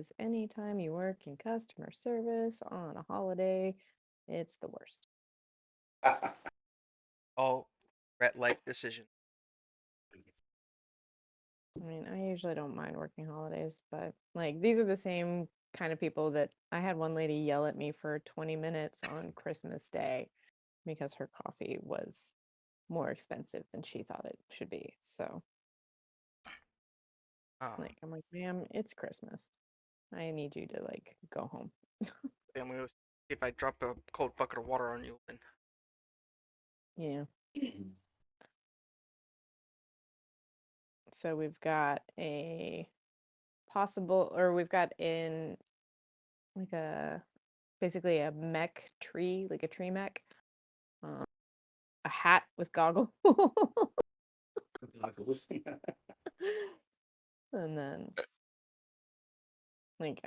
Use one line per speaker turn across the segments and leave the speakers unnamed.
because anytime you work in customer service on a holiday, it's the worst.
All regret-like decision.
I mean, I usually don't mind working holidays, but like these are the same kind of people that I had one lady yell at me for 20 minutes on Christmas Day because her coffee was more expensive than she thought it should be. So,
Um,
like, I'm like, ma'am, it's Christmas. I need you to like go home.
family was if I drop a cold bucket of water on you, and
Yeah. So we've got a possible, or we've got in like a basically a mech tree, like a tree mech, um, a hat with goggles, and then like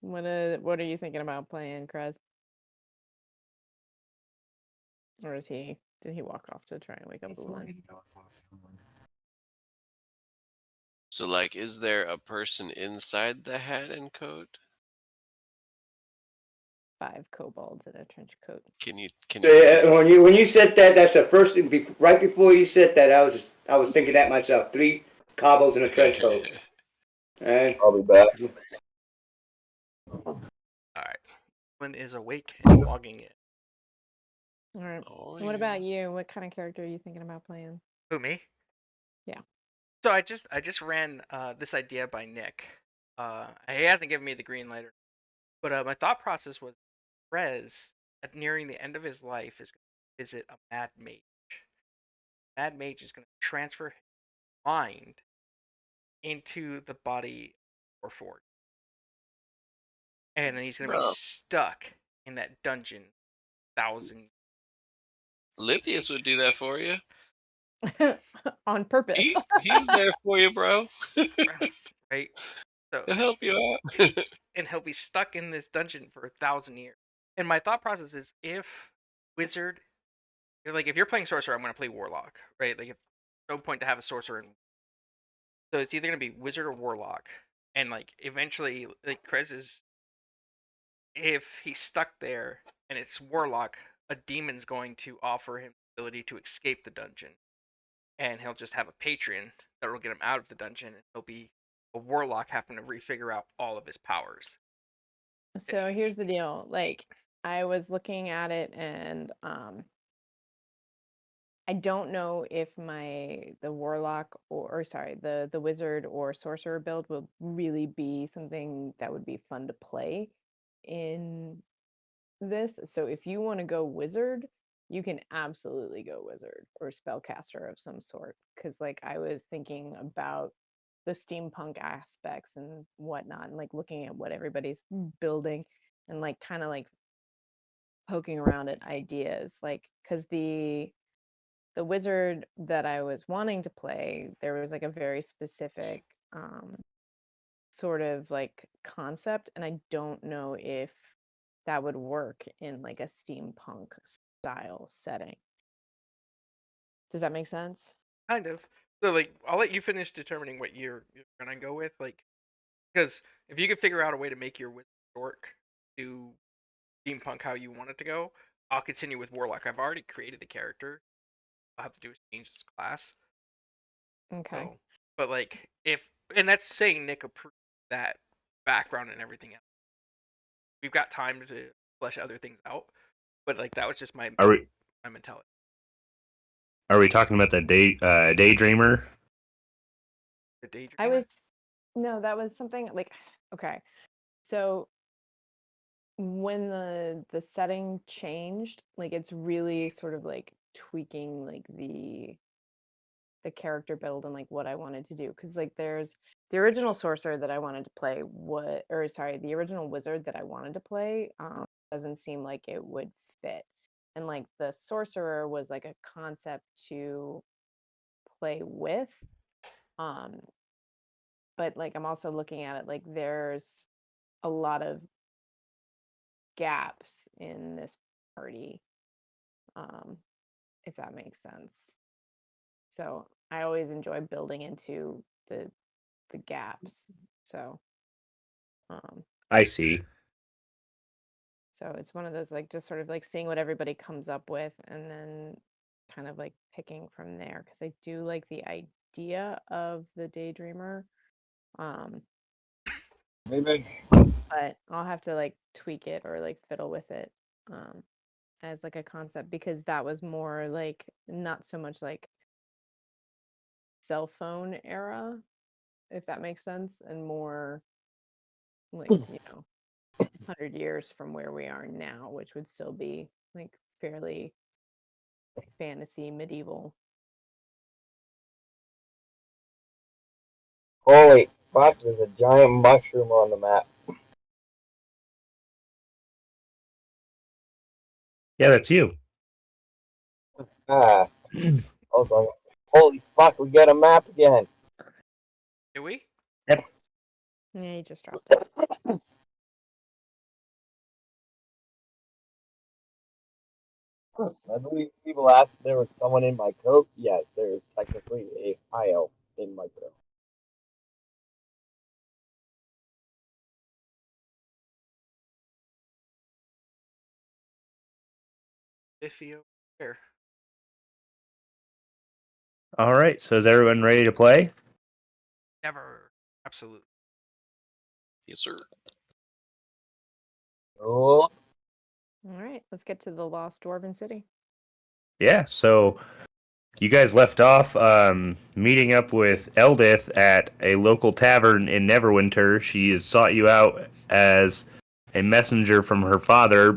what are you thinking about playing, Krez? Or did he walk off to try and wake up Ulan?
So, like, is there a person inside the hat and coat?
5 kobolds in a trench coat.
Can you
So
paint?
when you said that, that's the first thing. Right before you said that, I was thinking that myself. 3 cobbles in a trench coat. And
I'll be back.
all right, Lynn is awake and logging in.
All right.
Oh
What
yeah.
about you? What kind of character are you thinking about playing?
Who, me?
Yeah.
So I just ran this idea by Nick. He hasn't given me the green light, but my thought process was Rez at nearing the end of his life is going to visit a mad mage. Mad mage is going to transfer his mind into the body of Forge, and then he's going to be
Bro,
stuck in that dungeon 1,000.
Lithius would do that for you.
On purpose.
He's there for you, bro.
Right? So
He'll help you out.
and he'll be stuck in this dungeon for 1,000 years. And my thought process is if wizard, like if you're playing sorcerer, I'm gonna play warlock, right? Like, if no point to have a sorcerer in. So it's either gonna be wizard or warlock, and like eventually, like Krez is, if he's stuck there and it's warlock, a demon's going to offer him the ability to escape the dungeon, and he'll just have a patron that will get him out of the dungeon, and he'll be a warlock having to refigure out all of his powers.
So here's the deal. Like I was looking at it and I don't know if the warlock or sorry, the wizard or sorcerer build will really be something that would be fun to play in this. So if you want to go wizard, you can absolutely go wizard or spellcaster of some sort. Because like I was thinking about the steampunk aspects and whatnot, and like looking at what everybody's building and like kind of like poking around at ideas. Like because the wizard that I was wanting to play, there was like a very specific sort of like concept, and I don't know if that would work in like a steampunk style setting. Does that make sense?
Kind of. So like, I'll let you finish determining what you're gonna go with, like, because if you could figure out a way to make your wizard orc do steampunk how you want it to go, I'll continue with warlock. I've already created a character. I'll have to do is change its class.
Okay.
So, but like, if and that's saying Nick approved that background and everything else. We've got time to flesh other things out, but like that was just my
Are we
my mentality.
are we talking about the daydreamer?
The
I
daydreamer.
was no, that was something like okay. So when the setting changed, like it's really sort of like tweaking like the character build and like what I wanted to do because like there's the original sorcerer that I wanted to play what or sorry the original wizard that I wanted to play doesn't seem like it would fit, and like the sorcerer was like a concept to play with, um but like I'm also looking at it like there's a lot of gaps in this party, um if that makes sense. So I always enjoy building into the gaps. So
I see.
So it's one of those like just sort of like seeing what everybody comes up with and then kind of like picking from there because I do like the idea of the Daydreamer.
Maybe.
But I'll have to like tweak it or like fiddle with it as like a concept because that was more like not so much like cell phone era, if that makes sense, and more like, 100 years from where we are now, which would still be like fairly fantasy medieval.
Holy fuck, there's a giant mushroom on the map.
Yeah, that's you.
Ah. Also, holy fuck, we got a map again.
Do we?
Yeah, you just dropped it.
I believe people asked if there was someone in my coat. Yes, there is technically a high elf in my coat.
Iffy over here.
All right. So is everyone ready to play?
Never. Absolutely.
Yes, sir.
Oh,
All right, let's get to the Lost Dwarven City.
Yeah. So you guys left off meeting up with Eldith at a local tavern in Neverwinter. She has sought you out as a messenger from her father,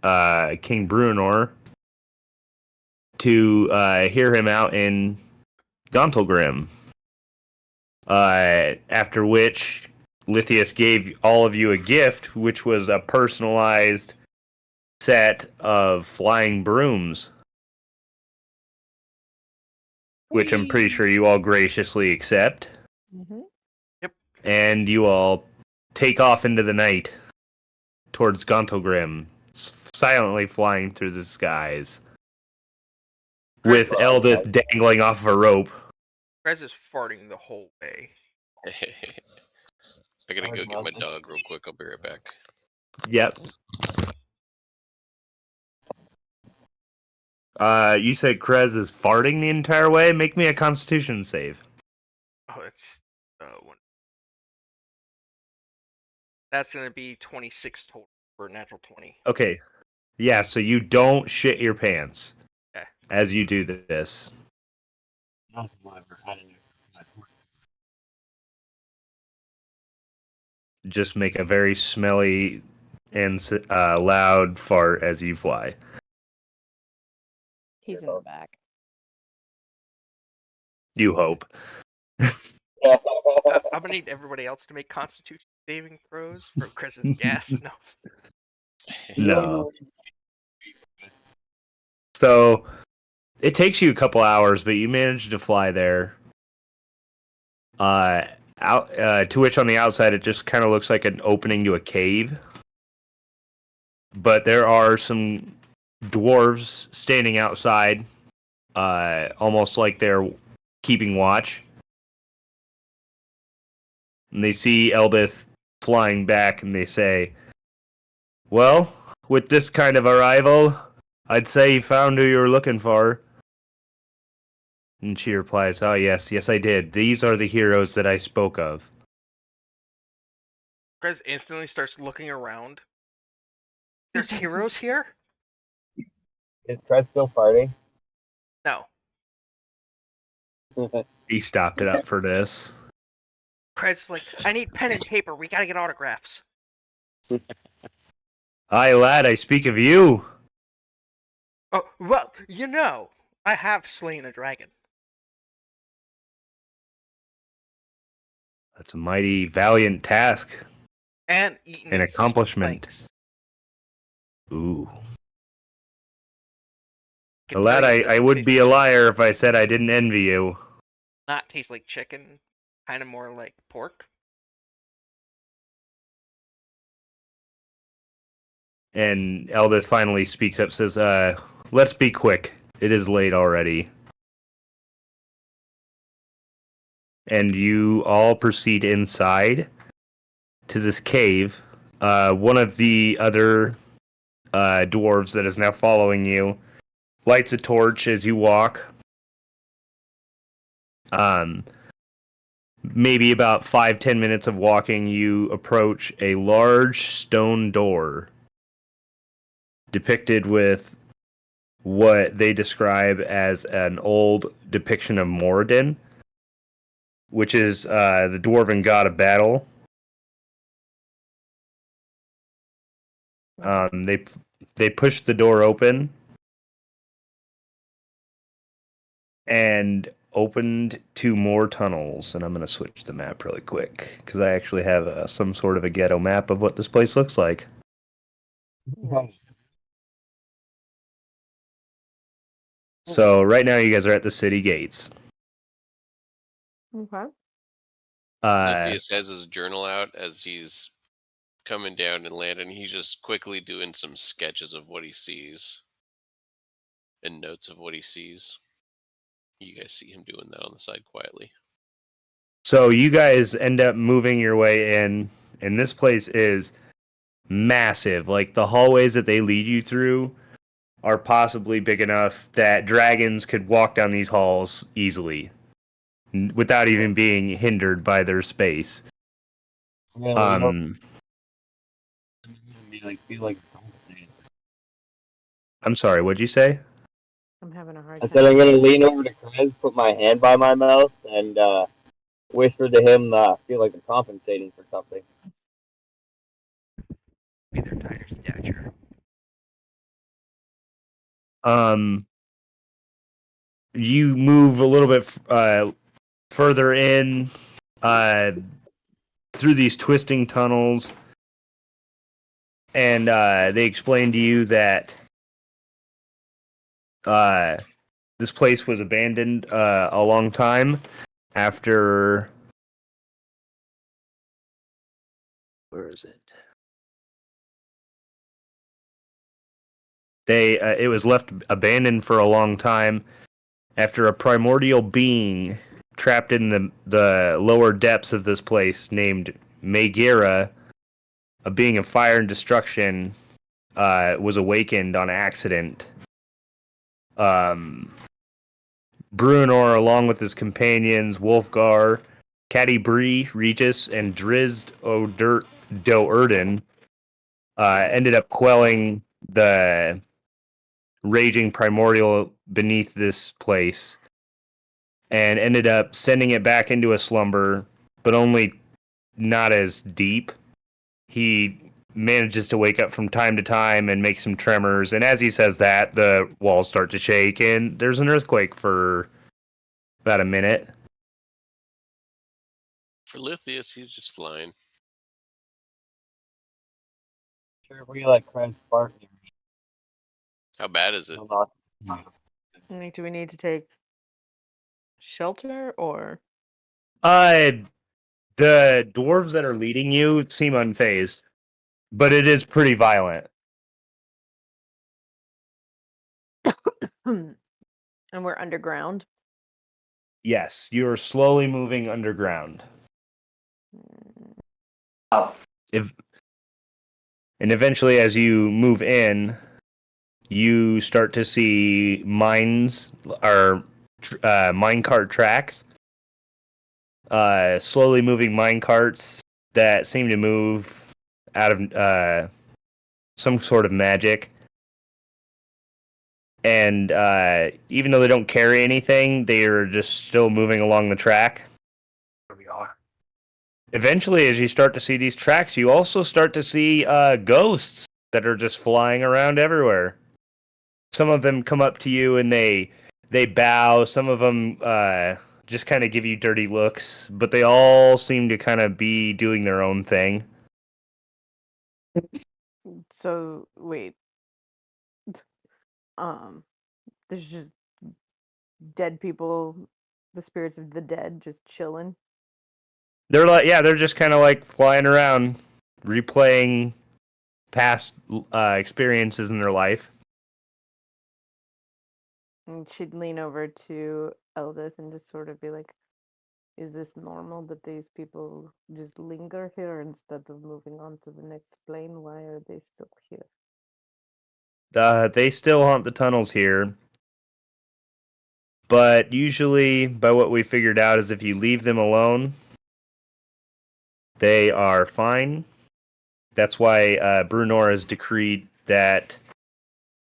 King Bruenor, to hear him out in Gauntlgrim. After which, Lithius gave all of you a gift, which was a personalized set of flying brooms, which I'm pretty sure you all graciously accept.
Mm-hmm.
And you all take off into the night towards Gauntlgrim, silently flying through the skies, with Eldith dangling off of a rope.
Krez is farting the whole way.
I gotta go get my dog real quick. I'll be right back.
Yep. You said Krez is farting the entire way? Make me a Constitution save.
Oh, that's one. That's gonna be 26 total for a natural 20.
Okay. Yeah, so you don't shit your pants
Okay.
as you do this. Just make a very smelly and loud fart as you fly.
He's in the back.
You hope.
I'm gonna need everybody else to make Constitution saving throws for Krez's gas. No.
No. So it takes you a couple hours, but you manage to fly there. To which on the outside it just kind of looks like an opening to a cave. But there are some dwarves standing outside, almost like they're keeping watch. And they see Eldith flying back and they say, "Well, with this kind of arrival, I'd say you found who you were looking for." And she replies, "Oh, yes, I did. These are the heroes that I spoke of."
Krez instantly starts looking around. There's heroes here?
Is Krez still farting?
No.
He stopped it up for this.
Krez's like, I need pen and paper. We gotta get autographs.
Aye, lad, I speak of you.
Oh, well, I have slain a dragon.
That's a mighty valiant task.
And eaten
An
its
accomplishment.
legs.
Ooh.
Can
Lad,
tell you it
I
doesn't
would
taste
be a
like-
liar if I said I didn't envy you.
Not taste like chicken. Kind of more like pork.
And Eldith finally speaks up, says, let's be quick. It is late already. And you all proceed inside. to this cave. One of the other dwarves that is now following you lights a torch as you walk. Maybe about 5-10 minutes of walking, you approach a large stone door depicted with what they describe as an old depiction of Moradin, which is the dwarven god of battle. They pushed the door open and opened 2 more tunnels. And I'm going to switch the map really quick because I actually have some sort of a ghetto map of what this place looks like. So right now you guys are at the city gates.
Okay.
Lithius has his journal out as he's coming down and landing. He's just quickly doing some sketches of what he sees and notes of what he sees. You guys see him doing that on the side quietly.
So you guys end up moving your way in, and this place is massive. Like, the hallways that they lead you through are possibly big enough that dragons could walk down these halls easily without even being hindered by their space.
Feel like compensated.
I'm sorry, what'd you say?
I'm having a hard
I
time.
said I'm gonna lean over to Krez, put my hand by my mouth, and whisper to him, feel like I'm compensating for something.
Be their tire stature.
You move a little bit further in through these twisting tunnels, and they explain to you that this place was abandoned a long time after. Where is it? It was left abandoned for a long time after a primordial being trapped in the lower depths of this place named Megara, a being of fire and destruction, was awakened on accident. Bruenor, along with his companions Wolfgar, Catti-brie, Regis, and Drizzt Do'Urden, ended up quelling the raging primordial beneath this place and ended up sending it back into a slumber, but only not as deep. He manages to wake up from time to time and make some tremors, and as he says that, the walls start to shake and there's an earthquake for about a minute.
For Lithius, he's just flying.
Sure, we let Krez spark me.
How bad is it?
Like, do we need to take shelter or?
The dwarves that are leading you seem unfazed, but it is pretty violent.
And we're underground.
Yes, you are slowly moving underground.
Oh,
And eventually, as you move in, you start to see mines or minecart tracks. Slowly moving minecarts that seem to move out of some sort of magic. And even though they don't carry anything, they are just still moving along the track.
here we are.
Eventually, as you start to see these tracks, you also start to see ghosts that are just flying around everywhere. Some of them come up to you and they bow. Some of them just kind of give you dirty looks, but they all seem to kind of be doing their own thing.
So wait. There's just dead people, the spirits of the dead, just chilling.
They're like, yeah, they're just kind of like flying around, replaying past experiences in their life.
And she'd lean over to Eldith and just sort of be like, Is this normal that these people just linger here instead of moving on to the next plane? Why are they still here?
They still haunt the tunnels here. But usually, by what we figured out, is if you leave them alone, they are fine. That's why Brunor has decreed that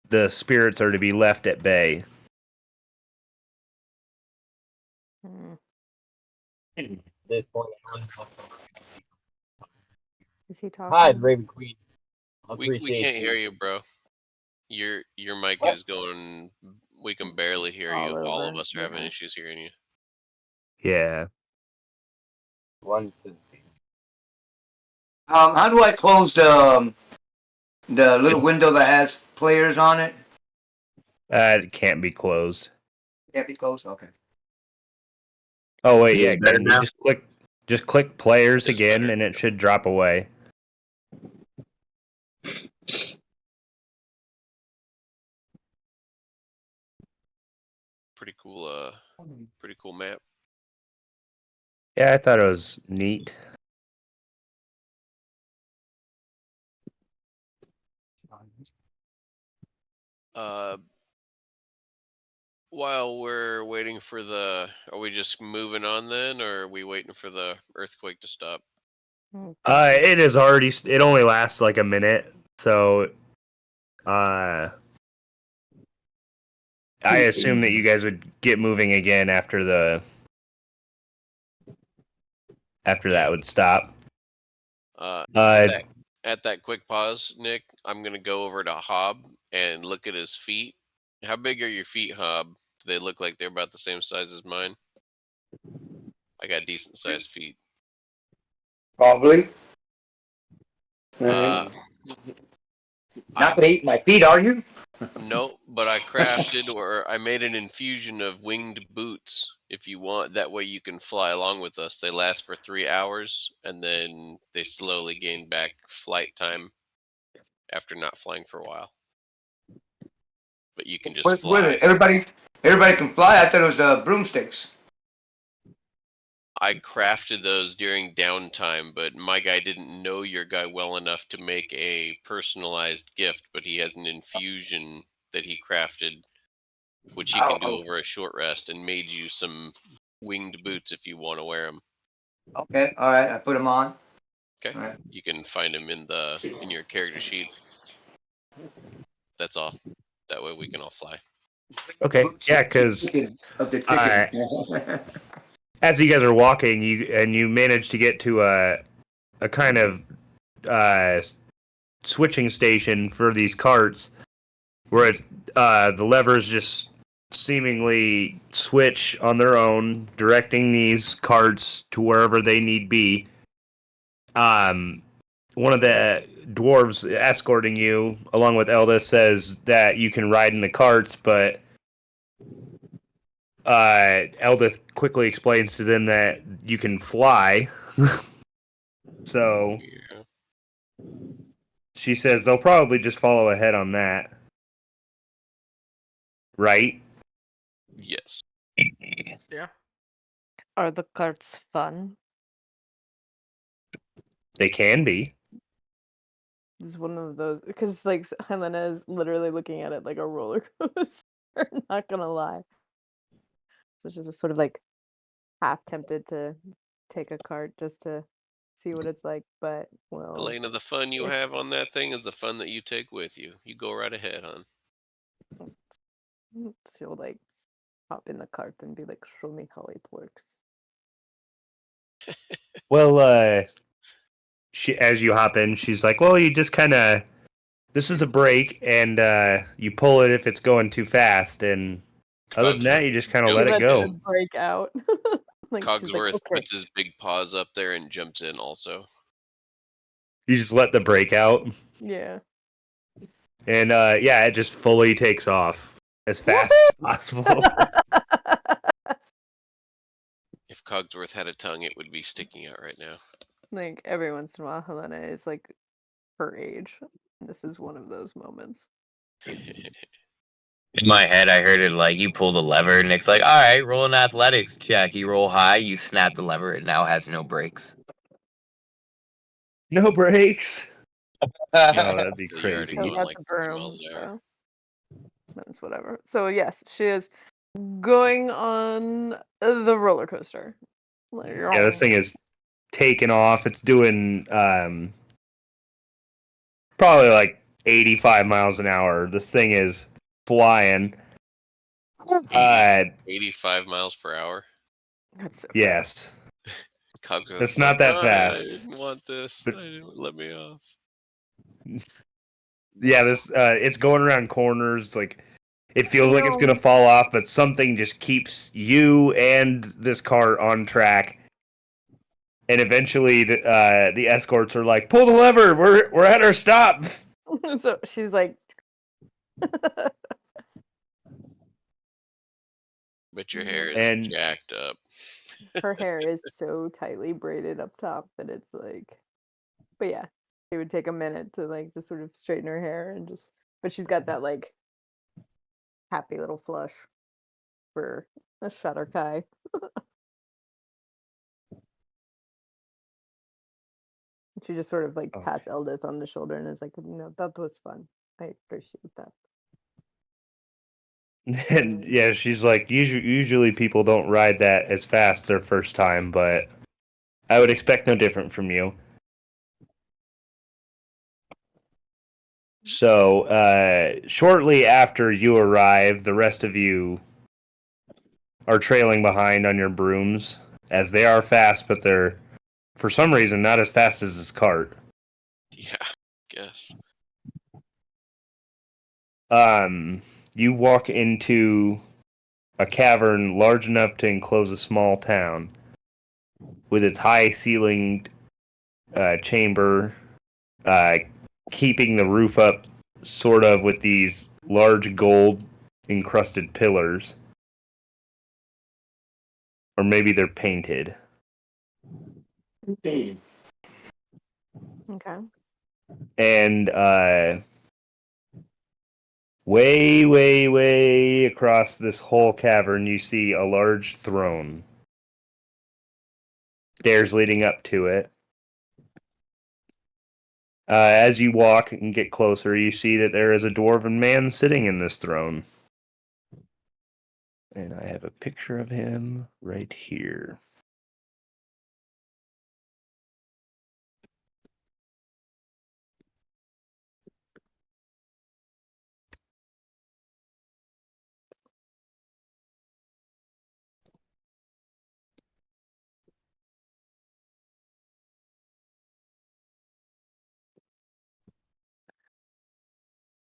the spirits are to be left at bay.
Hmm.
At this point,
Is he
hi,
talking?
Raven Queen.
We
Appreciate
can't
you.
hear you, bro. Your mic
What?
is going. We can barely hear
All
you. All of
over,
us are having
yeah.
issues hearing you.
Yeah.
How do I close the little window that has players on it?
It can't be closed.
Can't be closed. Okay.
Oh wait,
Is
yeah,
this better
Ken, you
now?
just click players
It's
again,
better.
and it should drop away.
Pretty cool map.
Yeah, I thought it was neat.
While we're waiting for are we just moving on then, or are we waiting for the earthquake to stop?
It is already. It only lasts like a minute, so I assume that you guys would get moving again after that would stop.
At that quick pause, Nick, I'm gonna go over to Hob and look at his feet. How big are your feet, Hob? Do they look like they're about the same size as mine? I got decent sized feet.
Probably.
Uh,
Not gonna eat my feet, are you?
No, but I made an infusion of winged boots. If you want, that way you can fly along with us. They last for 3 hours, and then they slowly gain back flight time after not flying for a while. But you can just
What
fly.
it? Everybody can fly. I thought it was the broomsticks.
I crafted those during downtime, but my guy didn't know your guy well enough to make a personalized gift, but he has an infusion that he crafted, which he can do over a short rest, and made you some winged boots if you want to wear them.
Okay, all right. I put them on.
Okay,
All right.
you can find them in your character sheet. That's all. That way we can all fly.
Okay, yeah, because
Of the chicken.
as you guys are walking, you manage to get to a kind of switching station for these carts, where the levers just seemingly switch on their own, directing these carts to wherever they need be. One of the dwarves escorting you, along with Elda, says that you can ride in the carts, but Elda quickly explains to them that you can fly. So
Yeah.
she says they'll probably just follow ahead on that. Right?
Yes.
Yeah.
Are the carts fun?
They can be.
This is one of those because like Helena is literally looking at it like a roller coaster. Not gonna lie. So she's just sort of like half tempted to take a cart just to see what it's like, but well,
Elena, the fun you
if-
have on that thing is the fun that you take with you. You go right ahead, hon.
she'll like hop in the cart and be like, "Show me how it works."
Well, she as you hop in, she's like, "Well, you just kind of this is a brake, and you pull it if it's going too fast, and other than that, you just kind of let it go."
Break out. Like she's like,
Cogsworth
"Okay."
puts his big paws up there and jumps in also.
You just let the brake out,
Yeah.
and yeah, it just fully takes off as fast as possible.
If Cogsworth had a tongue, it would be sticking out right now.
Like every once in a while, Helena is like her age. This is one of those moments.
In my head, I heard it like you pull the lever, and it's like, all right, roll an athletics check. You roll high, you snap the lever, it now has no brakes.
No brakes. No, that'd be
So you're already
crazy.
So
going
that's
like
a
50
broom.
miles an hour.
So that's whatever. So yes, she is going on the roller coaster.
Yeah, this thing is taking off. It's doing probably like 85 miles an hour. This thing is flying.
85 miles per hour.
That's so
Yes.
Cogs is
It's not that
I
fast.
didn't want this.
But-
I didn't let me off.
Yeah, this it's going around corners. Like it feels like it's gonna fall off, but something just keeps you and this car on track. And eventually, the escorts are like, "Pull the lever! We're at our stop."
So she's like,
But your hair is
And-
jacked up.
her hair is so tightly braided up top that it's like, but yeah, it would take a minute to like just sort of straighten her hair and just, but she's got that like happy little flush for a Shutter Kai. She just sort of like pats Eldith on the shoulder and is like, that was fun. I appreciate that.
And yeah, she's like, usually people don't ride that as fast their first time, but I would expect no different from you. So, shortly after you arrive, the rest of you are trailing behind on your brooms, as they are fast, but they're, for some reason, not as fast as this cart.
Yeah, guess.
You walk into a cavern large enough to enclose a small town, with its high-ceilinged chamber, keeping the roof up, sort of, with these large gold-encrusted pillars. Or maybe they're painted.
Okay.
And way across this whole cavern, you see a large throne. Stairs leading up to it. As you walk and get closer, you see that there is a dwarven man sitting in this throne. And I have a picture of him right here.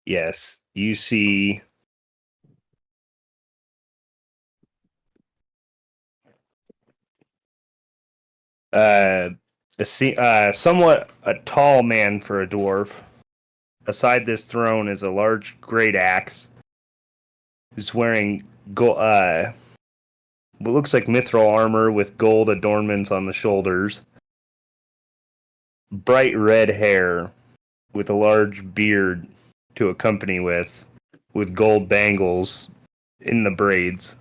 Yes, you see somewhat a tall man for a dwarf. Beside this throne is a large great axe. He's wearing what looks like mithril armor with gold adornments on the shoulders. Bright red hair with a large beard to accompany with gold bangles in the braids.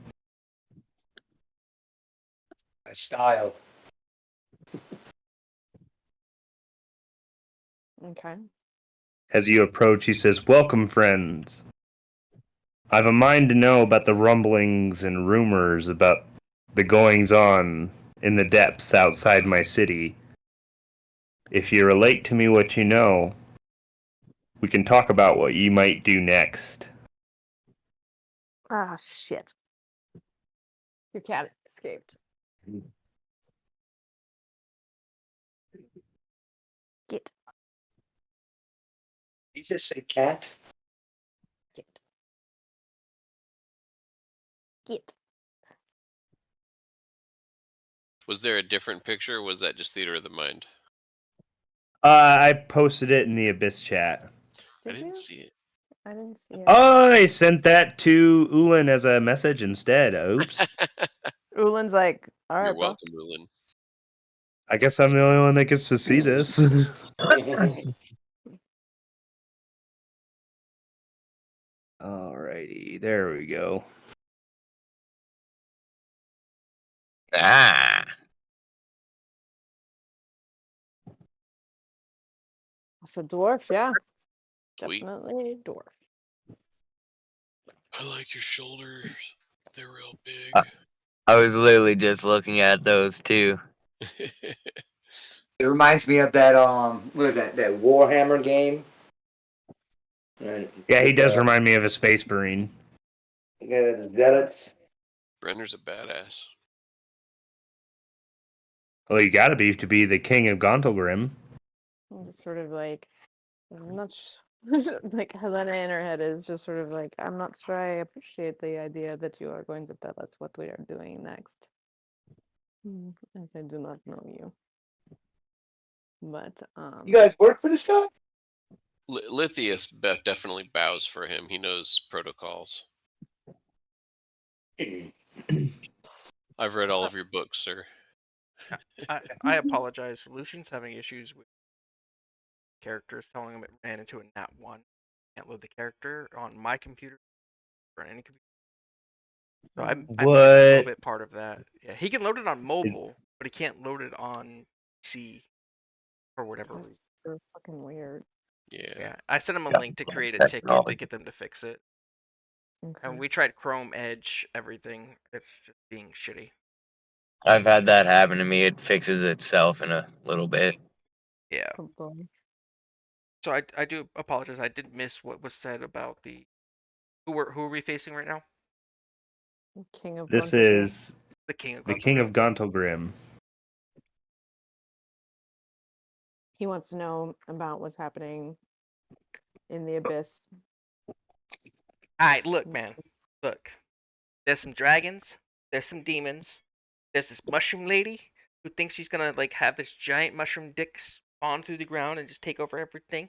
Style.
Okay.
As you approach, he says, "Welcome, friends. I've a mind to know about the rumblings and rumors about the goings-on in the depths outside my city. If you relate to me what you know, we can talk about what you might do next."
Ah, shit. Your cat escaped. Get.
Did you just say cat?
Get. Get.
Was there a different picture, or was that just Theater of the Mind?
I posted it in the Abyss chat.
I
Did
didn't
you?
see it.
I didn't see it.
I sent that to Ulan as a message instead. Oops.
Ulan's like, all right,
You're
bro.
welcome, Rulin.
I guess I'm the only one that gets to see this. Alrighty, there we go.
Ah.
It's a dwarf, yeah.
Sweet.
Definitely a dwarf.
I like your shoulders. They're real big.
I was literally just looking at those too.
It reminds me of that what is that Warhammer game? And
Yeah, he
with,
does remind me of a Space Marine.
Yeah, the zealots.
Brenner's a badass.
Well, you gotta be to be the king of Gauntlgrim.
I'm just sort of like, I'm not like Helena in her head is just sort of like, I'm not sure I appreciate the idea that you are going to tell us what we are doing next. As I do not know you. But
You guys work for this guy?
Lithius definitely bows for him. He knows protocols. I've read all of your books, sir.
I apologize. Lucian's having issues with characters telling him it ran into a nat 1. Can't load the character on my computer or any computer. So I might be a little
What?
bit part of that. Yeah, he can load it on mobile, but he can't load it on PC for whatever reason.
that's super fucking weird.
Yeah, I sent him a link to create a ticket to get them to fix it.
Okay.
And we tried Chrome, Edge, everything. It's just being shitty.
I've had that happen to me. It fixes itself in a little bit.
Yeah.
Oh boy.
So I do apologize. I did miss what was said about the who are we facing right now?
King of
This
Gauntlgrim.
The king of
the king of Gauntlgrim.
He wants to know about what's happening in the abyss.
Alright, look, man. Look. There's some dragons, there's some demons, there's this mushroom lady who thinks she's gonna like have this giant mushroom dick spawn through the ground and just take over everything.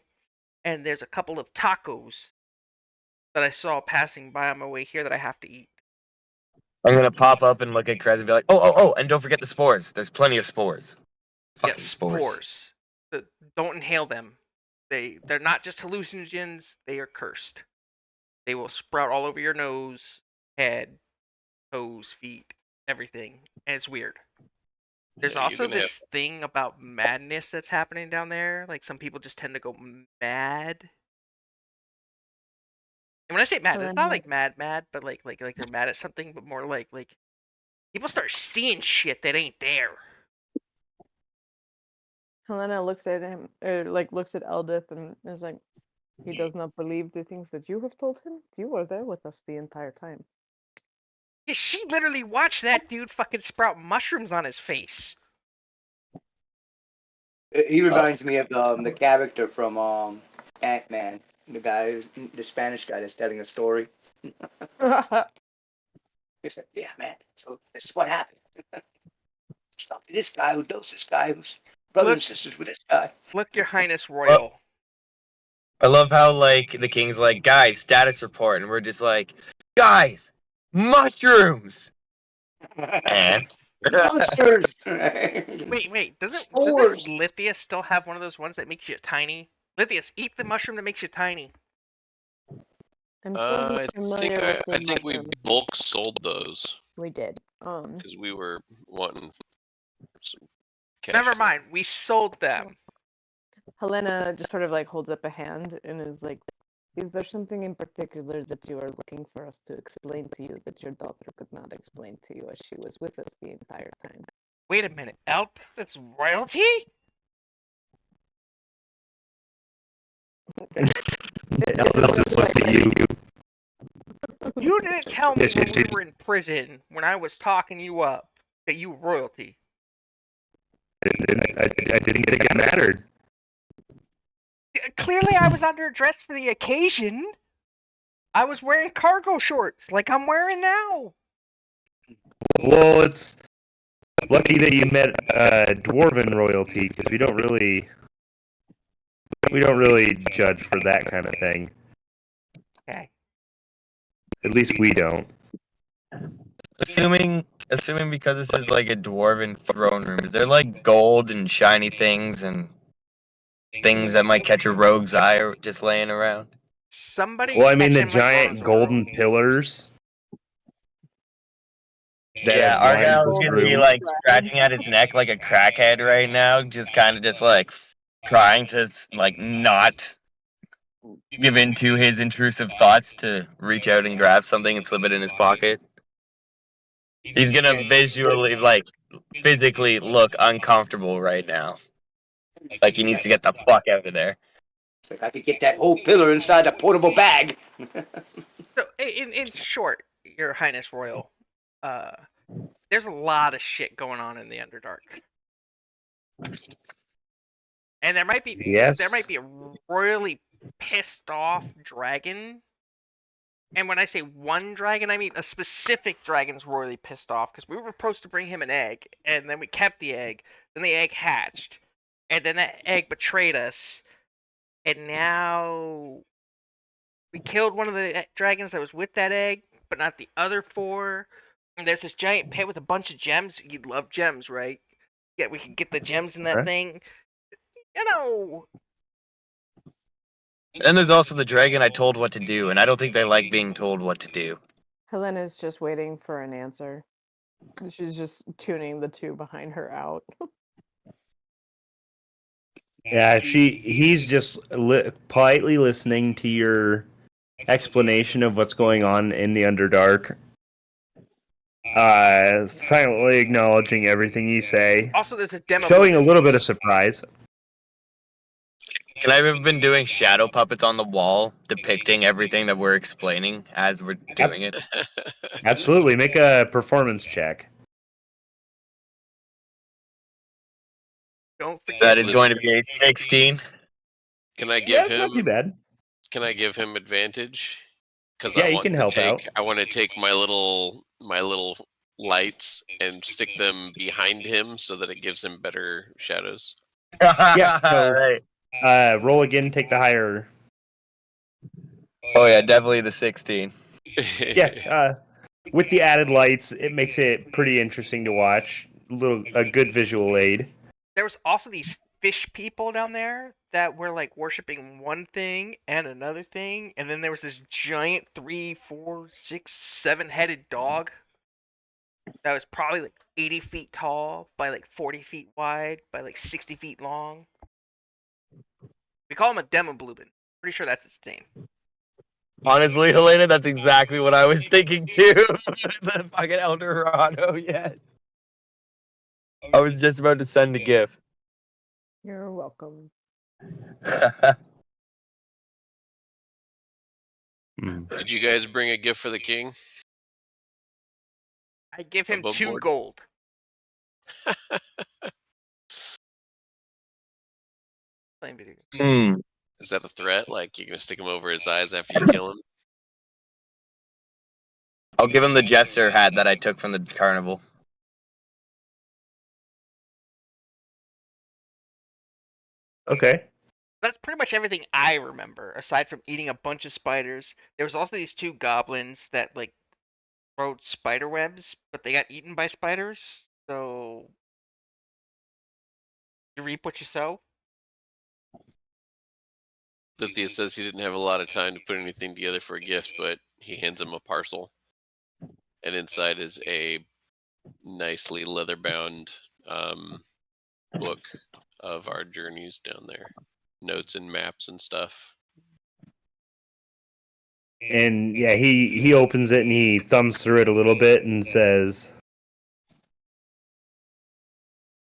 And there's a couple of tacos that I saw passing by on my way here that I have to eat.
I'm gonna pop up and look at Krez and be like, oh, and don't forget the spores. There's plenty of spores. Fucking
Yes,
spores.
Don't inhale them. They're not just hallucinogens, they are cursed. They will sprout all over your nose, head, toes, feet, everything. And it's weird. There's
Yeah, you
also
can have-
this thing about madness that's happening down there. Like some people just tend to go mad. And when I say mad, it's not like mad, but like they're mad at something, but more like people start seeing shit that ain't there.
Helena looks at him, or like looks at Eldith, and is like, he does not believe the things that you have told him. You were there with us the entire time.
Yeah, she literally watched that dude fucking sprout mushrooms on his face.
He reminds me of the character from Ant-Man, the Spanish guy that's telling a story. He said, "Yeah, man. So this is what happened. Stop this guy who knows this guy who's brothers and sisters with this guy."
Look, Your Highness Royal.
I love how like the king's like, guys, status report, and we're just like, guys, mushrooms. And
Monsters.
Wait, doesn't
Spores.
Lithius still have one of those ones that makes you tiny? Lithius, eat the mushroom that makes you tiny.
I'm
I think
familiar with
I
the
think we
mushroom.
bulk sold those
We did.
because we were wanting some cash.
Never
flow.
mind, we sold them.
Helena just sort of like holds up a hand and is like, is there something in particular that you are looking for us to explain to you that your daughter could not explain to you as she was with us the entire time?
Wait a minute, that's royalty?
Eldest just looks at you.
You didn't tell me when we were in prison, when I was talking you up, that you were royalty.
I didn't think it mattered.
Clearly I was underdressed for the occasion. I was wearing cargo shorts, like I'm wearing now.
Well, it's lucky that you met dwarven royalty because we don't really judge for that kind of thing.
Okay.
At least we don't.
assuming because this is like a dwarven throne room, is there like gold and shiny things and things that might catch a rogue's eye or just laying around?
somebody.
Well, I mean
catch
the
him, like,
giant
Bronzor.
golden pillars. that
Yeah,
have lined
Argyle's
this
gonna be
room.
like scratching at his neck like a crackhead right now, just kind of just like trying to like not give in to his intrusive thoughts to reach out and grab something and slip it in his pocket. He's gonna visually, like, physically look uncomfortable right now. Like he needs to get the fuck out of there.
It's like I could get that whole pillar inside a portable bag.
So, in short, Your Highness Royal, there's a lot of shit going on in the Underdark, and there might be a royally pissed off dragon. And when I say one dragon, I mean a specific dragon's royally pissed off because we were supposed to bring him an egg, and then we kept the egg. Then the egg hatched, and then that egg betrayed us, and now we killed one of the dragons that was with that egg, but not the other 4. And there's this giant pit with a bunch of gems. You'd love gems, right? Yeah, we could get the gems in that thing. You know.
And there's also the dragon I told what to do, and I don't think they like being told what to do.
Helena's just waiting for an answer. She's just tuning the 2 behind her out.
Yeah, he's just politely listening to your explanation of what's going on in the Underdark. Silently acknowledging everything you say.
Also, there's a demo.
Showing a little bit of surprise.
And I've been doing shadow puppets on the wall, depicting everything that we're explaining as we're doing it.
Absolutely, make a performance check.
Don't forget
That is going to be a 16.
Can I give
Yeah, it's
him?
not too bad.
Can I give him advantage? Because
Yeah, you can help out.
I want to take my little lights and stick them behind him so that it gives him better shadows.
Yeah, so-
Right.
Roll again, take the higher.
Oh yeah, definitely the 16.
Yeah, with the added lights, it makes it pretty interesting to watch. A good visual aid.
there was also these fish people down there that were like worshiping one thing and another thing, and then there was this giant 3, 4, 6, 7-headed dog that was probably like 80 feet tall by like 40 feet wide by like 60 feet long. We call him a Demobluben. Pretty sure that's his name.
Honestly, Helena, that's exactly what I was thinking too. The fucking El Dorado, yes. I was just about to send a GIF.
You're welcome.
Did you guys bring a gift for the king?
I give him
Above
2
board.
gold. Playing video games.
Is that a threat? Like you're gonna stick him over his eyes after you kill him?
I'll give him the Jester hat that I took from the carnival.
Okay.
That's pretty much everything I remember, aside from eating a bunch of spiders. There was also these 2 goblins that like wrote spider webs, but they got eaten by spiders. So you reap what you sow.
Lithia says he didn't have a lot of time to put anything together for a gift, but he hands him a parcel, and inside is a nicely leather-bound book of our journeys down there, notes and maps and stuff.
And yeah, he opens it and he thumbs through it a little bit and says,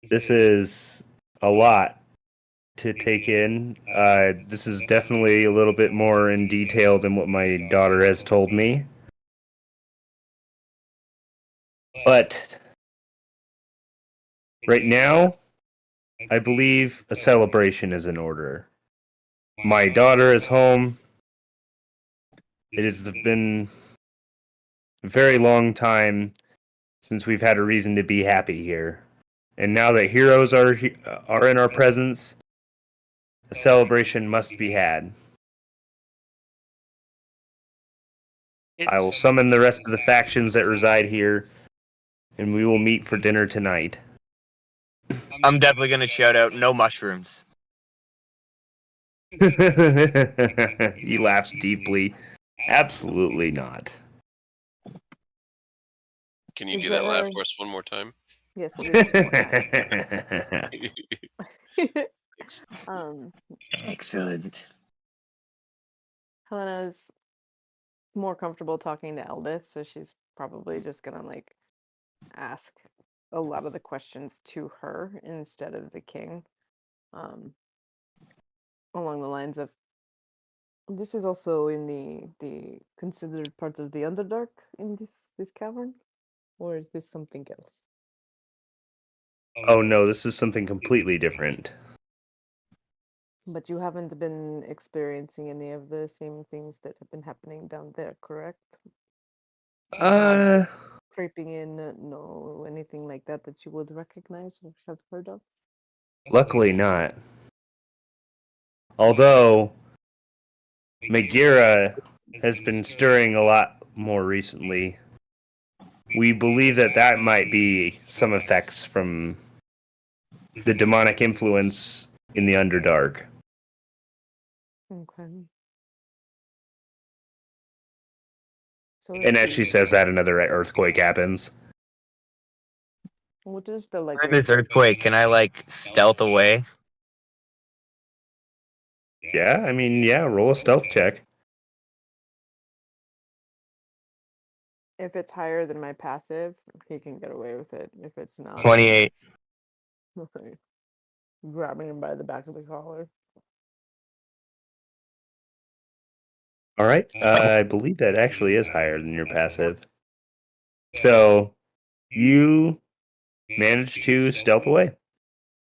"This is a lot to take in. This is definitely a little bit more in detail than what my daughter has told me. But right now, I believe a celebration is in order. My daughter is home. It has been a very long time since we've had a reason to be happy here. And now that heroes are in our presence, a celebration must be had. I will summon the rest of the factions that reside here, and we will meet for dinner tonight."
I'm definitely gonna shout out no mushrooms.
He laughs deeply. Absolutely not.
Can you
Is
do that laugh
there-
for us one more time?
Yes, it is.
Thanks.
Excellent.
Helena's more comfortable talking to Eldith, so she's probably just gonna like ask a lot of the questions to her instead of the king. Along the lines of, this is also in the considered part of the Underdark in this cavern, or is this something else?
Oh no, this is something completely different.
But you haven't been experiencing any of the same things that have been happening down there, correct? Creeping in, no, anything like that that you would recognize or have heard of?
Luckily not. Although Megira has been stirring a lot more recently. We believe that that might be some effects from the demonic influence in the Underdark.
Okay. So
And as she says that, another earthquake happens.
what is the like?
During this earthquake, can I like stealth away?
Yeah, I mean, yeah, roll a stealth check.
If it's higher than my passive, he can get away with it. If it's not,
28.
grabbing him by the back of the collar.
All right. I believe that actually is higher than your passive. So you managed to stealth away.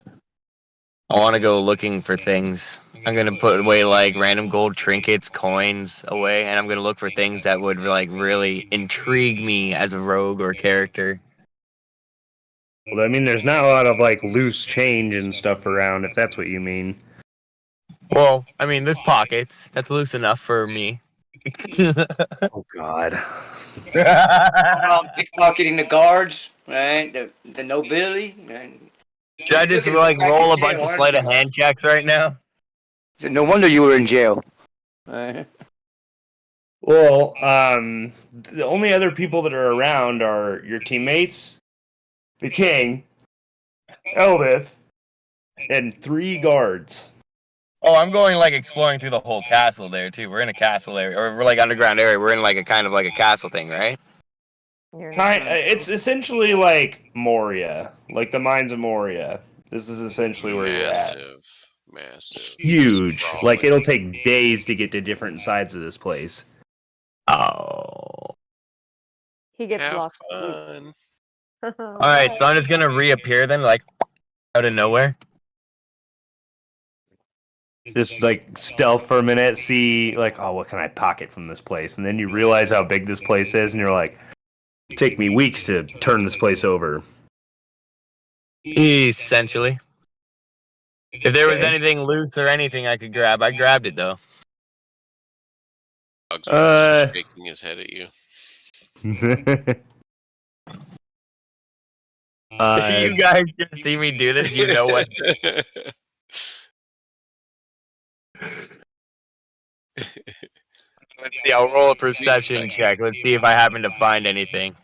I want to go looking for things. I'm gonna put away like random gold trinkets, coins away, and I'm gonna look for things that would like really intrigue me as a rogue or character.
Well, I mean, there's not a lot of like loose change and stuff around, if that's what you mean.
Well, I mean, there's pockets. That's loose enough for me.
Oh God.
Pickpocketing the guards, right? The nobility. And
Should I just like roll a bunch of sleight of hand checks right now?
No wonder you were in jail. Right.
Well, the only other people that are around are your teammates, the king, Elvith, and 3 guards.
Oh, I'm going like exploring through the whole castle there too. We're in a castle area, or we're like underground area. We're in like a kind of like a castle thing, right?
It's essentially like Moria, like the mines of Moria. This is essentially where you're at.
Massive.
Huge.
Sprawling.
Like it'll take days to get to different sides of this place.
Oh.
He gets
Have
lost.
fun.
All right, so I'm just gonna reappear then, like out of nowhere.
Just like stealth for a minute, see like, oh, what can I pocket from this place? And then you realize how big this place is, and you're like, it'd take me weeks to turn this place over.
Essentially. If there was
Okay.
anything loose or anything I could grab, I grabbed it though.
Dog's shaking his head at you.
If you guys just see me do this, you know what. Let's see, I'll roll a perception check. Let's see if I happen to find anything.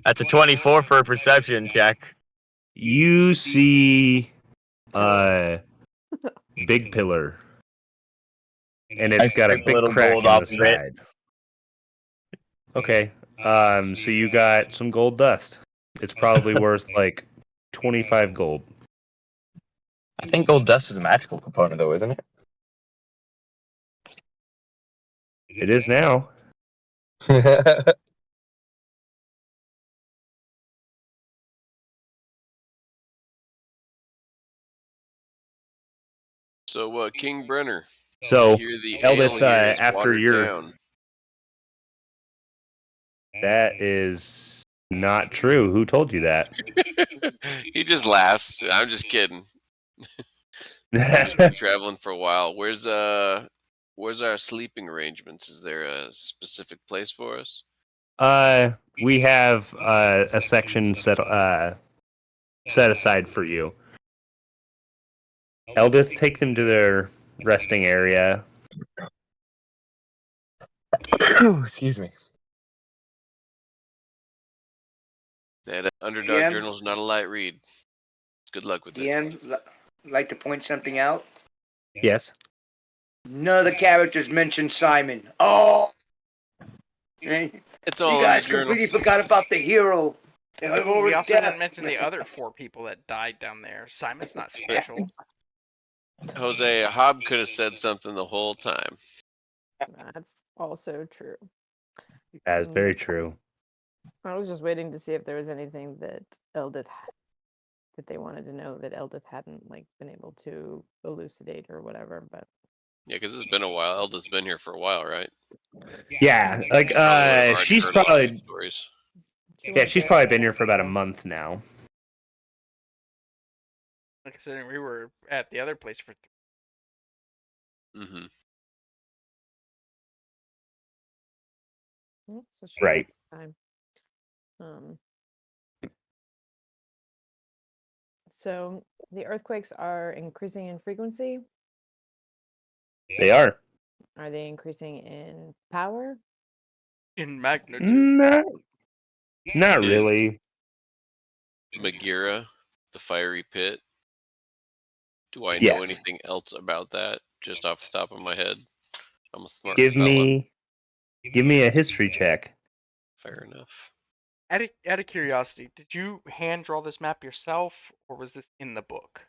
That's a 24 for a perception check.
You see big pillar. And it's got a
scraped a
big
little
crack
gold
in
off
the
of it.
side. Okay. So you got some gold dust. It's probably worth like 25 gold.
I think gold dust is a magical component though, isn't it?
It is now.
So, King Brenner.
So,
I hear the
Eldith,
ale here is
after
watered
your
down.
That is not true. Who told you that?
He just laughs. I'm just kidding. He's been traveling for a while. Where's our sleeping arrangements? Is there a specific place for us?
We have a section set aside for you. Eldith, take them to resting area.
Excuse me.
That Underdog
Yeah.
Journal's not a light read. Good luck with it.
DM, like to point something out.
Yes.
None of the characters mentioned Simon. Oh, you
It's all in the
guys
journal.
completely forgot about the hero. The
We
heroic
also
death.
didn't mention the other 4 people that died down there. Simon's not special.
Jose, Hob could have said something the whole time.
That's also true.
That is very true.
I was just waiting to see if there was anything that Eldith that they wanted to know that Eldith hadn't like been able to elucidate or whatever. But
Yeah, because it's been a while. Elda's been here for a while, right?
Yeah, like
Probably would've already
she's
heard a lot of
probably
these stories.
yeah, she's probably been here for about a month now.
Like I said, we were at the other place for
Mm-hmm.
yeah, so she's
Right.
had some time. So the earthquakes are increasing in frequency.
They are.
Are they increasing in power?
in magnitude.
Not
Is-
really.
Magira, the fiery pit. Do I know
Yes.
anything else about that? Just off the top of my head. I'm a smart
Give
fella.
me a history check.
Fair enough.
Out of curiosity, did you hand draw this map yourself, or was this in the book?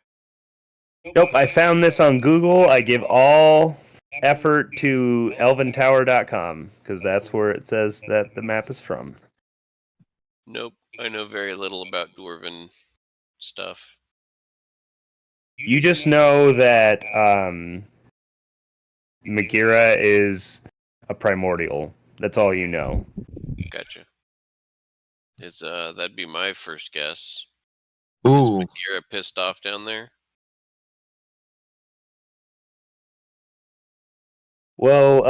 Nope, I found this on Google. I give all effort to elventower.com because that's where it says that the map is from.
Nope. I know very little about dwarven stuff.
You just know that Magira is a primordial. That's all you know.
Gotcha. Is that'd be my first guess.
Ooh.
Magira pissed off down there?
Well,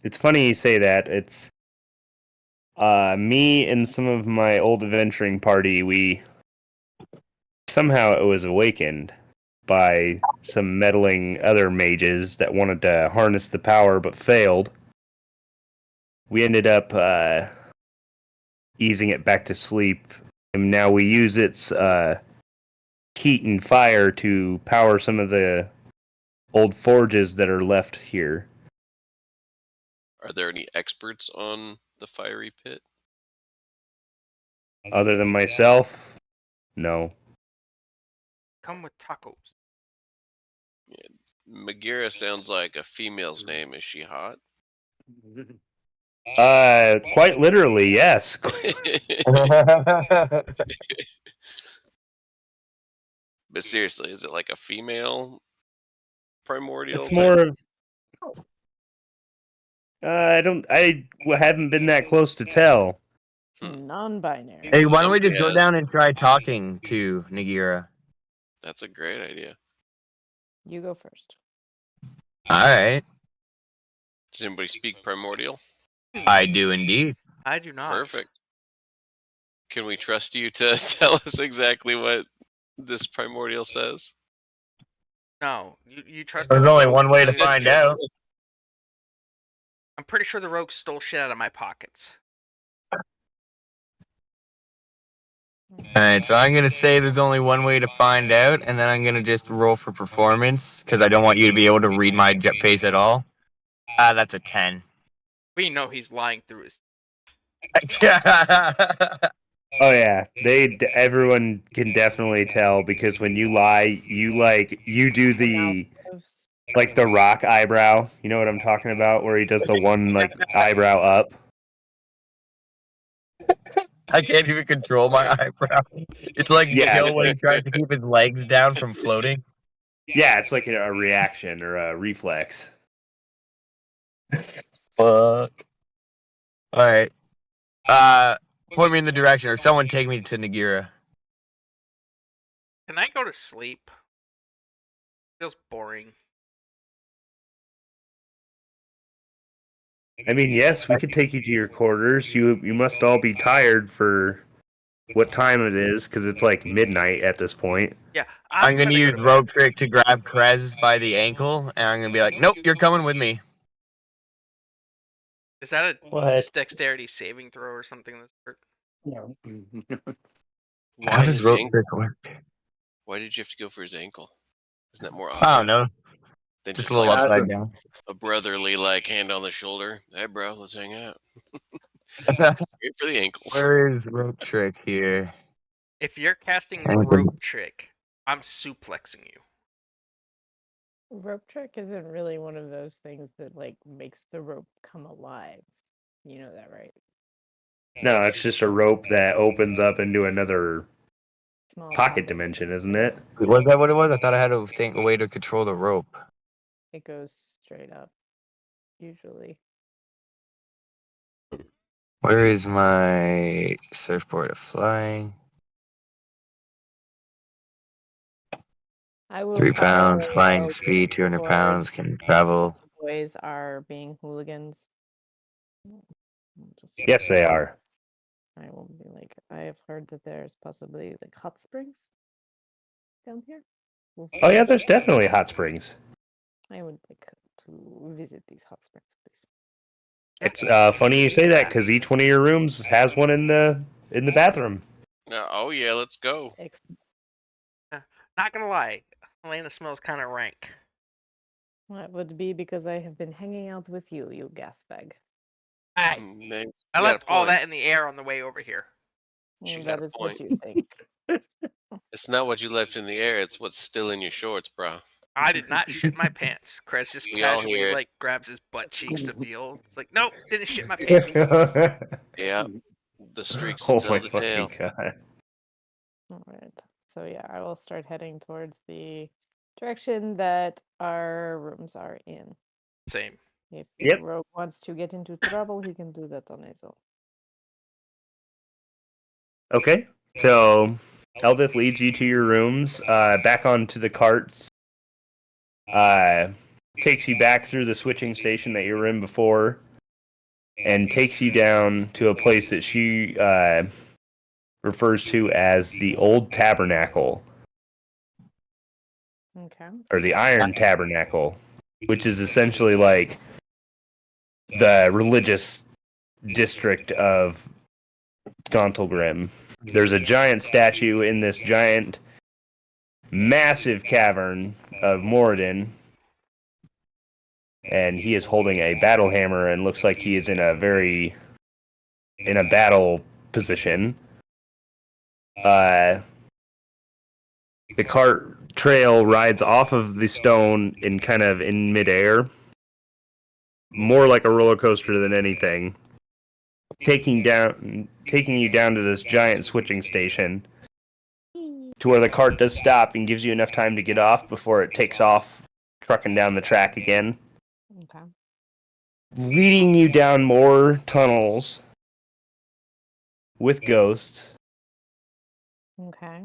it's funny you say that. It's me and some of my old adventuring party, we somehow it was awakened by some meddling other mages that wanted to harness the power but failed. We ended up easing it back to sleep, and now we use its heat and fire to power some of the old forges that are left here.
Are there any experts on the fiery pit?
Other than myself, no.
Come with tacos.
Magira sounds like a female's name. Is she hot?
Quite literally, yes.
But seriously, is it like a female primordial?
It's
type?
more of. I haven't been that close to tell.
Non-binary.
Hey, why don't we just go
Yes.
down and try talking to Nagira?
That's a great idea.
You go first.
All right,
Does anybody speak primordial?
I do indeed.
I do not.
Perfect. Can we trust you to tell us exactly what this primordial says?
No, you trust.
There's
those
only
rogues
one way to
because
find out.
I'm pretty sure the rogues stole shit out of my pockets.
All right, so I'm gonna say there's only one way to find out, and then I'm gonna just roll for performance because I don't want you to be able to read my face at all. That's a 10.
We know he's lying through his.
Oh yeah, everyone can definitely tell because when you lie, you do the like the rock eyebrow. You know what I'm talking about, where he does the one like eyebrow up.
I can't even control my eyebrow. It's like
Yeah.
Gil when he tries to keep his legs down from floating.
Yeah, it's like a reaction or a reflex.
Fuck. All right. Point me in the direction, or someone take me to Nagira.
Can I go to sleep? Feels boring.
I mean, yes, we could take you to your quarters. You must all be tired for what time it is because it's like midnight at this point.
Yeah,
I'm gonna
go
use
to bed.
rope trick to grab Krez by the ankle, and I'm gonna be like, "Nope, you're coming with me."
Is that a
What?
dexterity saving throw or something? That's hurt?
No.
How
Why
does
his
rope
ankle?
trick work?
Why did you have to go for his ankle? Isn't that more
I
awkward
don't know.
than
Just
just
a little
like
upside down.
a brotherly like hand on the shoulder? Hey, bro, let's hang out. Straight for the ankles.
Where is rope trick here?
If you're casting
I think-
rope trick, I'm suplexing you.
Rope trick isn't really one of those things that like makes the rope come alive. You know that, right?
No, it's just a rope that opens up into another
Small
pocket dimension, isn't it?
Was that what it was? I thought I had a way to control the rope.
It goes straight up, usually.
Where is my surfboard of flying?
I will
3 pounds,
follow
flying
Eldritch
speed, 200
towards
pounds, can
and
travel.
the boys are being hooligans. I'll just
Yes, they are.
I will be like, I have heard that there's possibly like hot springs down here. We'll
Oh yeah,
find-
there's definitely hot springs.
I would like to visit these hot springs, please.
It's funny you say that because each one of your rooms has one in the bathroom.
Oh yeah, let's go.
Excellent.
Not gonna lie, Elena smells kind of rank.
That would be because I have been hanging out with you, you gas bag.
I
You
I
got
left
a
all
point.
that in the air on the way over here.
She
Well,
got
that
a
is what
point.
you think.
It's not what you left in the air; it's what's still in your shorts, bro.
I did not shit my pants. Chris just
We all
casually
hear it.
like grabs his butt cheeks to feel. It's like, nope, didn't shit my pants.
Yeah, the streaks
Oh
tell
my
the
fucking
tale.
god.
All right. So yeah, I will start heading towards the direction that our rooms are in.
Same.
If
Yep.
Rogue wants to get into trouble, he can do that on his own.
Okay, so Eldith leads you to your rooms, back onto the carts, takes you back through the switching station that you were in before, and takes you down to a place that she refers to as the Old Tabernacle,
Okay.
or the Iron Tabernacle, which is essentially like the religious district of Gauntlgrim. There's a giant statue in this giant, massive cavern of Moradin, and he is holding a battle hammer and looks like he is in a battle position. The cart trail rides off of the stone in kind of in midair, more like a roller coaster than anything, taking you down to this giant switching station, to where the cart does stop and gives you enough time to get off before it takes off, trucking down the track again,
Okay.
leading you down more tunnels with ghosts.
Okay.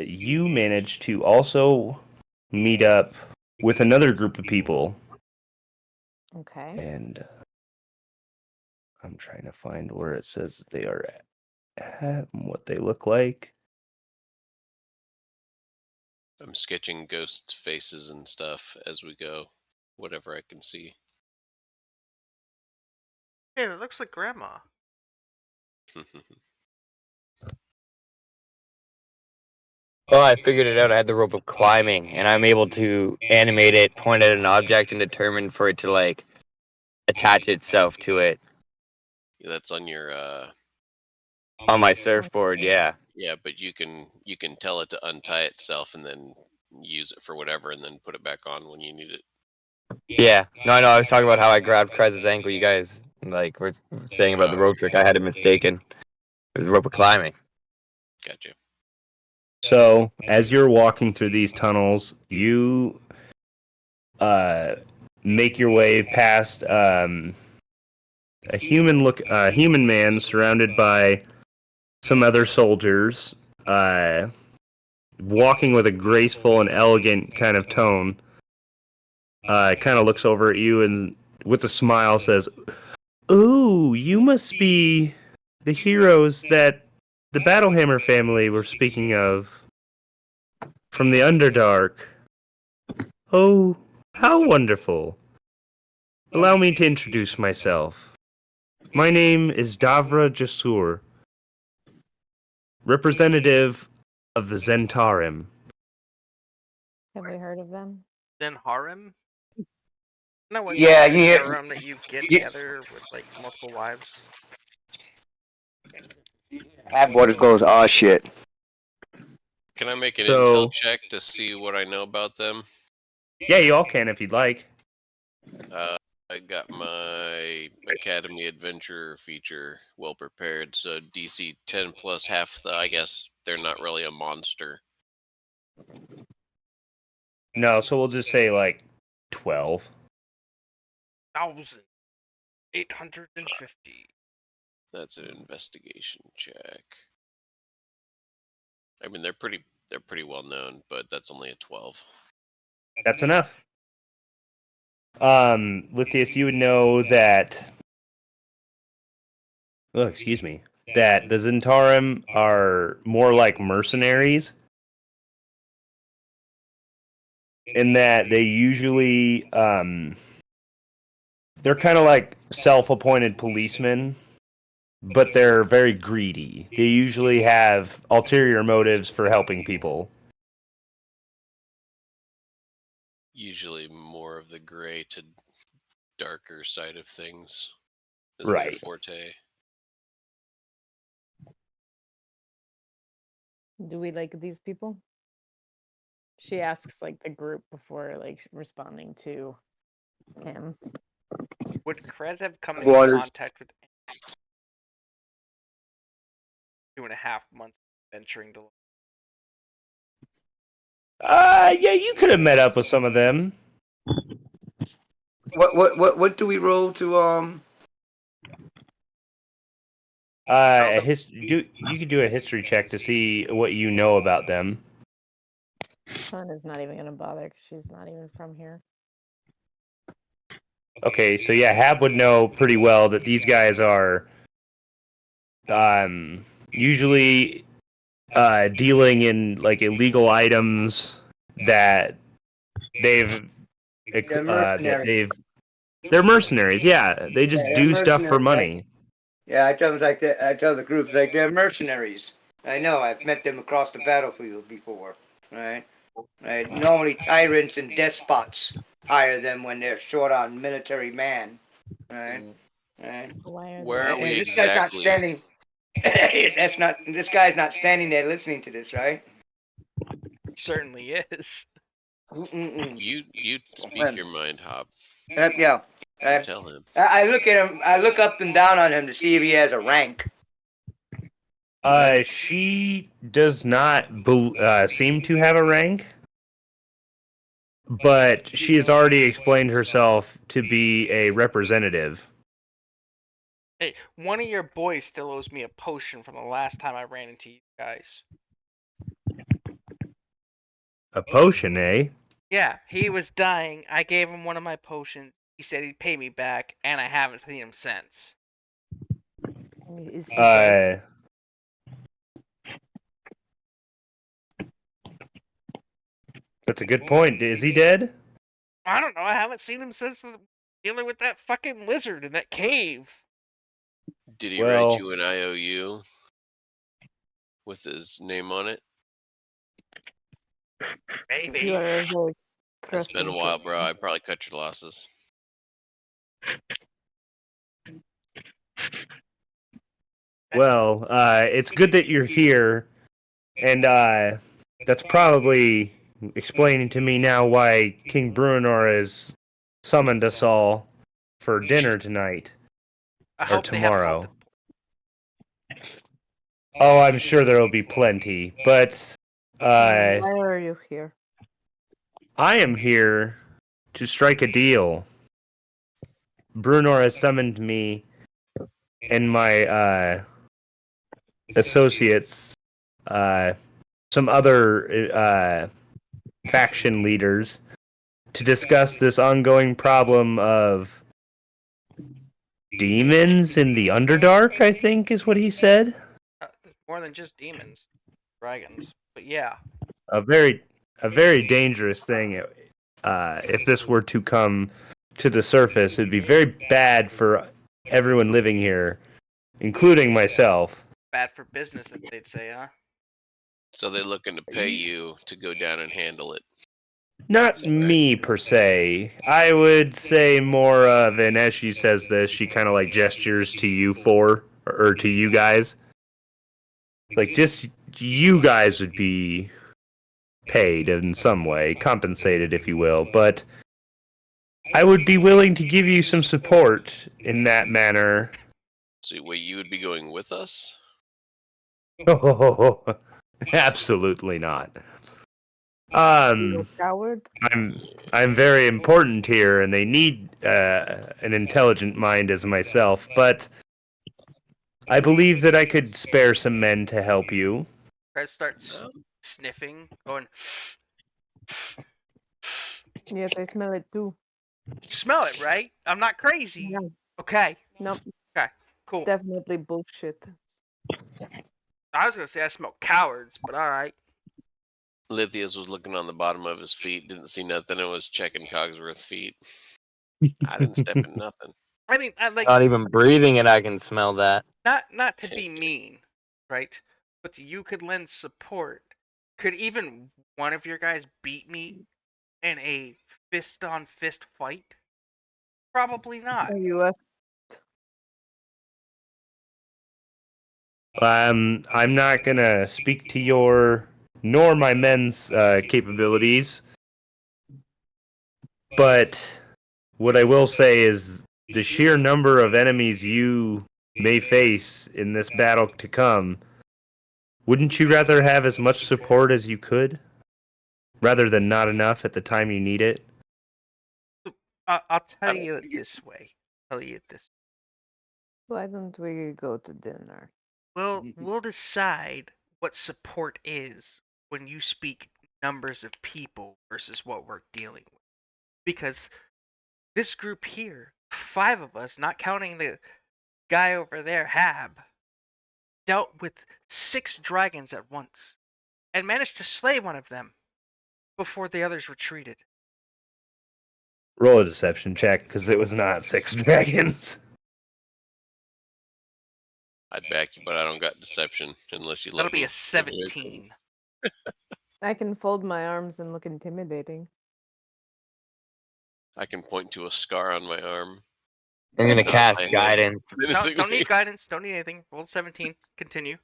You manage to also meet up with another group of people,
Okay.
and I'm trying to find where it says that they are at and what they look like.
I'm sketching ghost faces and stuff as we go, whatever I can see.
Hey, that looks like Grandma.
Well, I figured it out. I had the rope of climbing, and I'm able to animate it, point at an object, and determine for it to like attach itself to it
That's on your
on my surfboard. Yeah.
yeah, but you can tell it to untie itself and then use it for whatever, and then put it back on when you need it.
Yeah. No, I know. I was talking about how I grabbed Krez's ankle. You guys like were saying about the rope trick. I had it mistaken. It was rope of climbing.
Gotcha.
So, as you're walking through these tunnels, you make your way past a human man surrounded by some other soldiers, walking with a graceful and elegant kind of tone. Kind of looks over at you and with a smile says, "Ooh, you must be the heroes that the Battlehammer family we're speaking of from the Underdark. Oh, how wonderful. Allow me to introduce myself. My name is Davra Jasur, representative of the Zentarim.
Have we heard of them?
Then harem. No, when
Yeah,
you
yeah.
harem that you get
Yeah.
together with like multiple wives.
That boy goes, oh shit.
Can I make an
So-
intel check to see what I know about them?
Yeah, you all can if you'd like.
I got my Academy Adventure feature well prepared, so DC 10 plus half the. I guess they're not really a monster.
No, so we'll just say like 12.
1,850.
That's an investigation check. I mean, they're pretty well known, but that's only a 12.
That's enough. Lithius, you would know that. Oh, excuse me. That the Zentarim are more like mercenaries, in that they usually they're kind of like self-appointed policemen, but they're very greedy. They usually have ulterior motives for helping people.
Usually more of the gray to darker side of things is their
Right.
forte.
Do we like these people? She asks like the group before like responding to him.
Would Krez have come into
Waters.
contact with 2.5 months venturing to?
Yeah, you could have met up with some of them.
What do we roll to
You could do a history check to see what you know about them.
Helena's not even gonna bother because she's not even from here.
Okay, so yeah, Hab would know pretty well that these guys are usually dealing in like illegal items that they're mercenaries. Yeah, they just
Yeah,
do
they're
stuff for
mercenaries,
money.
Yeah, I tell them like that. I tell the groups like they're mercenaries. I know. I've met them across the battlefield before. Right. Right. Normally, tyrants and despots hire them when they're short on military man. Right. Right.
Why are
Where
they
are we
And this guy's not
exactly?
standing. That's not. This guy's not standing there listening to this, right?
Certainly is.
Mm-mm-mm.
You speak your mind, Hop.
Yeah.
Tell him.
I look at him. I look up and down on him to see if he has a rank.
She does not seem to have a rank, but she has already explained herself to be a representative.
Hey, one of your boys still owes me a potion from the last time I ran into you guys.
A potion, eh?
Yeah, he was dying. I gave him one of my potions. He said he'd pay me back, and I haven't seen him since.
Is he dead?
That's a good point. Is he dead?
I don't know. I haven't seen him since dealing with that fucking lizard in that cave.
Did he
Well-
write you an IOU with his name on it?
Maybe.
You are very
It's been a
trusting
while,
person.
bro. I probably cut your losses.
Well, it's good that you're here, and that's probably explaining to me now why King Bruenor has summoned us all for dinner tonight.
I
Or
hope they have
tomorrow.
salted.
Oh, I'm sure there will be plenty, but
Why are you here?
I am here to strike a deal. Bruenor has summoned me and my associates, some other faction leaders, to discuss this ongoing problem of demons in the Underdark, I think is what he said.
more than just demons, dragons. But yeah,
A very dangerous thing. If this were to come to the surface, it'd be very bad for everyone living here, including myself.
bad for business, if they'd say, huh?
So they're looking to pay you to go down and handle it.
Not
Is that right?
me per se. I would say more of, and as she says this, she kind of like gestures to you or to you guys. It's like just you guys would be paid in some way, compensated, if you will, but I would be willing to give you some support in that manner.
So wait, you would be going with us?
Oh, absolutely not.
Coward.
I'm very important here, and they need an intelligent mind as myself. But I believe that I could spare some men to help you.
Krez starts sniffing, going.
Yes, I smell it too.
You smell it, right? I'm not crazy.
Yeah.
Okay,
Nope.
cool.
Definitely bullshit.
I was gonna say I smell cowards, but all right.
Lithius was looking on the bottom of his feet, didn't see nothing, and was checking Cogsworth's feet. I didn't step in nothing.
I mean, I like
Not even breathing it, I can smell that.
not to be mean, right? But you could lend support. Could even one of your guys beat me in a fist-on-fist fight? Probably not.
U.S.
I'm not gonna speak to your nor my men's capabilities, but what I will say is the sheer number of enemies you may face in this battle to come. Wouldn't you rather have as much support as you could, rather than not enough at the time you need it?
I'll tell you it this way.
Why don't we go to dinner?
We'll decide what support is when you speak numbers of people versus what we're dealing with. Because this group here, 5 of us, not counting the guy over there, Hab, dealt with 6 dragons at once and managed to slay one of them before the others retreated.
Roll a deception check, because it was not 6 dragons.
I'd back you, but I don't got deception unless you let
That'll
me.
be a 17.
I can fold my arms and look intimidating.
I can point to a scar on my arm.
I'm gonna
Not
cast
my hand.
guidance.
Don't need guidance. Don't need anything. Roll 17. Continue.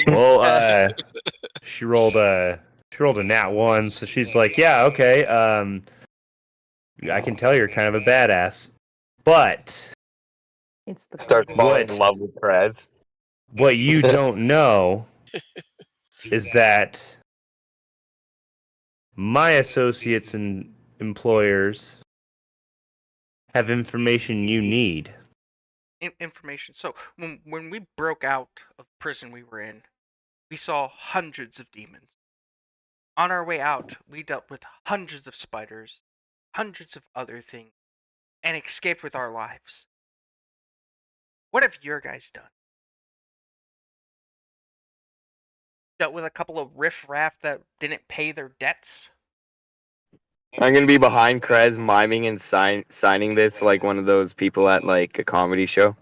Well, she rolled a nat 1, so she's like, yeah, okay. I can tell you're kind of a badass, but
It's the
Starts falling
What?
in love with Krez.
what you don't know is that my associates and employers have information you need.
Information. So when we broke out of prison we were in, we saw hundreds of demons. On our way out, we dealt with hundreds of spiders, hundreds of other things, and escaped with our lives. What have your guys done? Dealt with a couple of riffraff that didn't pay their debts?
I'm gonna be behind Krez, miming and signing this like one of those people at like a comedy show.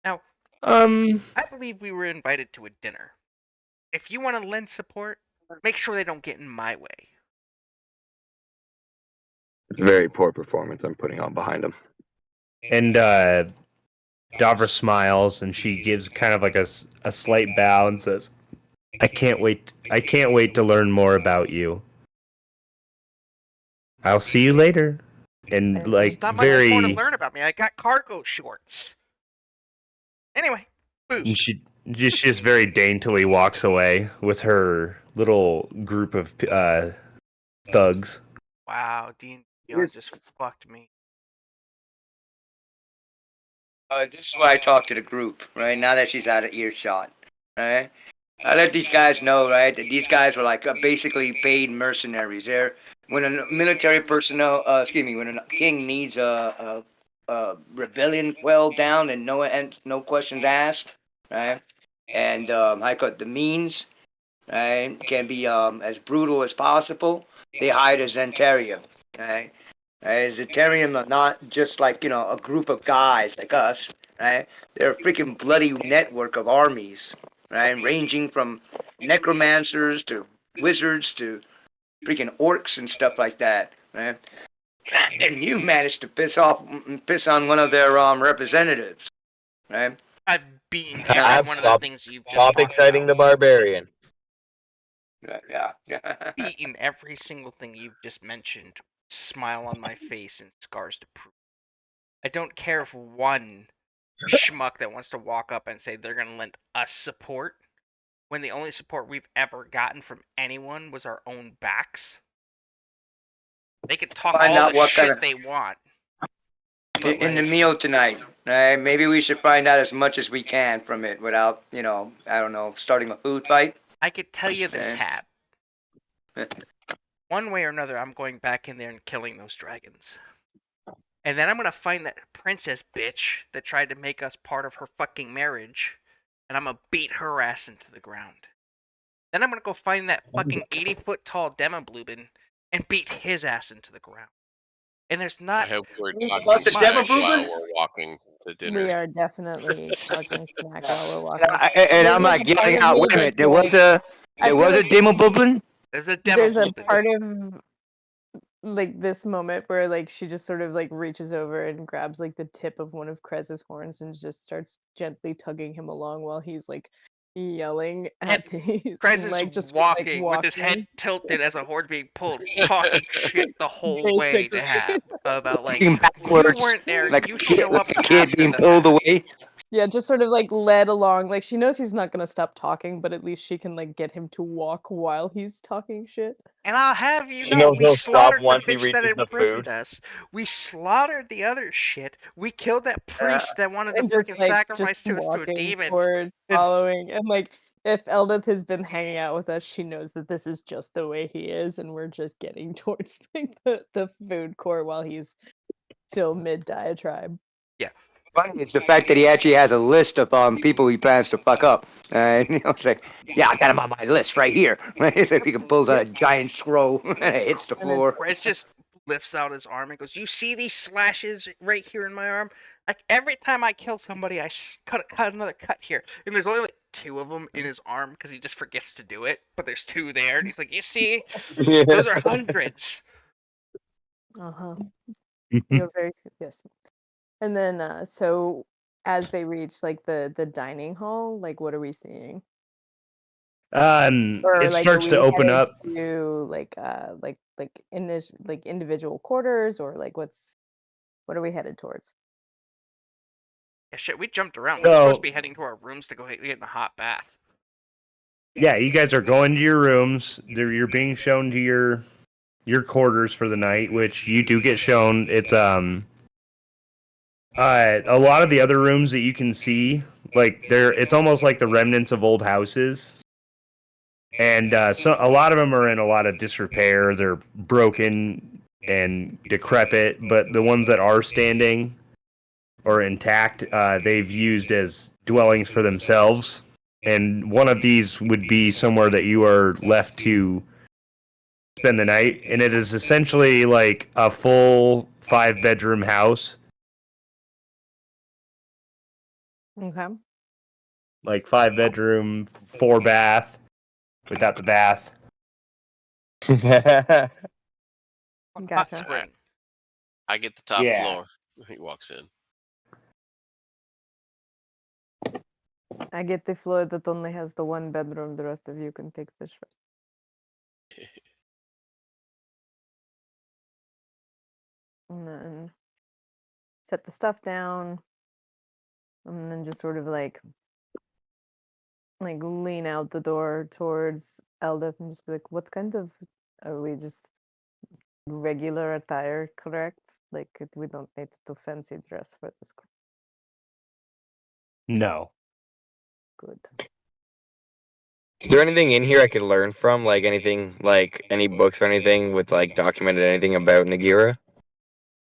Now,
Um,
I believe we were invited to a dinner. If you want to lend support, make sure they don't get in my way.
It's a very poor performance I'm putting on behind him.
and Davra smiles and she gives kind of like a slight bow and says, I can't wait to learn more about you. I'll see you later. And
It's
like
It's not much more to
very,
learn about me. I got cargo shorts. Anyway, food.
and she just very daintily walks away with her little group of thugs.
Wow, Dean
Yes.
just fucked me.
This is why I talk to the group, right? Now that she's out of earshot, right? I let these guys know, right, that these guys were like basically paid mercenaries. They're when a military personnel, when a king needs a rebellion quelled down and no questions asked, right? and I got the means, right, can be as brutal as possible. They hide as Zentaria, right? Zentarium are not just like, a group of guys like us, right? They're a freaking bloody network of armies, right? Ranging from necromancers to wizards to freaking orcs and stuff like that, right? And you managed to piss on one of their representatives, right?
I've beaten
I
every
have
one of the
stopped-
things you've just
Stop
talked
exciting
about.
the barbarian.
Yeah.
Beaten every single thing you've just mentioned. Smile on my face and scars to prove. I don't care if one schmuck that wants to walk up and say they're gonna lend us support, when the only support we've ever gotten from anyone was our own backs. They can talk
Find
all
out
the
what
shit
kind of-
they want.
In the meal tonight, right? Maybe we should find out as much as we can from it without, I don't know, starting a food fight.
I could tell you this,
Okay.
Hat. One way or another, I'm going back in there and killing those dragons. And then I'm gonna find that princess bitch that tried to make us part of her fucking marriage, and I'm gonna beat her ass into the ground. Then I'm gonna go find that fucking 80-foot tall Demobluben and beat his ass into the ground. And there's
I
not
hope we're
About
talking
the
smack
Demobluben?
while we're walking to dinner.
We are definitely talking smack while we're walking.
And I'm
There's
like
a part
yelling
of
out,
me
wait a minute,
that's
there was
like- I feel
a
like
Demobluben?
there's a
there's a
Demobluben.
part of like this moment where like she just sort of like reaches over and grabs like the tip of one of Krez's horns and just starts gently tugging him along while he's like yelling at these
Krez
and,
is
like just
walking,
like,
with his head tilted as a horn being pulled, talking shit the whole way
Basically.
to Hap about like
Walking backwards,
you weren't there,
like
you
a kid,
show up
like a kid
after
being
the
pulled
fact.
away.
Yeah, just sort of like led along. Like she knows he's not gonna stop talking, but at least she can like get him to walk while he's talking shit.
And I'll have you
She
know,
knows
we
he'll stop
slaughtered the
once he
bitch that
reaches the
imprisoned
food.
us. We slaughtered the other shit. We killed that priest that wanted to
And just
freaking
like
sacrifice
just
to us to a
walking
demon.
towards,
And-
following, and like if Eldith has been hanging out with us, she knows that this is just the way he is, and we're just getting towards like the food court while he's still mid diatribe.
Funny is the fact that he actually has a list of people he plans to fuck up. It's like, yeah, I got him on my list right here. It's like he can pulls out a giant scroll and it hits the
And it's
floor.
Krez just lifts out his arm and goes, "You see these slashes right here in my arm? Like every time I kill somebody, I cut another cut here, and there's only like 2 of them in his arm because he just forgets to do it. But there's 2 there, and he's like, "You see, those are hundreds."
Uh-huh. You're very yes. And then so as they reach like the dining hall, like what are we seeing? Or
It
like
starts
are
to
we
open
headed
up.
to like in this like individual quarters, or like what are we headed towards?
Yeah, shit, we jumped around. We're supposed to be
So
heading to our rooms to go get in a hot bath.
yeah, you guys are going to your rooms. You're being shown to your quarters for the night, which you do get shown. It's a lot of the other rooms that you can see, like it's almost like the remnants of old houses. And so a lot of them are in a lot of disrepair. They're broken and decrepit, but the ones that are standing or intact, they've used as dwellings for themselves. And one of these would be somewhere that you are left to spend the night. And it is essentially like a full 5-bedroom house.
Okay.
Like 5-bedroom, 4-bath, without the bath.
Hot
Gotcha.
spring.
I get the top
Yeah.
floor. He walks in.
I get the floor that only has the 1 bedroom. The rest of you can take this first. And then set the stuff down, and then just sort of like lean out the door towards Eldith and just be like, "What kind of are we just regular attire, correct? Like we don't need to fancy dress for this."
No.
Good.
Is there anything in here I could learn from? Like anything, like any books or anything with like documented anything about Nagira?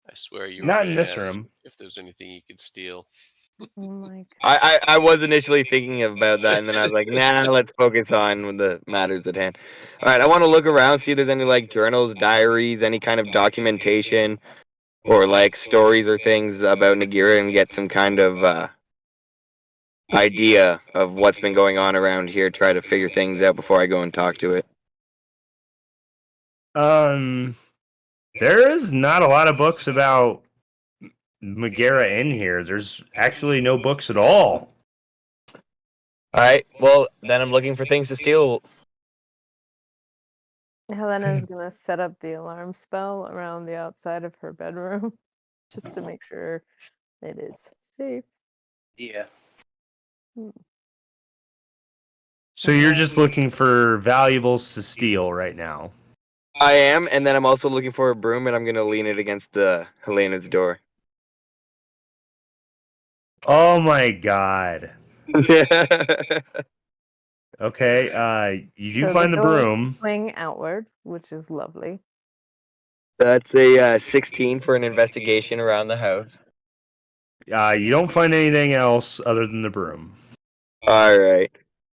I swear you were
Not
gonna
in this
ask
room.
if there's anything you could steal.
Oh my god.
I was initially thinking about that, and then I was like, nah, let's focus on the matters at hand. All right, I want to look around, see if there's any like journals, diaries, any kind of documentation, or like stories or things about Nagira, and get some kind of idea of what's been going on around here. Try to figure things out before I go and talk to it.
There is not a lot of books about Megara in here. There's actually no books at all.
All right, well then I'm looking for things to steal.
Helena's gonna set up the alarm spell around the outside of her bedroom just to make sure it is safe.
Yeah.
So you're just looking for valuables to steal right now.
I am, and then I'm also looking for a broom, and I'm gonna lean it against Helena's door.
Oh my god. Okay, you do
So
find the
doors
broom.
swing outward, which is lovely.
That's a 16 for an investigation around the house.
You don't find anything else other than the broom.
All right.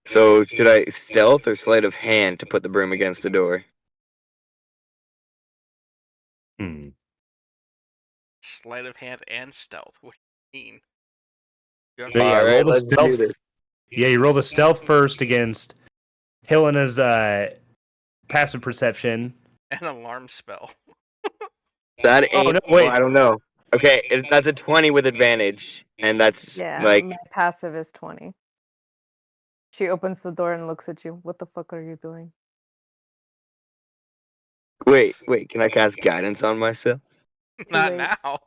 So should I stealth or sleight of hand to put the broom against the door?
Sleight of hand and stealth. What do you mean? You
But yeah,
All right,
roll the
let's do
stealth.
this.
Yeah, you roll the stealth first against Helena's passive perception.
an alarm spell.
That ain't.
no, wait.
Well, I don't know. Okay, that's a 20 with advantage, and that's
Yeah,
like
my passive is 20. She opens the door and looks at you. What the fuck are you doing?
wait. Can I cast guidance on myself?
Not
late.
now.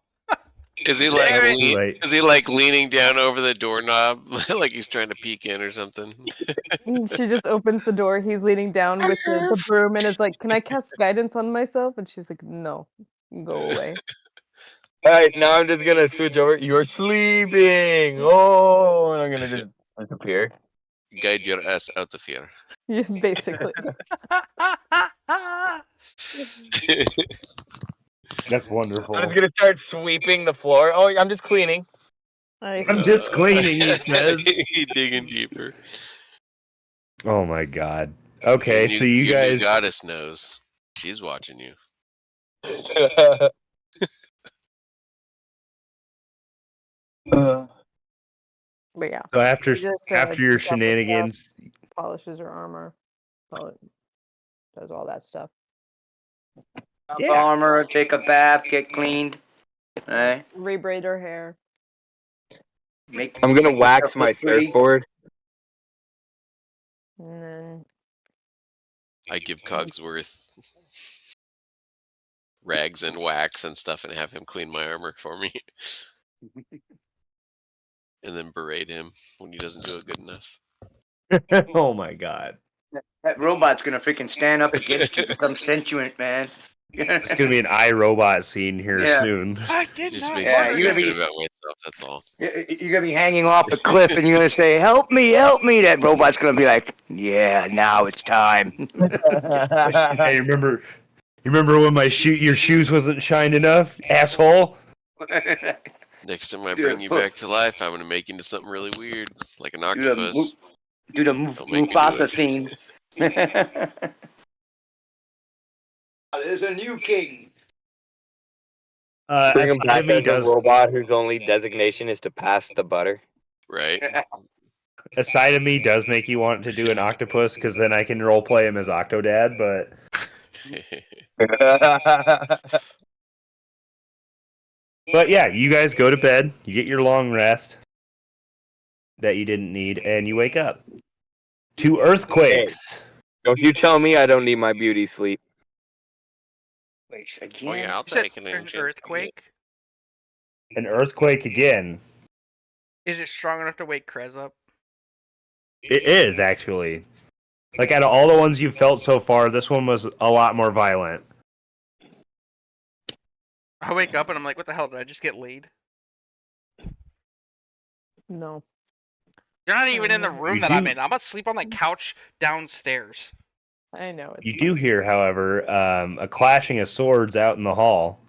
Is he
Damn
like
it.
Too late.
is he like leaning down over the doorknob like he's trying to peek in or something?
She just opens the door. He's leaning down with the broom and is like, "Can I cast guidance on myself?" And she's like, "No, go away."
All right, now I'm just gonna switch over. You're sleeping. Oh, and I'm gonna just disappear.
Guide your ass out of here.
Yeah, basically.
That's wonderful.
I'm just gonna start sweeping the floor. Oh, I'm just cleaning.
I'm just cleaning, he says.
He digging deeper.
Oh my god. Okay,
Your
so
new-
you
your new
guys.
goddess knows. She's watching you.
But yeah,
So after
she just,
after your
takes off her stuff,
shenanigans,
polishes her armor, does all that stuff.
Yeah.
Armor, take a bath, get cleaned. Right?
Rebraid her hair.
I'm gonna
make
wax
yourself
my
look pretty.
surfboard.
And then
I give Cogsworth rags and wax and stuff and have him clean my armor for me. And then berate him when he doesn't do it good enough.
oh my god.
That robot's gonna freaking stand up against you, become sentient, man.
It's gonna be an iRobot scene here
Yeah.
soon.
I
It
did
just
not.
makes
Yeah,
me
you're
feel
gonna
good about myself, that's all.
You're gonna be hanging off a cliff, and you're gonna say, "Help me, help me!" That robot's gonna be like, "Yeah, now it's time." Just push
Hey, you remember when your shoes wasn't shined enough, asshole?
Next time I
Dude,
bring you
look.
back to life, I'm gonna make you into something really weird, like an
Do the
octopus.
do the
Don't make me do
Mufasa
it.
scene. There's a new king.
Bring him back
Aside
as a robot whose only designation is to pass the butter.
Right?
a side of me does make you want to do an octopus because then I can role play him as Octodad, but yeah, you guys go to bed, you get your long rest that you didn't need, and you wake up to earthquakes.
Don't you tell me I don't need my beauty sleep.
Wait,
Oh
again?
yeah, I'll
You said
take an
an
chance to do it.
earthquake.
An earthquake again.
Is it strong enough to wake Krez up?
It is actually. Like out of all the ones you've felt so far, this one was a lot more violent.
I wake up and I'm like, what the hell? Did I just get laid?
no.
You're not even in the room
You
that I'm
do-
in. I'm gonna sleep on the couch downstairs.
I know it's
You do hear, however, a clashing of swords out in the hall.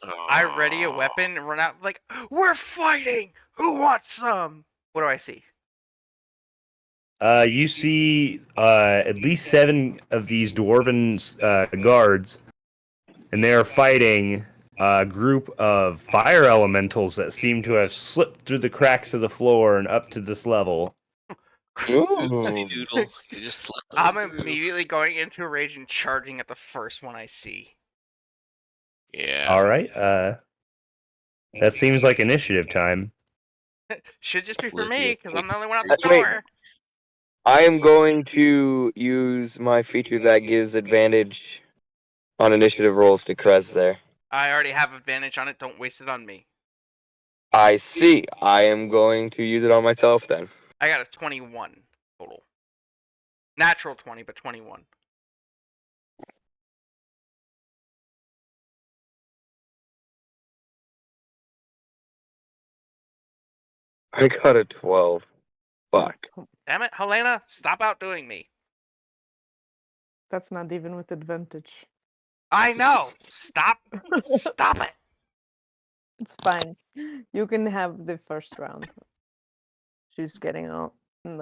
I ready a weapon and run out like, we're fighting. Who wants some? What do I see?
You see at least 7 of these dwarven guards, and they are fighting a group of fire elementals that seem to have slipped through the cracks of the floor and up to this level.
Oopsie doodle. They just slipped
I'm
on through.
immediately going into a rage and charging at the first one I see.
Yeah.
All right. That seems like initiative time.
Should just be for
Lizzie,
me because I'm the only one on the
Wait.
tower.
I am going to use my feature that gives advantage on initiative rolls to Krez there.
I already have advantage on it. Don't waste it on me.
I see. I am going to use it on myself then.
I got a 21 total. Natural 20, but 21.
I got a 12. Fuck.
Damn it, Helena, stop outdoing me.
That's not even with advantage.
I know. Stop. Stop it.
It's fine. You can have the first round. She's getting out and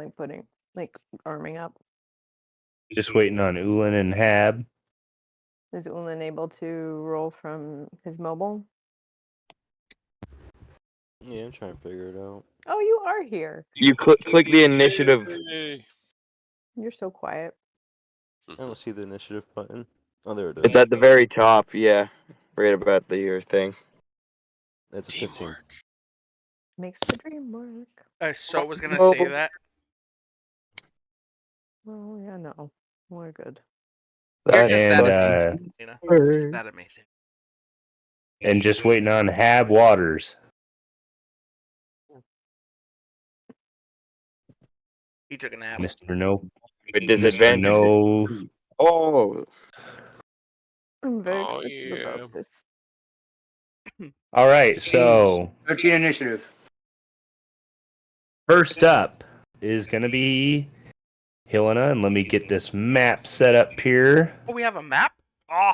arming up.
Just waiting on Ulan and Hab.
Is Ulan able to roll from his mobile?
Yeah, I'm trying to figure it out.
Oh, you are here.
You click the initiative.
Yay.
You're so quiet.
I don't see the initiative button. Oh, there it is.
It's at the very top, yeah. Right about the year thing.
That's a 15.
Teamwork.
Makes the dream work.
I so was gonna
No.
say that.
Oh, yeah, no. We're good.
You're
That's
just
And
that amazing, Helena. You're just that amazing.
and just waiting on Hab Waters.
He took a nap.
Mr. No.
with
Mr.
disadvantage.
No.
Oh,
I'm very
Oh,
excited
yeah.
about this.
All right. So
13 initiative.
first up is gonna be Helena, and let me get this map set up here.
Oh, we have a map? Oh,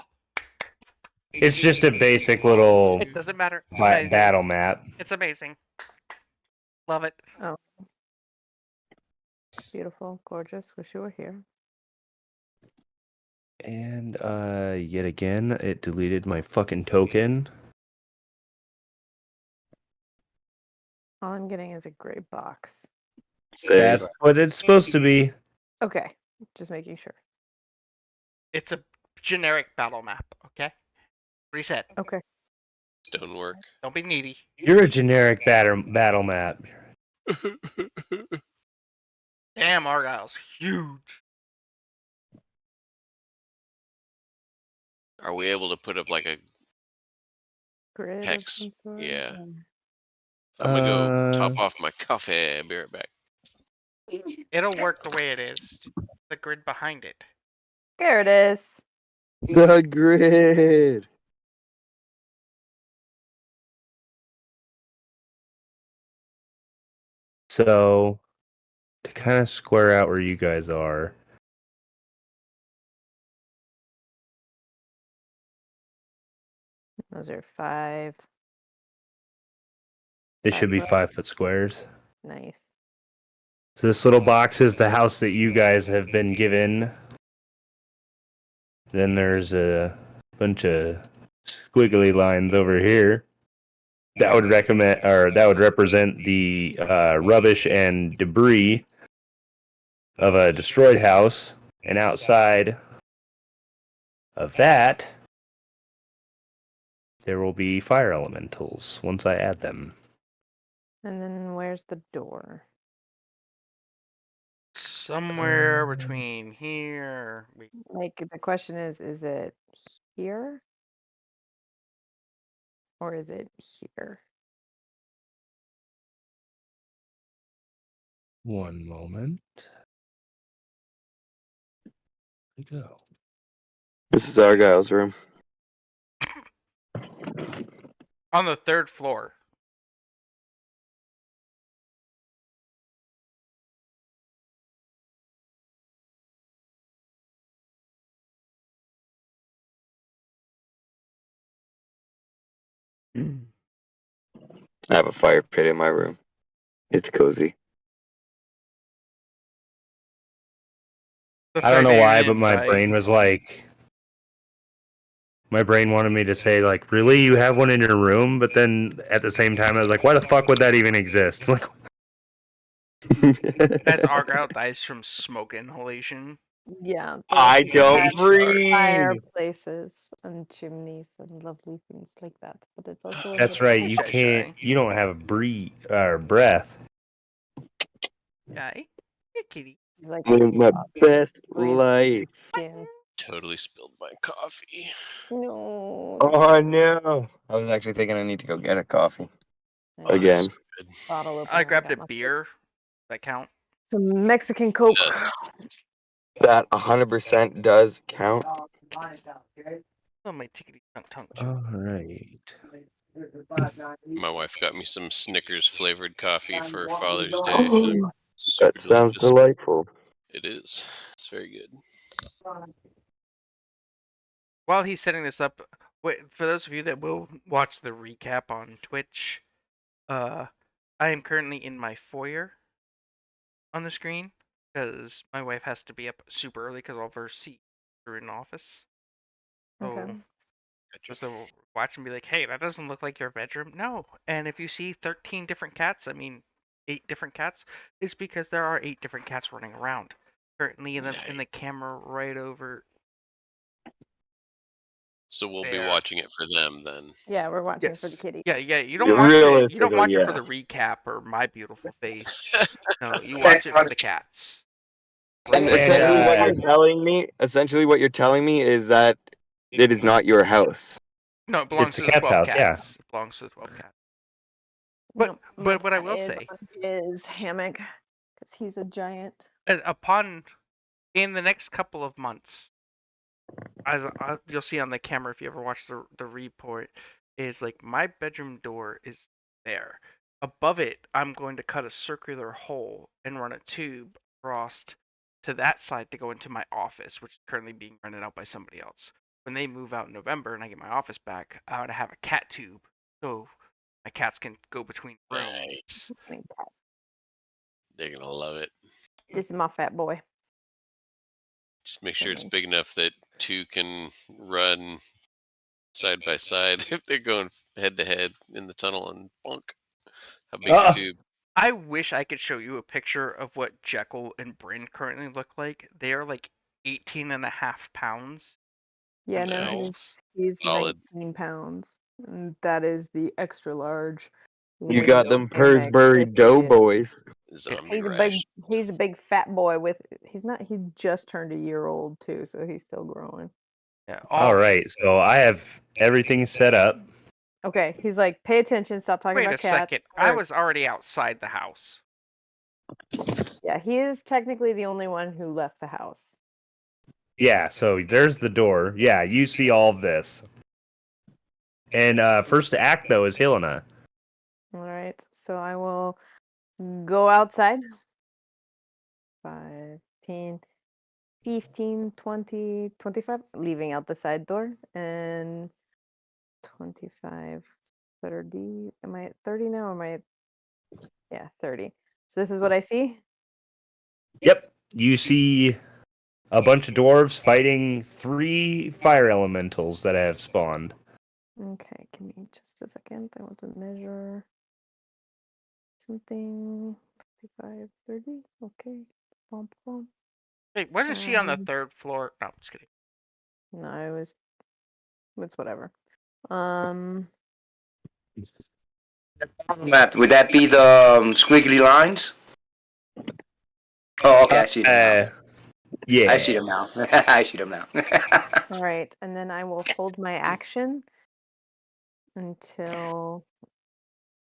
It's just a basic little
it doesn't matter. It's amazing.
battle map.
It's amazing. Love it.
Beautiful, gorgeous. Wish you were here.
And yet again, it deleted my fucking token.
All I'm getting is a gray box.
same.
That's what it's supposed to be.
Okay, just making sure.
It's a generic battle map, okay? Reset.
Okay.
Stonework.
Don't be needy.
You're a generic battle map.
Damn, Argyle's huge.
Are we able to put up like a?
Grid of
Hex,
some sort?
yeah.
Um,
I'm gonna go top
Uh,
off my coffee. Be right back.
It'll work the way it is. The grid behind it.
There it is.
The grid.
So to kind of square out where you guys are,
Those are 5.
they should be
5
5-foot squares.
Nice.
So this little box is the house that you guys have been given. Then there's a bunch of squiggly lines over here. That would represent the rubbish and debris of a destroyed house. And outside of that, there will be fire elementals once I add them.
And then where's the door?
Somewhere between here.
Like, the question is it here? Or is it here?
One moment. There we go.
This is Argyle's room.
On the 3rd floor.
I have a fire pit in my room. It's cozy.
The
I don't
fact
know
that you
why, but
didn't
my
buy-
brain was like, my brain wanted me to say like, really, you have one in your room? But then at the same time, I was like, why the fuck would that even exist? Like,
As Argyle dies from smoke inhalation.
Yeah.
I
they
don't
have
breathe.
Fireplaces and chimneys and lovely things like that. But it's also a
that's
bit
right.
of a
You
Shy,
can't.
shy.
You don't have a breath.
Guy? Hey, kitty.
He's like
Living my best
glazed
life.
skin.
Totally spilled my coffee.
No.
Oh no! I was actually thinking I need to go get a coffee
Nice.
Oh,
again.
that's good.
Bottle opener.
I grabbed
got
a
my
beer. That count?
Some Mexican Coke.
That 100% does count.
Oh, my tickety tunk tunk.
All right.
My wife got me some Snickers flavored coffee for Father's Day. and super
That sounds
delicious.
delightful.
It is. It's very good.
While he's setting this up, wait, for those of you that will watch the recap on Twitch, I am currently in my foyer on the screen because my wife has to be up super early because all of her seats are in office. So
Okay.
just to watch and be like, hey, that doesn't look like your bedroom. No. And if you see 13 different cats, I mean 8 different cats, it's because there are 8 different cats running around. Currently in the camera right over.
So we'll be
There.
watching it for them then.
Yeah, we're watching
Yes.
for the kitty.
Yeah, you
Yeah,
don't watch it. You don't
realistically,
watch it for
yeah.
the recap or my beautiful face. No, you watch it for the cats.
And
And,
essentially, what you're telling me is that it is not your house.
No, it belongs
the
to the
cat's
12
house, yeah.
cats. It belongs to the 12 cats. But
No, my
but what I
cat
will
is
say,
on his hammock because he's a giant.
upon in the next couple of months, as you'll see on the camera if you ever watch the report, is like my bedroom door is there. Above it, I'm going to cut a circular hole and run a tube across to that side to go into my office, which is currently being rented out by somebody else. When they move out in November and I get my office back, I want to have a cat tube so my cats can go between rooms.
Nice.
Like that.
They're gonna love it.
This is my fat boy.
Just make sure it's
Nice.
big enough that 2 can run side by side if they're going head to head in the tunnel and bonk. How big's your tube?
I wish I could show you a picture of what Jekyll and Bryn currently look like. They are like 18.5 pounds.
Yeah, no,
themselves.
he's
Solid.
19 pounds. And that is the extra large.
You
with
got
the
them
hammock
Pillsbury
with the-
Doughboys.
Zombie
He's a
rash.
big fat boy with he just turned a year old too, so he's still growing.
Yeah.
All right, so I have everything set up.
Okay, he's like, pay attention, stop talking
Wait
about
a
cats.
second. I
or-
was already outside the house.
Yeah, he is technically the only one who left the house.
Yeah, so there's the door. Yeah, you see all of this. And first to act though is Helena.
All right, so I will go outside. 5, 10, 15, 20, 25, leaving out the side door, and 25, 30. Am I at 30 now? Or am I at... Yeah, 30. So this is what I see.
Yep, you see a bunch of dwarves fighting 3 fire elementals that have spawned.
Okay, give me just a second. I want to measure something. 25, 30. Okay. Bump, bump.
Wait, wasn't she on the
Um,
3rd floor? No, I'm just kidding.
No, it's whatever.
Map. Would that be the squiggly lines? Oh, okay, I see them now.
Yeah.
I see them now. I see them now.
All right, and then I will hold my action until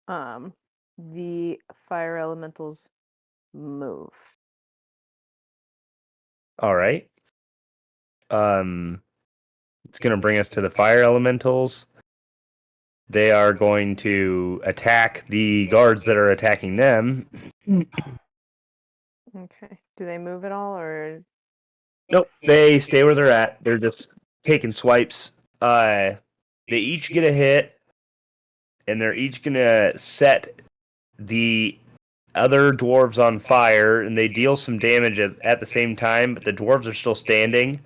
the fire elementals move.
All right. It's going to bring us to the fire elementals. They are going to attack the guards that are attacking them.
Okay. Do they move at all, or
Nope, they stay where they're at. They're just taking swipes. They each get a hit. and they're each gonna set the other dwarves on fire, and they deal some damage at the same time, but the dwarves are still standing.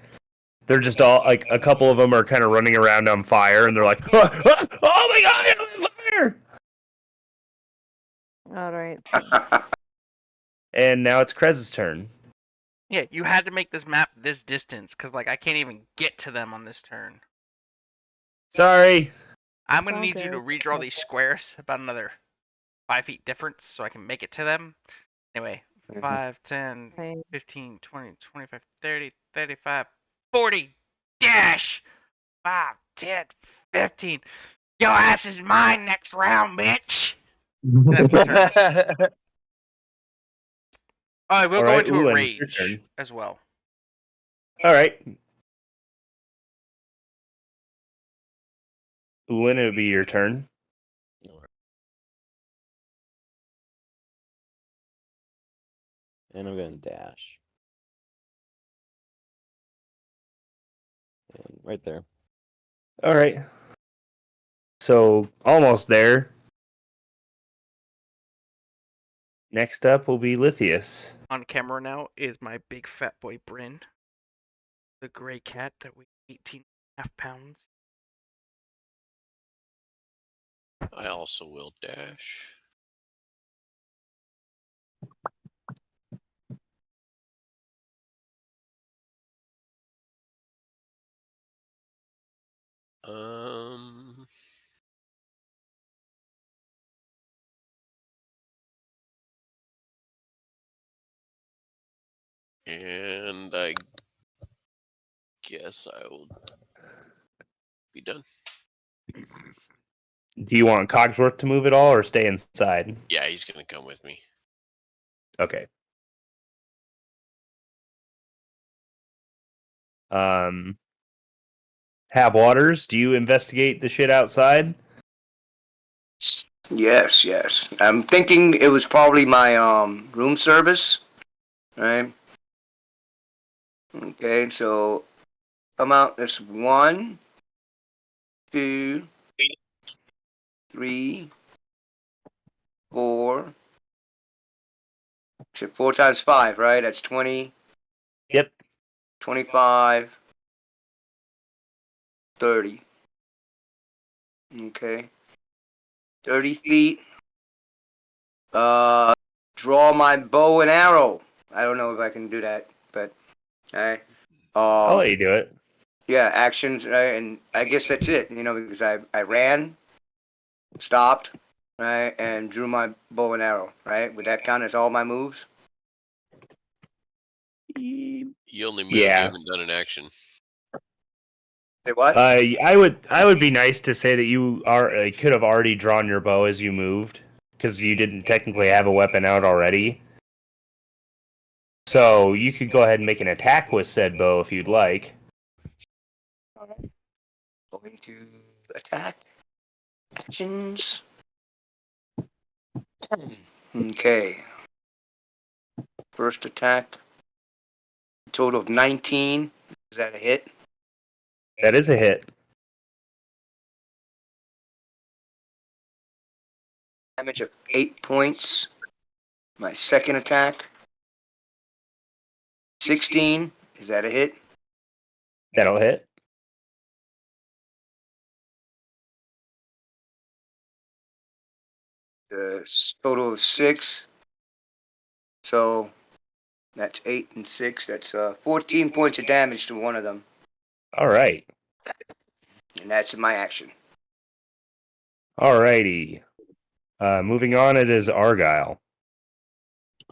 They're just all like a couple of them are kind of running around on fire, and they're like, "Oh, oh my god, I'm on fire!"
All right.
And now it's Krez's turn.
Yeah, you had to make this map this distance because like I can't even get to them on this turn.
Sorry.
I'm
It's
gonna
all
need you to
good.
redraw these squares about another 5 feet difference so I can make it to them. Anyway, 5, 10,
Fine.
15, 20, 25, 30, 35, 40, dash! 5, 10, 15. Your ass is mine next round, bitch! That's my turn. I will
All
go
right,
into a
Ulan,
rage
your turn.
as well.
All right. Ulan, it would be your turn.
And I'm gonna dash. And right there.
All right. So almost there. Next up will be Lithius.
On camera now is my big fat boy Bryn, the gray cat that weighs 18.5 pounds.
I also will dash. Um. And I guess I will be done.
Do you want Cogsworth to move at all or stay inside?
Yeah, he's gonna come with me.
Okay. Hab Waters, do you investigate the shit outside?
Yes, yes. I'm thinking it was probably my room service, right? Okay, so come out. There's 1, 2, 3, 4. So 4 times 5, right? That's 20,
Yep.
25, 30. Okay. 30 feet. Draw my bow and arrow. I don't know if I can do that, but alright.
I'll let you do it.
Yeah, actions, right? And I guess that's it, because I ran, stopped, right, and drew my bow and arrow, right? Would that count as all my moves?
You only moved.
Yeah.
You haven't done an action.
Say what?
I would be nice to say that you could have already drawn your bow as you moved, because you didn't technically have a weapon out already. So you could go ahead and make an attack with said bow if you'd like.
Going to attack. Actions. Okay. First attack. Total of 19. Is that a hit?
That is a hit.
Damage of 8 points. My second attack. 16. Is that a hit?
That'll hit.
Total of 6. So that's 8 and 6. That's 14 points of damage to one of them.
All right.
And that's my action.
All righty. Moving on, it is Argyle.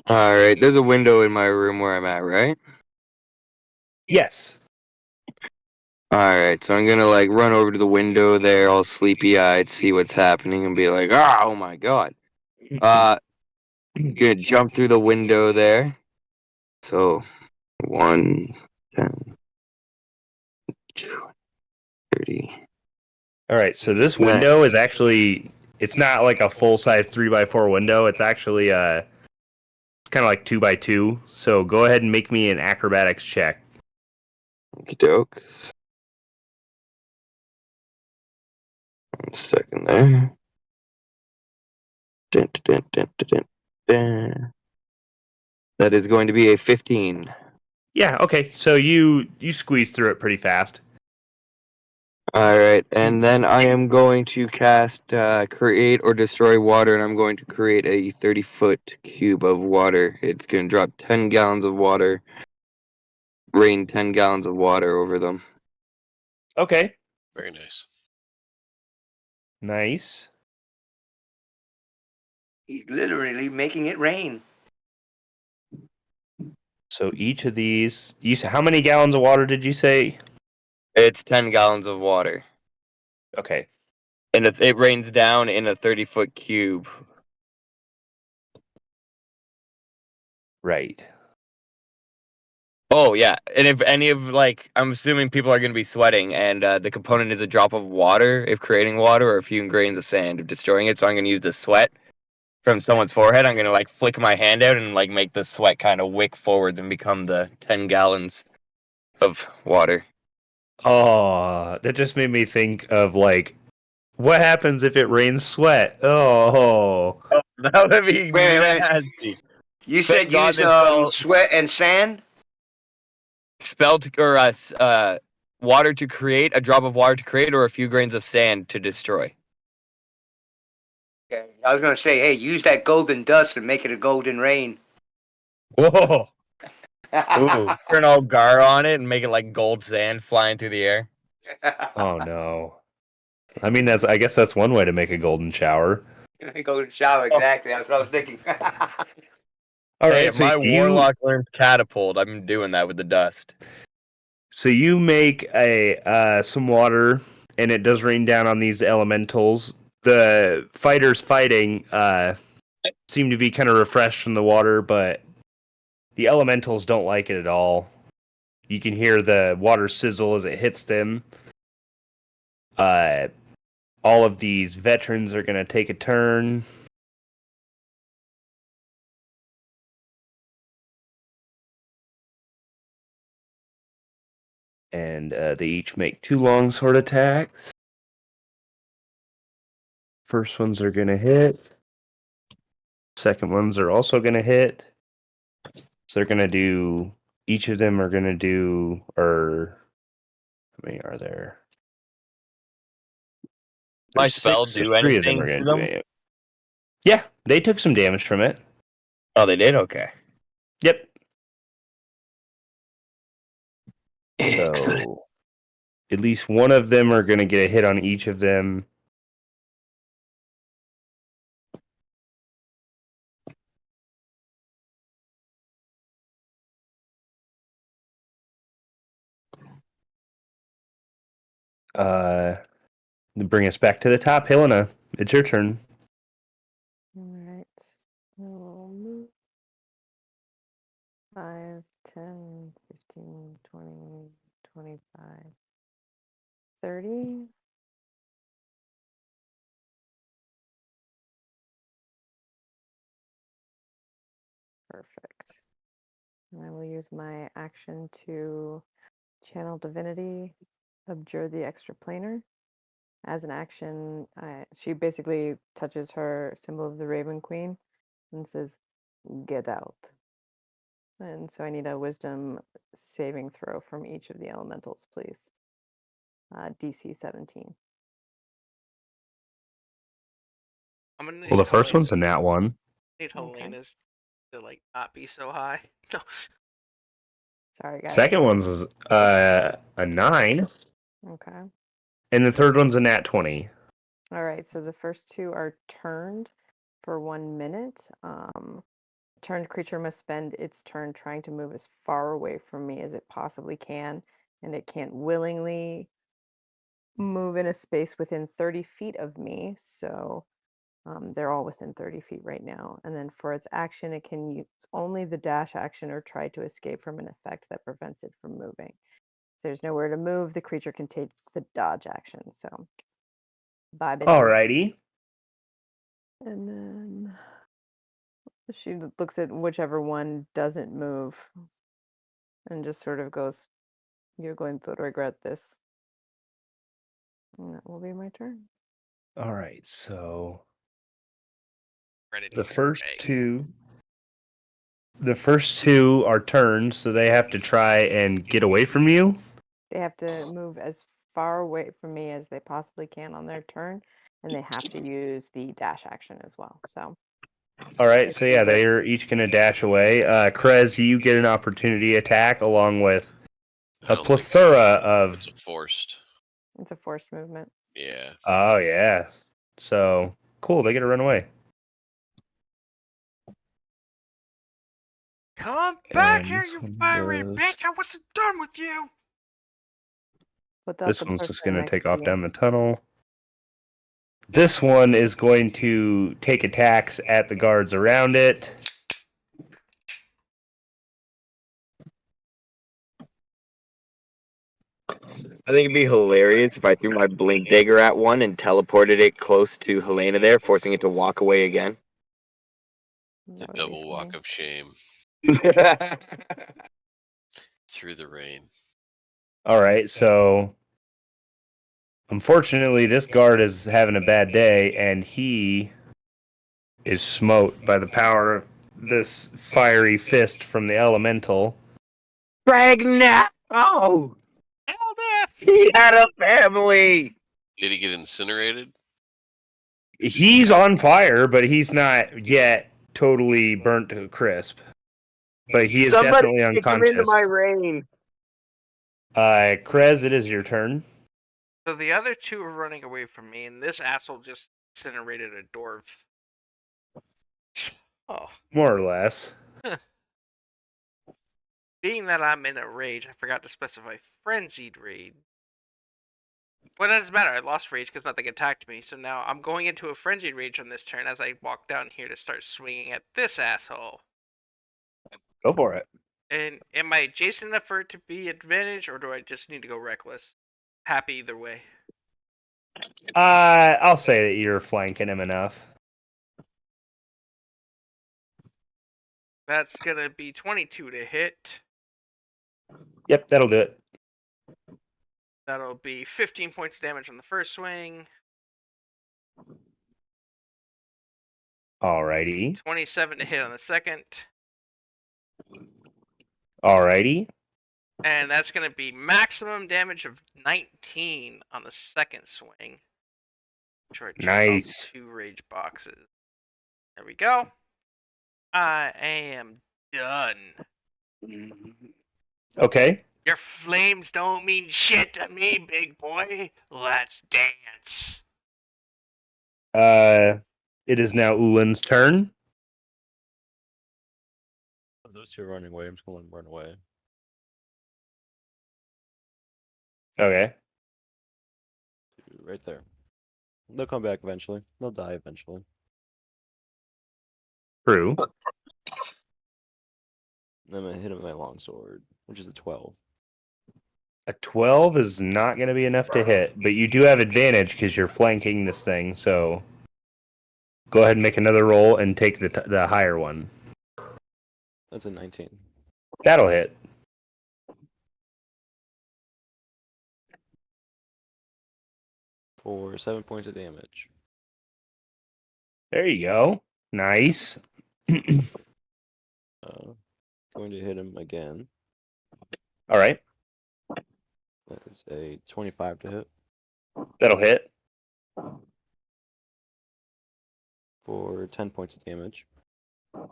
Alright, there's a window in my room where I'm at, right?
Yes.
Alright, so I'm gonna run over to the window there, all sleepy eyed, see what's happening, and be like, oh my god. Gonna jump through the window there. So 1, 10, 30.
All right. So this window is actually, it's not like a full size 3x4 window. It's actually it's kind of like 2x2. So go ahead and make me an acrobatics check.
Okie dokes. 1 second there.
Dun, dun, dun, dun, dun, dun. That is going to be a 15.
Yeah, okay. So you squeeze through it pretty fast.
All right, and then I am going to cast create or destroy water, and I'm going to create a 30-foot cube of water. It's going to drop 10 gallons of water, rain 10 gallons of water over them.
Okay.
Very nice.
Nice.
He's literally making it rain.
So each of these, how many gallons of water did you say?
It's 10 gallons of water,
Okay.
and it rains down in a 30-foot cube.
Right.
Oh yeah, and if any of I'm assuming people are going to be sweating, and the component is a drop of water if creating water, or a few grains of sand if destroying it. So I'm going to use the sweat from someone's forehead. I'm going to flick my hand out and make the sweat kind of wick forwards and become the 10 gallons of water.
Oh, that just made me think of what happens if it rains sweat? Oh.
That would be
Wait.
nasty.
You
Thank
said
God
use
this spell-
sweat and sand?
Water to create, a drop of water to create, or a few grains of sand to destroy.
Okay. I was gonna say, hey, use that golden dust and make it a golden rain.
Whoa! Ooh, turn all Gar on it and make it like gold sand flying through the air.
Oh no. I mean I guess that's one way to make a golden shower.
Golden shower, exactly. That's what I was thinking.
All
Hey,
right,
if
so
my warlock learns catapult, I'm doing that with the dust.
So you make some water, and it does rain down on these elementals. The fighters fighting seem to be kind of refreshed from the water, but the elementals don't like it at all. You can hear the water sizzle as it hits them. All of these veterans are going to take a turn. And they each make 2 longsword attacks. First ones are going to hit. Second ones are also going to hit. So they're going to do... Each of them are going to do... Or... How many are there?
My
There's
spell
6,
do
3 of them
anything
are
to
going to
them?
do it. Yeah, they took some damage from it.
Oh, they did? Okay.
Yep.
Excellent.
So... At least one of them are going to get a hit on each of them. Bring us back to the top. Helena, it's your turn.
Alright. We'll move 5, 10, 15, 20, 25, 30. Perfect. And I will use my action to channel divinity, abjure the extraplanar. As an action, she basically touches her symbol of the Raven Queen and says, "Get out." And so I need a wisdom saving throw from each of the elementals, please. DC 17.
I'm gonna
Well,
need
the first
Helena-
one's a nat 1.
Need
Okay.
Helena's to not be so high. No.
Sorry, guys.
Second one's a 9.
Okay.
And the third one's a nat 20.
All right. So the first 2 are turned for 1 minute. Turned creature must spend its turn trying to move as far away from me as it possibly can, and it can't willingly move in a space within 30 feet of me. So they're all within 30 feet right now. And then for its action, it can use only the dash action or try to escape from an effect that prevents it from moving. If there's nowhere to move, the creature can take the dodge action. So bye, bitches.
Alrighty.
And then she looks at whichever one doesn't move and just sort of goes, "You're going to regret this." And that will be my turn.
Alright, so...
ready to
The
get
first
away.
two. The first two are turns, so they have to try and get away from you.
They have to move as far away from me as they possibly can on their turn, and they have to use the dash action as well. So
All right, so yeah, they're each going to dash away. Krez, you get an opportunity attack along with
I
a
don't think so.
plethora of.
It's a forced.
it's a forced movement.
Yeah.
Oh yeah, so cool. They get to run away.
Come back
And
here,
this
you
one
fiery
does-
bitch! I wasn't done with you.
Without
This
the
one's just
person
going to
next
take
to
off
you.
down the tunnel. This one is going to take attacks at the guards around it.
I think it'd be hilarious if I threw my blink dagger at one and teleported it close to Helena there, forcing it to walk away again.
The
That would be
double walk
funny.
of shame through the rain.
All right, so unfortunately, this guard is having a bad day, and he is smote by the power of this fiery fist from the elemental.
Dragnet! Oh!
Eldith!
He had a family!
Did he get incinerated?
He's on fire, but he's not yet totally burnt to a crisp. But he is
Somebody
definitely
kick him into
unconscious.
my rain!
Krez, it is your turn.
So the other two are running away from me, and this asshole just incinerated a dwarf. Oh.
More or less.
Being that I'm in a rage, I forgot to specify frenzied rage. Well, that doesn't matter. I lost rage because nothing attacked me, so now I'm going into a frenzied rage on this turn as I walk down here to start swinging at this asshole.
Go for it.
And am I adjacent enough for it to be advantage, or do I just need to go reckless? Happy either way.
I'll say that you're flanking him enough.
That's gonna be 22 to hit.
Yep, that'll do it.
That'll be 15 points of damage on the first swing.
Alrighty.
27 to hit on the second.
Alrighty.
And that's going to be maximum damage of 19 on the second swing. Sure,
Nice.
2 rage boxes. There we go. I am done.
Okay.
Your flames don't mean shit to me, big boy. Let's dance.
It is now Ulan's turn.
Those two are running away. I'm just going to run away.
Okay.
Right there. They'll come back eventually. They'll die eventually.
True.
I'm going to hit him with my longsword, which is a 12.
A 12 is not going to be enough to hit, but you do have advantage because you're flanking this thing, so go ahead and make another roll and take the higher one.
That's a 19.
That'll hit.
For 7 points of damage.
There you go. Nice.
Going to hit him again.
All right.
That is a 25 to hit.
That'll hit.
For 10 points of damage.
All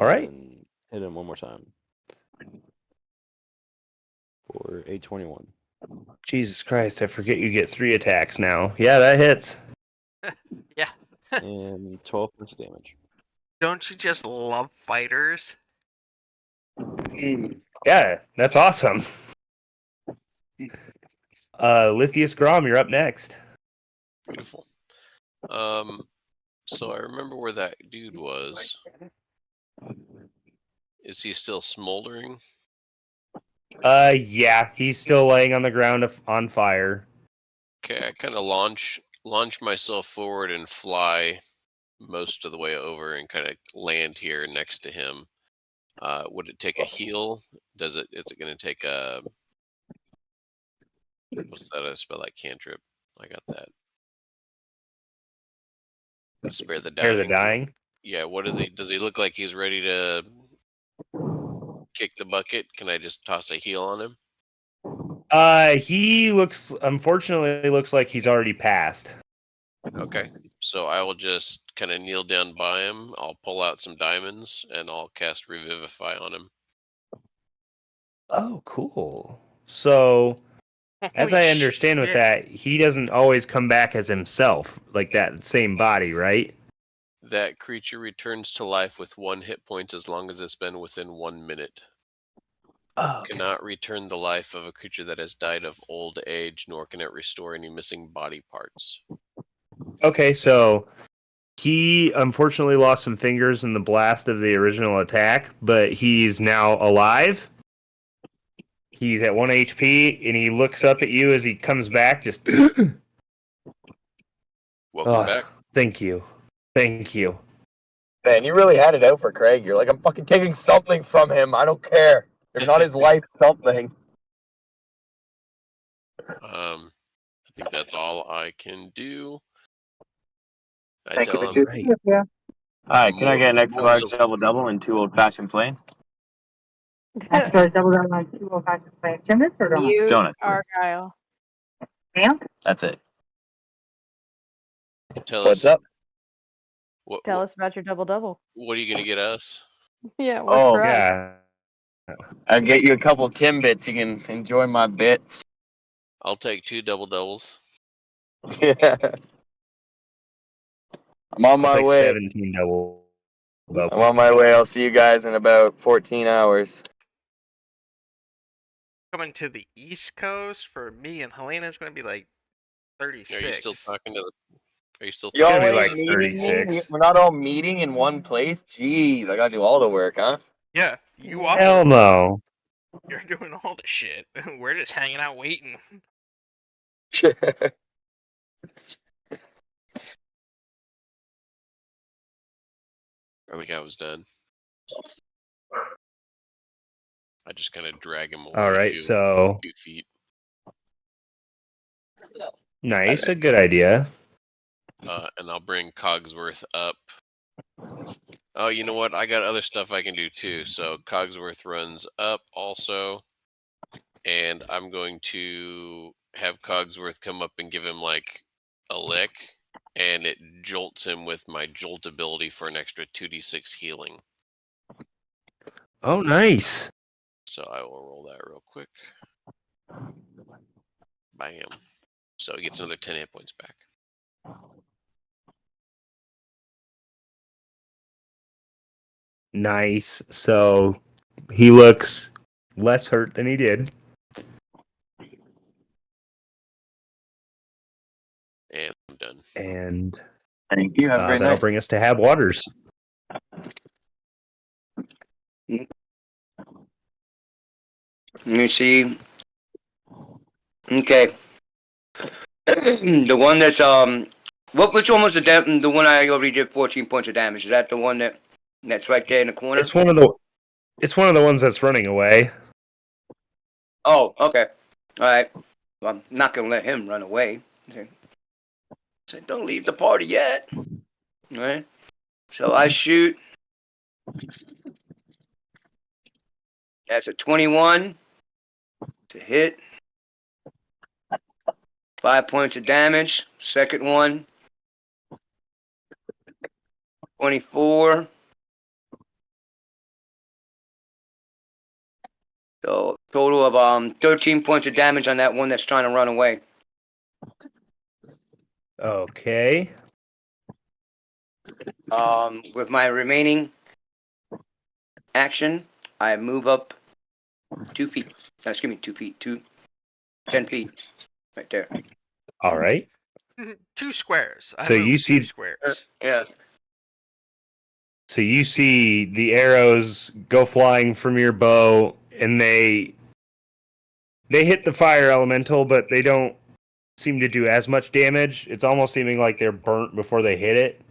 right.
And hit him one more time. For a 21.
Jesus Christ, I forget you get 3 attacks now. Yeah, that hits.
Yeah.
And 12 points of damage.
Don't you just love fighters?
Yeah, that's awesome. Lithius Grom, you're up next.
Beautiful. So I remember where that dude was. Is he still smoldering?
Yeah, he's still laying on the ground on fire.
Okay, I kind of launch myself forward and fly most of the way over and kind of land here next to him. Would it take a heal? Is it going to take a... What's that? I spell like cantrip. I got that. Spare the
Spare the
dying.
dying.
Yeah, what is he? Does he look like he's ready to kick the bucket? Can I just toss a heal on him?
He unfortunately looks like he's already passed.
Okay. So I will just kind of kneel down by him. I'll pull out some diamonds and I'll cast Revivify on him.
Oh, cool. So, as
Holy
I understand with
shit.
that, he doesn't always come back as himself, like that same body, right?
That creature returns to life with 1 hit point as long as it's been within 1 minute.
Oh, okay.
Cannot return the life of a creature that has died of old age, nor can it restore any missing body parts.
Okay, so he unfortunately lost some fingers in the blast of the original attack, but he's now alive. He's at 1 HP, and he looks up at you as he comes back, just...
Welcome back.
Thank you. Thank you.
Man, you really had it out for Craig. You're like, I'm fucking taking something from him. I don't care. If not his life, something.
I think that's all I can do. I
Thank
tell
you.
him,
Right.
Alright, can I get an extra
more
large
heals.
double and 2 old-fashioned plain?
Extra double down on 2 old-fashioned plain. Timbits or donuts?
You,
Donuts, please.
Argyle.
Ma'am?
That's it.
Tell
What's
us
up?
Tell us about your double.
What are you gonna get us?
Yeah, what's
Oh,
for us?
Yeah.
I'll get you a couple Timbits. You can enjoy my bits.
I'll take 2 doubles.
Yeah. I'm on
I'll
my
take
way.
17 double.
I'm on my way. I'll see you guys in about 14 hours.
Coming to the East Coast for me and Helena is gonna be like 36.
Are you still talking to the? Are you still
Y'all
talking
gonna be
to
ain't
like
the?
meeting me?
36.
We're not all meeting in one place? Jeez, I gotta do all the work, huh?
Yeah, you
Yeah.
are.
Hell no.
You're doing all the shit. We're just hanging out waiting.
I think I was done. I just kind of drag him away
All
a
right,
few
so
feet.
nice, a good idea.
And I'll bring Cogsworth up. Oh, you know what? I got other stuff I can do too. So Cogsworth runs up also, and I'm going to have Cogsworth come up and give him like a lick, and it jolts him with my jolt ability for an extra 2d6 healing.
Oh, nice.
So I will roll that real quick. Bam. So he gets another 10 hit points back.
Nice. So he looks less hurt than he did.
And I'm done.
And
Thank you. Have a great
that'll
night.
bring us to Hab Waters.
Let me see. Okay. The one that's which one was the one I already did 14 points of damage? Is that the one that's right there in the corner?
It's one of the ones that's running away.
Oh, okay. All right. Well, I'm not gonna let him run away. So don't leave the party yet. All right. So I shoot. That's a 21 to hit. 5 points of damage. Second one. 24. So total of 13 points of damage on that one that's trying to run away.
Okay.
With my remaining action, I move up 2 feet. Excuse me, 2 feet. 10 feet. Right there.
All right.
2 squares. I
So
moved
you
2
see-
squares.
Yeah.
So you see the arrows go flying from your bow, and they hit the fire elemental, but they don't seem to do as much damage. It's almost seeming like they're burnt before they hit it.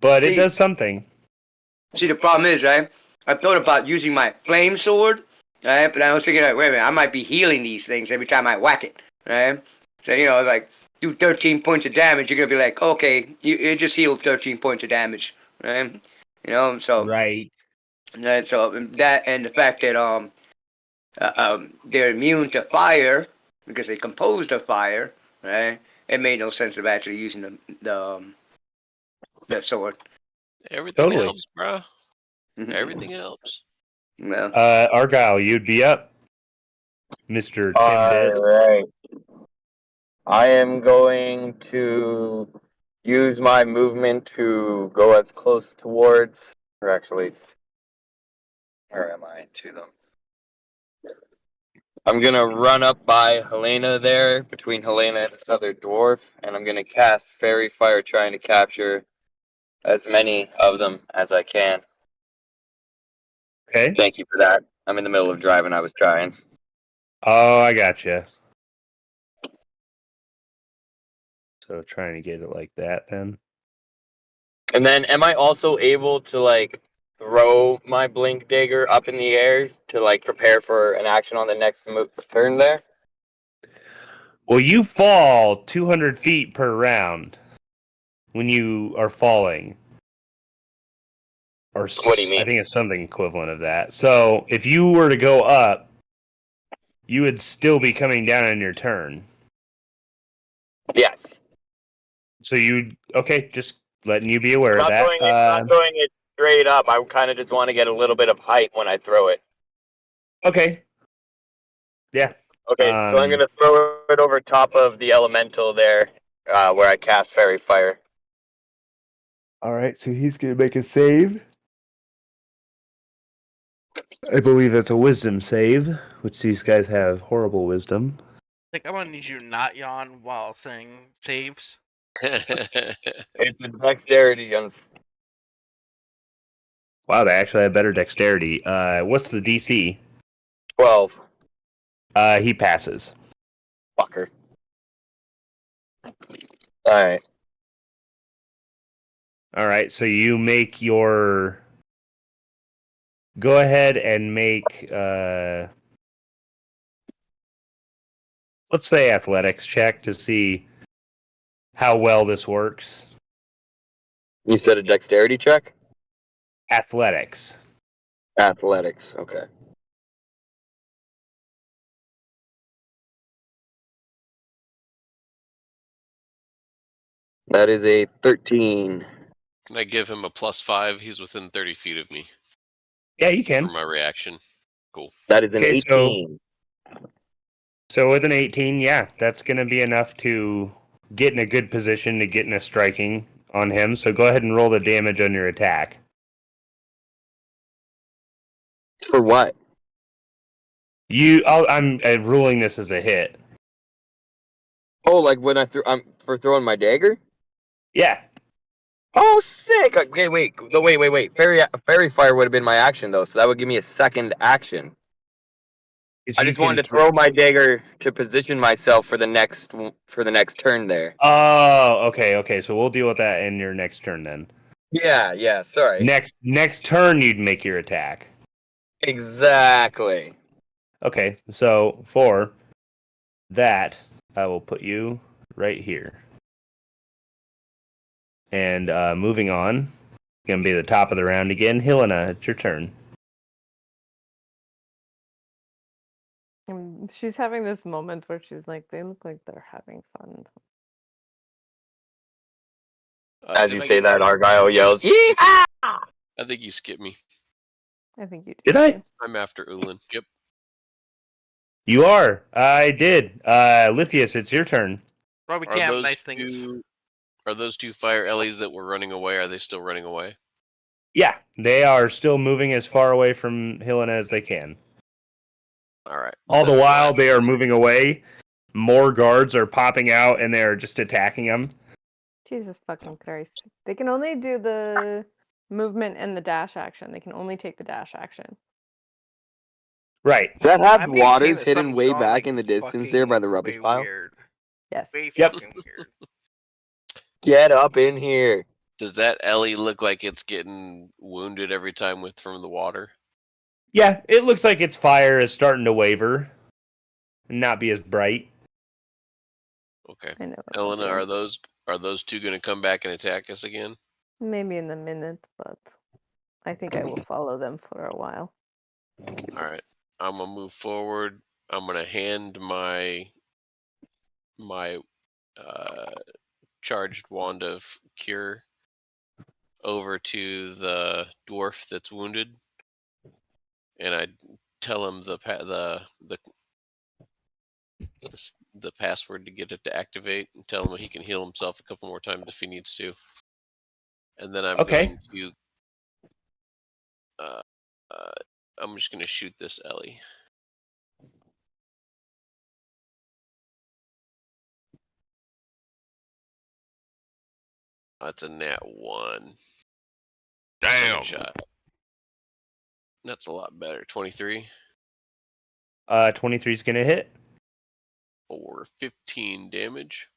But it
See-
does something.
See, the problem is, right? I thought about using my flame sword, right? But I was thinking, like, wait a minute, I might be healing these things every time I whack it, right? So, like, do 13 points of damage, you're going to be like, okay, it just healed 13 points of damage, right? So,
Right.
so that, and the fact that, they're immune to fire, because they composed of fire, right? It made no sense of actually using the sword.
Everything
Totally.
helps, bro. Everything helps.
No.
Argyle, you'd be up, Mr. Tim
All
Bits.
right. I am going to use my movement to go as close towards, or actually, where am I to them? I'm gonna run up by Helena there, between Helena and this other dwarf, and I'm gonna cast Fairy Fire, trying to capture as many of them as I can.
Okay.
Thank you for that. I'm in the middle of driving. I was trying.
Oh, I gotcha. So trying to get it like that then.
And then, am I also able to like throw my blink dagger up in the air to like prepare for an action on the next turn there?
Well, you fall 200 feet per round when you are falling. Or
What do you mean?
I think it's something equivalent of that. So if you were to go up, you would still be coming down on your turn.
Yes.
So okay, just letting you be aware
I'm
of
not
that.
throwing it. Not throwing it straight up. I kind of just want to get a little bit of height when I throw it.
Okay. Yeah.
Okay, so I'm gonna throw it over top of the elemental there, where I cast Fairy Fire.
All right, so he's gonna make a save. I believe it's a wisdom save, which these guys have horrible wisdom.
Like, I'm gonna need you to not yawn while saying saves.
It's a dexterity.
Wow, they actually have better dexterity. What's the DC?
12.
He passes.
Fucker. Alright.
All right, so you make your. Go ahead and make. Let's say athletics check to see how well this works.
You said a dexterity check?
Athletics.
Athletics, okay. That is a 13.
Can I give him a +5? He's within 30 feet of me
Yeah, you
for
can.
my reaction. Cool.
That is an
Okay,
18.
So with an 18, yeah, that's going to be enough to get in a good position to get in a striking on him. So go ahead and roll the damage on your attack.
For what?
I'm ruling this as a hit.
Oh, like when I'm for throwing my dagger?
Yeah.
Oh, sick! Okay, wait. No, wait. Fairy Fire would have been my action, though, so that would give me a second action. I just wanted to throw my dagger to position myself for the next turn there.
Oh, okay. So we'll deal with that in your next turn then.
Yeah, sorry.
Next turn, you'd make your attack.
Exactly.
Okay, so for that, I will put you right here. And moving on, going to be the top of the round again. Helena, it's your turn.
She's having this moment where she's like, they look like they're having fun.
As
Did
you
I
say
get-
that, Argyle yells, "Yeehaw!"
I think you skipped me.
I think you
Did I?
I'm after Ulin. Yep.
You are. I did. Lithius, it's your turn.
Well, we
Are
can't have
those
nice things.
Are those two fire Ellies that were running away? Are they still running away?
Yeah, they are still moving as far away from Helena as they can.
All right.
All the
That's
while
fine.
they are moving away, more guards are popping out and they're just attacking them.
Jesus fucking Christ. They can only do the movement and the dash action. They can only take the dash action.
Right.
Does that
I'm
have
being
waters
that
hidden
something's
way
gone,
back
like,
in the distance there by the
fucking
rubbish
way
pile?
Weird.
Yes.
Way
Yep.
fucking weird.
Get up in here.
Does that Ellie look like it's getting wounded every time from the water?
Yeah, it looks like its fire is starting to waver and not be as bright.
Okay.
I know what I'll
Elena,
do.
are those two going to come back and attack us again?
Maybe in a minute, but I think I will follow them for a while.
All right. I'm gonna move forward. I'm gonna hand my charged wand of cure over to the dwarf that's wounded, and I tell him the password to get it to activate, and tell him he can heal himself a couple more times if he needs to. And then I'm
Okay.
going to I'm just gonna shoot this Ellie. That's a nat 1.
Damn.
Second shot. That's a lot better. 23
23 is gonna hit.
for 15 damage.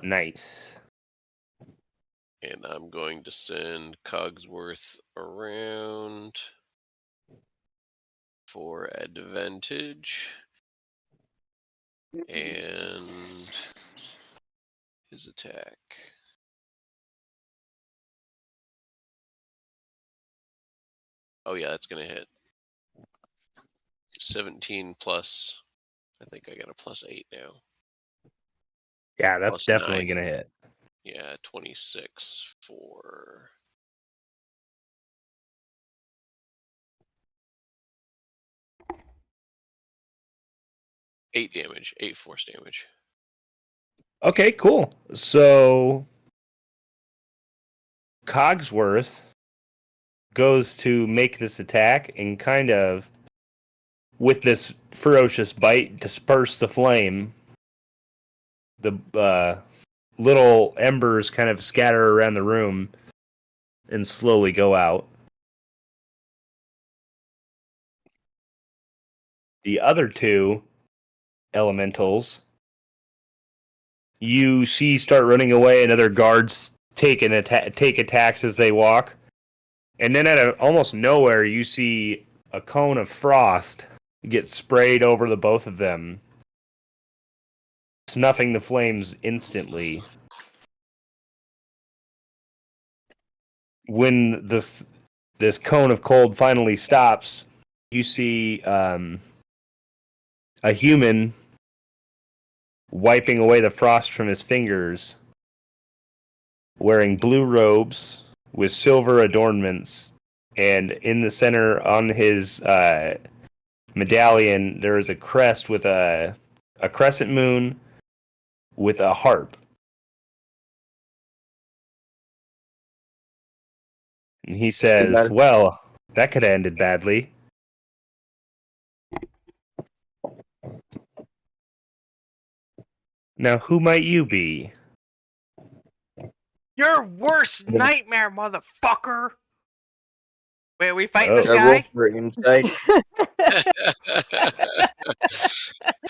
Nice.
And I'm going to send Cogsworth around for advantage. And his attack. Oh yeah, that's gonna hit. 17 plus. I think I got a +8 now.
Yeah, that's
Plus
definitely
9.
gonna hit.
Yeah, 26 for. Eight damage, 8 force damage.
Okay, cool. So Cogsworth goes to make this attack and kind of, with this ferocious bite, disperse the flame. The little embers kind of scatter around the room and slowly go out. The other two elementals, you see start running away, and other guards take attacks as they walk. And then almost nowhere, you see a cone of frost get sprayed over the both of them, snuffing the flames instantly. When this cone of cold finally stops, you see a human wiping away the frost from his fingers, wearing blue robes with silver adornments, and in the center on his medallion there is a crest with a crescent moon with a harp. And he says, "Well, that could have ended badly." Now, who might you be?
Your worst nightmare, motherfucker! Wait, are we fighting this
Oh.
Roll
guy?
for insight.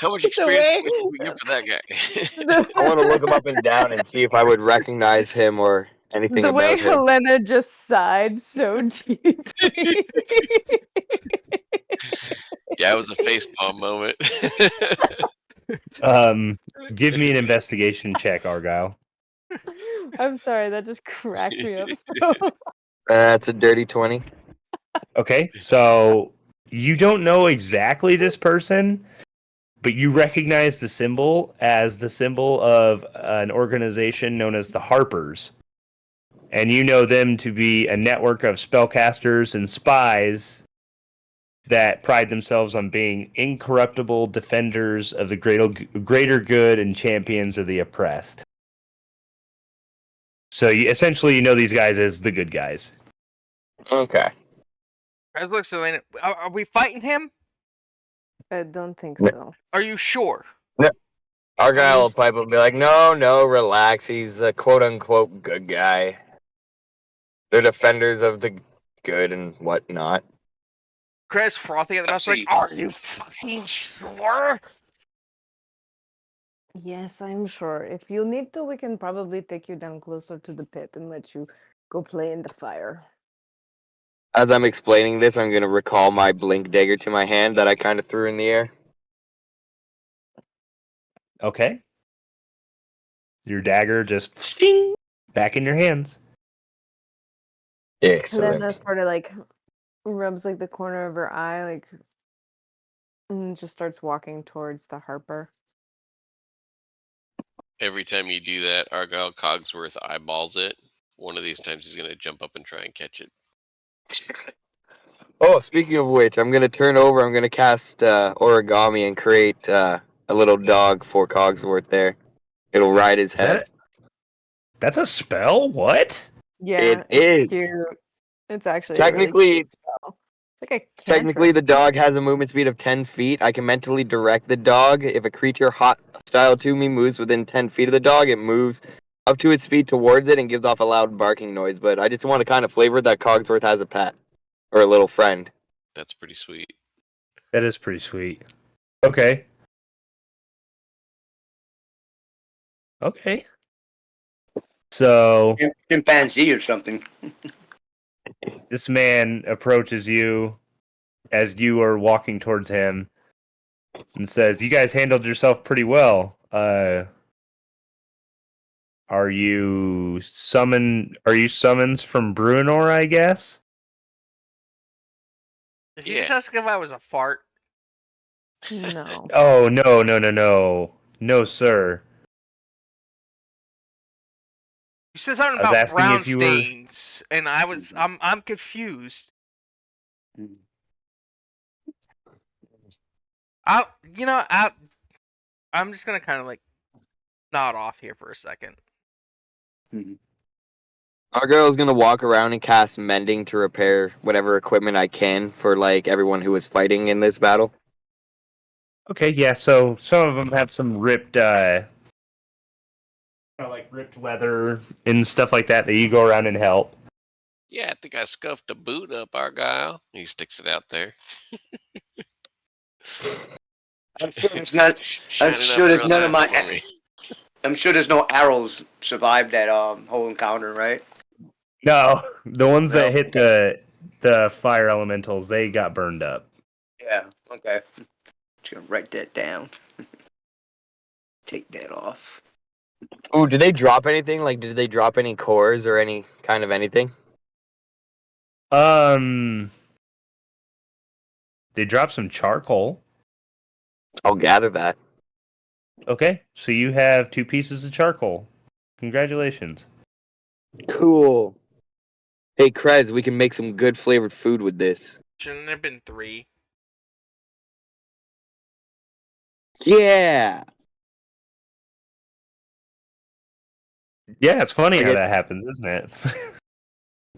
How much experience
way-
points do we get for that guy?
I want to look him up and down and see if I would recognize him or anything
The way
about him.
Helena just sighed so deeply.
Yeah, it was a facepalm moment.
Give me an investigation check, Argyle.
I'm sorry, that just cracked me up so.
That's a dirty 20.
Okay, so you don't know exactly this person, but you recognize the symbol as the symbol of an organization known as the Harpers. And you know them to be a network of spellcasters and spies that pride themselves on being incorruptible defenders of the greater good and champions of the oppressed. So essentially, you know these guys as the good guys.
Okay.
Guys, look, Selena, are we fighting him?
I don't think
No.
so.
Are you sure?
Argyle will pipe up and be like, no, relax. He's a quote-unquote good guy. They're defenders of the good and whatnot.
Chris frothing at the mouth, like,
See.
are you fucking sure?
Yes, I'm sure. If you need to, we can probably take you down closer to the pit and let you go play in the fire.
As I'm explaining this, I'm going to recall my blink dagger to my hand that I kind of threw in the air.
Okay. Your dagger just sting, back in your hands.
Helena
Excellent.
sort of like rubs like the corner of her eye, like, and just starts walking towards the Harper.
Every time you do that, Argyle Cogsworth eyeballs it. One of these times he's going to jump up and try and catch it.
Oh, speaking of which, I'm gonna turn over. I'm gonna cast origami and create a little dog for Cogsworth. There, it'll ride his
Is that
head.
it? That's a spell? What?
Yeah,
It
it's
is.
cute. It's actually a really
Technically,
cute spell. It's like a
technically,
cantrip.
the dog has a movement speed of 10 feet. I can mentally direct the dog. If a creature hostile to me moves within 10 feet of the dog, it moves up to its speed towards it and gives off a loud barking noise. But I just want to kind of flavor that Cogsworth has a pet or a little friend.
That's pretty sweet.
That is pretty sweet. Okay. Okay. So
Chimpanzee or something.
this man approaches you as you are walking towards him and says, "You guys handled yourself pretty well. Are you summons from Bruenor, I guess?"
Did you
Yeah.
just ask if I was a fart?
No.
Oh, no. No, sir.
You said something
I was
about
asking
brown
if you were-
stains, and I'm confused. I'm just gonna kind of like nod off here for a second.
Argyle's gonna walk around and cast mending to repair whatever equipment I can for like everyone who was fighting in this battle.
Okay, yeah, so some of them have some ripped like ripped leather and stuff like that you go around and help.
Yeah, I think I scuffed a boot up, Argyle. He sticks it out there.
I'm sure it's not.
Shining
sure
up
there's
real
none of
nice
my-
for me.
I'm sure there's no arrows survived that whole encounter, right?
No, the ones that
No,
hit the fire elementals, they got burned up.
Yeah. Okay. Just gonna write that down. Take that off.
Ooh, did they drop anything? Like, did they drop any cores or any kind of anything?
They dropped some charcoal.
I'll gather that.
Okay, so you have 2 pieces of charcoal. Congratulations.
Cool. Hey, Krez, we can make some good flavored food with this.
Shouldn't there have been 3?
Yeah.
Yeah, it's funny how
Okay.
that happens, isn't it?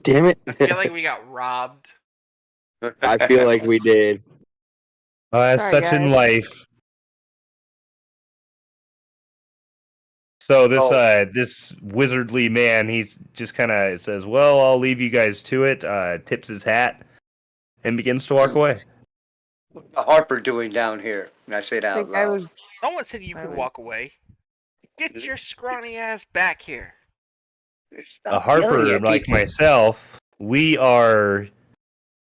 Damn it.
I feel like we got robbed.
I feel like we did.
As
Sorry,
such in
guys.
life. So this
Oh.
this wizardly man, he's just kind of says, "Well, I'll leave you guys to it." Tips his hat and begins to walk away.
What's the Harper doing down here? And I say that out
Think I
loud.
was
No one said you
I
could
would-
walk away. Get your scrawny ass back here.
A
Stop yelling
Harper
at
like
people.
myself, we are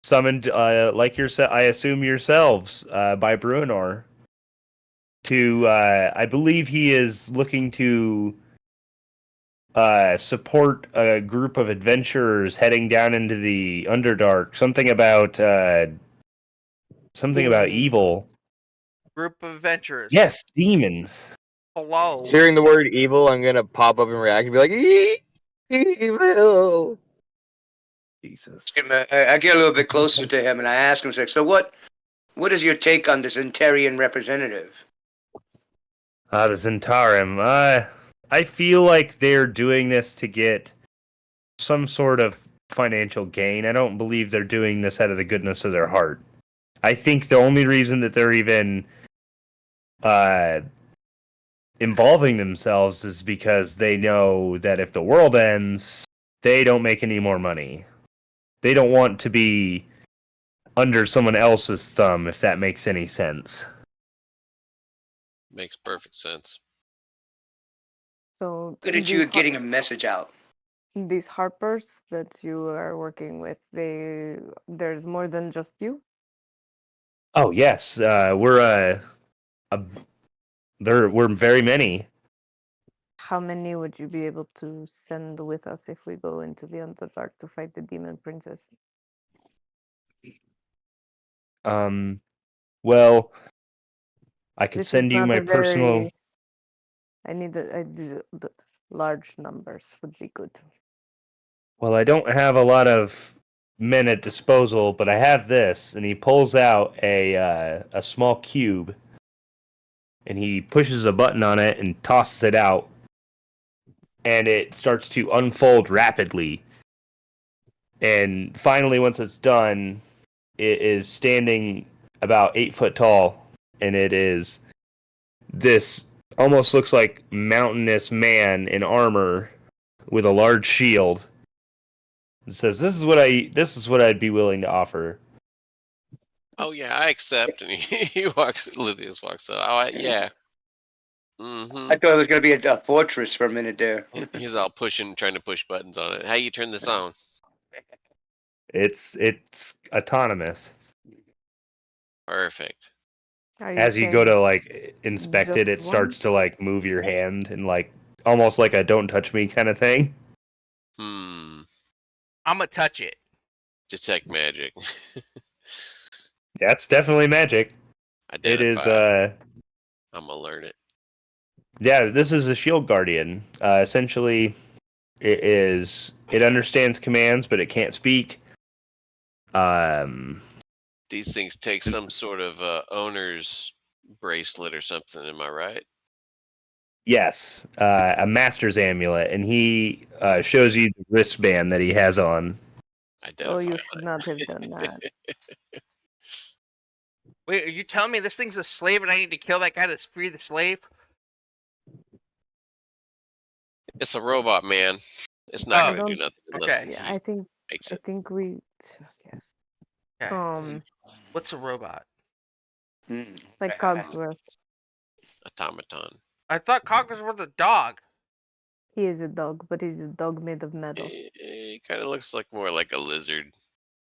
summoned, like yourself. I assume yourselves, by Bruenor. To, I believe he is looking to support a group of adventurers heading down into the Underdark. Something about evil.
Group of adventurers.
Yes, demons.
Hello.
Hearing the word evil, I'm gonna pop up and react and be like, evil.
Jesus.
I get a little bit closer to him and I ask him, so what is your take on the Zentarian representative?
The Zentarim. I feel like they're doing this to get some sort of financial gain. I don't believe they're doing this out of the goodness of their heart. I think the only reason that they're even involving themselves is because they know that if the world ends, they don't make any more money. They don't want to be under someone else's thumb, if that makes any sense.
Makes perfect sense.
so
Good at you
these
getting a message out.
these Harpers that you are working with, there's more than just you?
Oh yes, we're very many.
How many would you be able to send with us if we go into the Underdark to fight the demon princess?
Well, I could
This is
send you
not
my
a
personal.
very. I need the large numbers would be good.
Well, I don't have a lot of men at disposal, but I have this, and he pulls out a small cube, and he pushes a button on it and tosses it out, and it starts to unfold rapidly. And finally, once it's done, it is standing about 8 foot tall, and it is this almost looks like mountainous man in armor with a large shield. It says, "This is what I'd be willing to offer."
Oh yeah, I accept. And he walks. Lithius walks up. Oh yeah.
I thought it was gonna be a fortress for a minute there.
He's all pushing, trying to push buttons on it. How you turn this on?
It's autonomous.
Perfect.
Are
As you go
saying
to like inspect it,
just
it starts
one?
to like move your hand and like almost like a "don't touch me" kind of thing.
Hmm.
I'm gonna touch it.
Detect magic.
That's definitely magic.
Identify.
It is
I'm gonna learn it.
yeah, this is a shield guardian. Essentially it understands commands, but it can't speak.
These things take some sort of owner's bracelet or something. Am I right?
Yes, a master's amulet, and he shows you the wristband that he has on.
Identify.
Oh, you should not have done that.
Wait, are you telling me this thing's a slave and I need to kill that guy to free the slave?
It's a robot, man. It's not
Oh,
gonna do
don't-
nothing unless
okay.
Yeah,
he
I think
makes
I
it.
think we yes.
Okay. What's a robot?
It's like Cogsworth.
Automaton.
I thought Coggers were the dog.
He is a dog, but he's a dog made of metal.
It kind of looks like more like a lizard.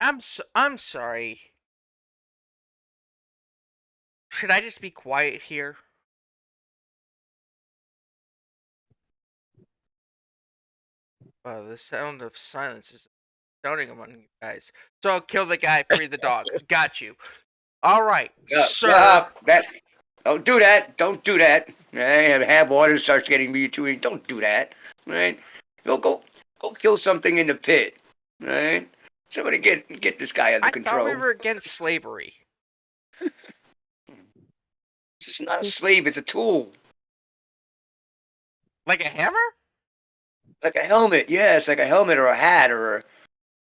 I'm sorry. Should I just be quiet here? The sound of silence is astounding among you guys. So I'll kill the guy, free the dog. Got you. All right, sir.
Don't do that. Don't do that. Have water starts getting me too. Don't do that. Right? Go kill something in the pit. Right? Somebody get this guy under
I
control.
thought we were against slavery.
This is not a slave. It's a tool.
Like a hammer?
Like a helmet. Yes, like a helmet or a hat or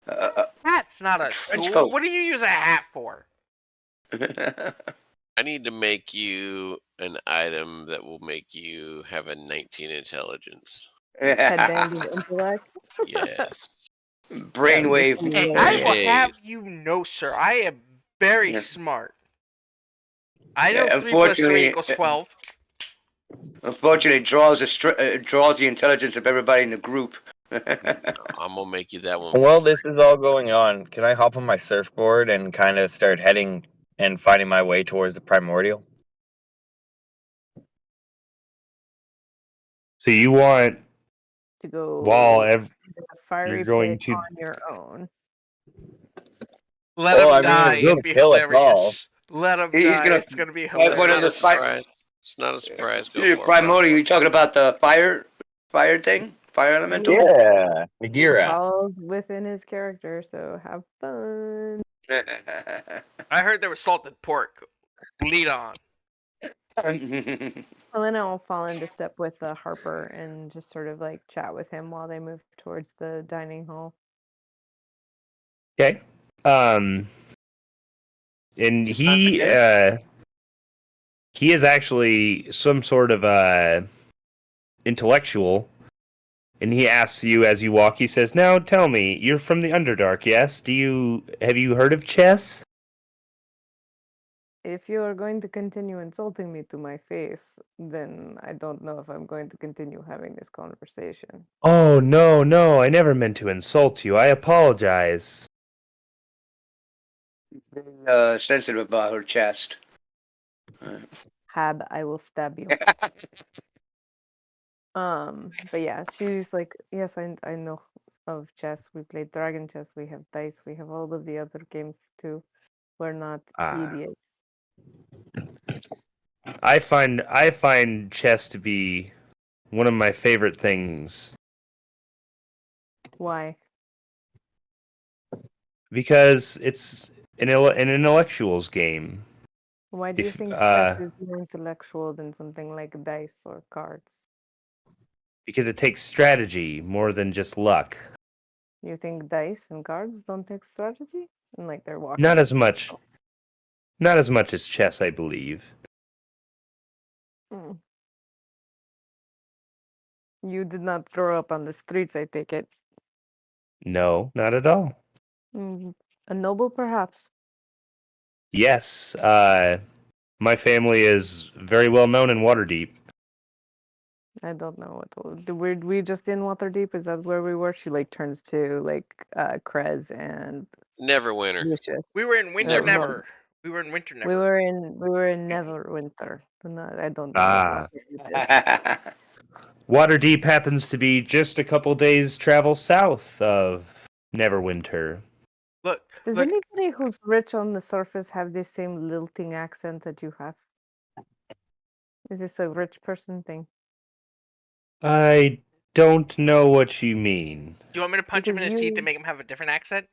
a
Hat's not a
trench
tool.
coat.
What do you use a hat for?
I need to make you an item that will make you have a 19 intelligence.
Headband of intellect.
Yes.
Brainwave.
Hey, I will have
Yes.
you know, sir, I am very
Yeah.
smart. I know
Yeah,
3 plus 3
unfortunately-
equals 12.
Unfortunately, it draws the intelligence of everybody in the group.
I'm gonna make you that one.
While this is all going on, can I hop on my surfboard and kind of start heading and finding my way towards the primordial?
So you want
To go
while
the fiery
you're going
pit
to-
on your own.
Let
Well,
him
I mean,
die.
it's gonna
It'd be
kill us
hilarious. Let him
He's
die.
gonna-
It's gonna be
That's
hilarious.
one
It's
of
not a
the fi-
surprise. It's not a surprise. Go
Yeah,
for it,
primordial. You talking about the fire thing? Fire elemental?
Yeah,
It
Nagira.
falls within his character, so have fun.
I heard there was salted pork. Lead on.
Helena will fall into step with Harper and just sort of like chat with him while they move towards the dining hall.
Okay. And he is actually some sort of intellectual, and he asks you as you walk. He says, "Now tell me, you're from the Underdark, yes? Have you heard of chess?"
If you are going to continue insulting me to my face, then I don't know if I'm going to continue having this conversation.
Oh, no, I never meant to insult you. I apologize.
Sensitive about her chest.
Hab, I will stab you. But yeah, she's like, yes, I know of chess. We play dragon chess. We have dice. We have all of the other games too. We're not idiots.
I find chess to be one of my favorite things
Why?
because it's an intellectuals game.
Why do you
If
think chess is more intellectual than something like dice or cards?
because it takes strategy more than just luck.
You think dice and cards don't take strategy? And like they're walking.
Not as much. Not as much as chess, I believe.
Mm. You did not grow up on the streets, I take it.
No, not at all.
A noble, perhaps.
Yes, my family is very well known in Waterdeep.
I don't know what we just in Waterdeep. Is that where we were? She like turns to like Krez and
Neverwinter.
Lucius.
We were in Winter
No.
Never. We were in Winter Never.
We were in Neverwinter. No, I don't know.
Ah.
What Waterdeep is.
Waterdeep happens to be just a couple days travel south of Neverwinter.
Look,
Does anybody who's rich on the surface have the same lilting accent that you have? Is this a rich person thing?
I don't know what you mean.
do you want me to punch him in
Because
his teeth to
you-
make him have a different accent?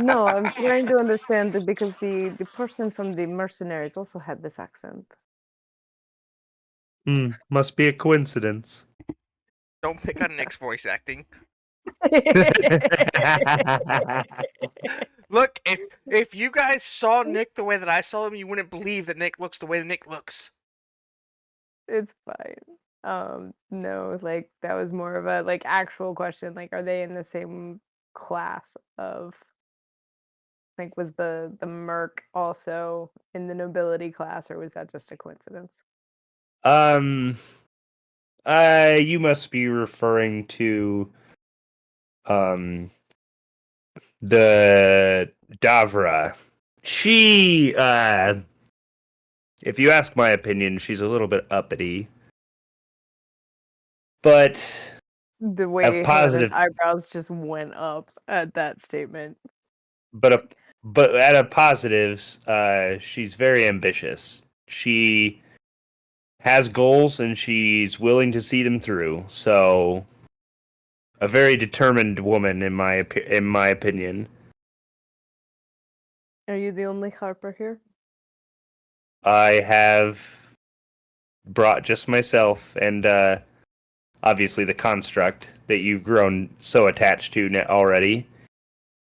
No, I'm trying to understand that because the person from the mercenaries also had this accent.
Must be a coincidence.
Don't pick on Nick's voice acting. Look, if you guys saw Nick the way that I saw him, you wouldn't believe that Nick looks the way that Nick looks.
It's fine. No, like that was more of a like actual question. Like, are they in the same class of like was the merc also in the nobility class, or was that just a coincidence?
You must be referring to the Davra. She if you ask my opinion, she's a little bit uppity. But
The way
positive-
her eyebrows just went up at that statement.
but at a positives, she's very ambitious. She has goals and she's willing to see them through. So a very determined woman in my opinion.
Are you the only Harper here?
I have brought just myself and obviously the construct that you've grown so attached to already.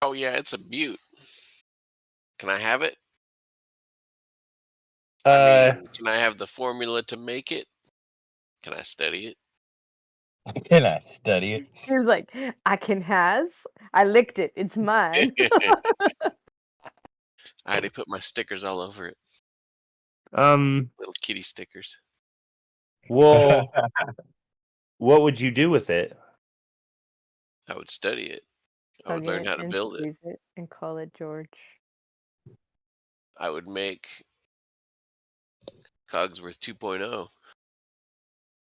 Oh yeah, it's a mute. Can I have it? Can I have the formula to make it? Can I study it?
Can I study it?
He's like, I licked it. It's mine.
I already put my stickers all over it. Little kitty stickers.
Well, what would you do with it?
I would study it. I would
Hug
learn how to
and
build it.
squeeze it and call it George.
I would make Cogsworth 2.0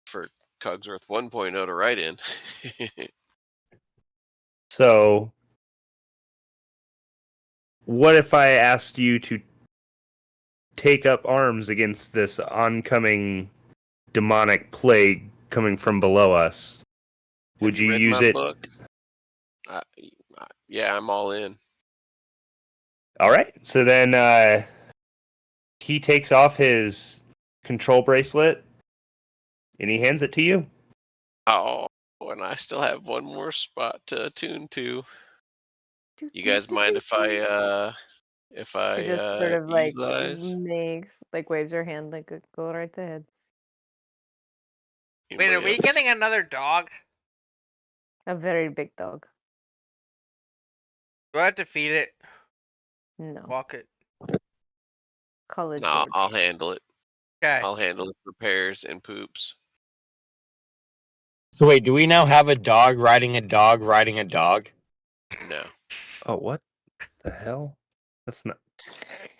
for Cogsworth 1.0 to write in.
So, what if I asked you to take up arms against this oncoming demonic plague coming from below us? Would
Have
you
read
use
my
it?
book? Yeah, I'm all in.
All right. So then he takes off his control bracelet and he hands it to you.
Oh, and I still have one more spot to attune to. You guys mind if I
He just sort of like
utilize?
makes like waves your hand like go right ahead.
Wait, are
Anybody
we
else?
getting another dog?
A very big dog.
Do I have to feed it?
No.
Walk it?
Call it
No,
George.
I'll handle it.
Okay.
I'll handle it. Repairs and poops.
So wait, do we now have a dog riding a dog riding a dog?
No.
Oh, what the hell? That's not.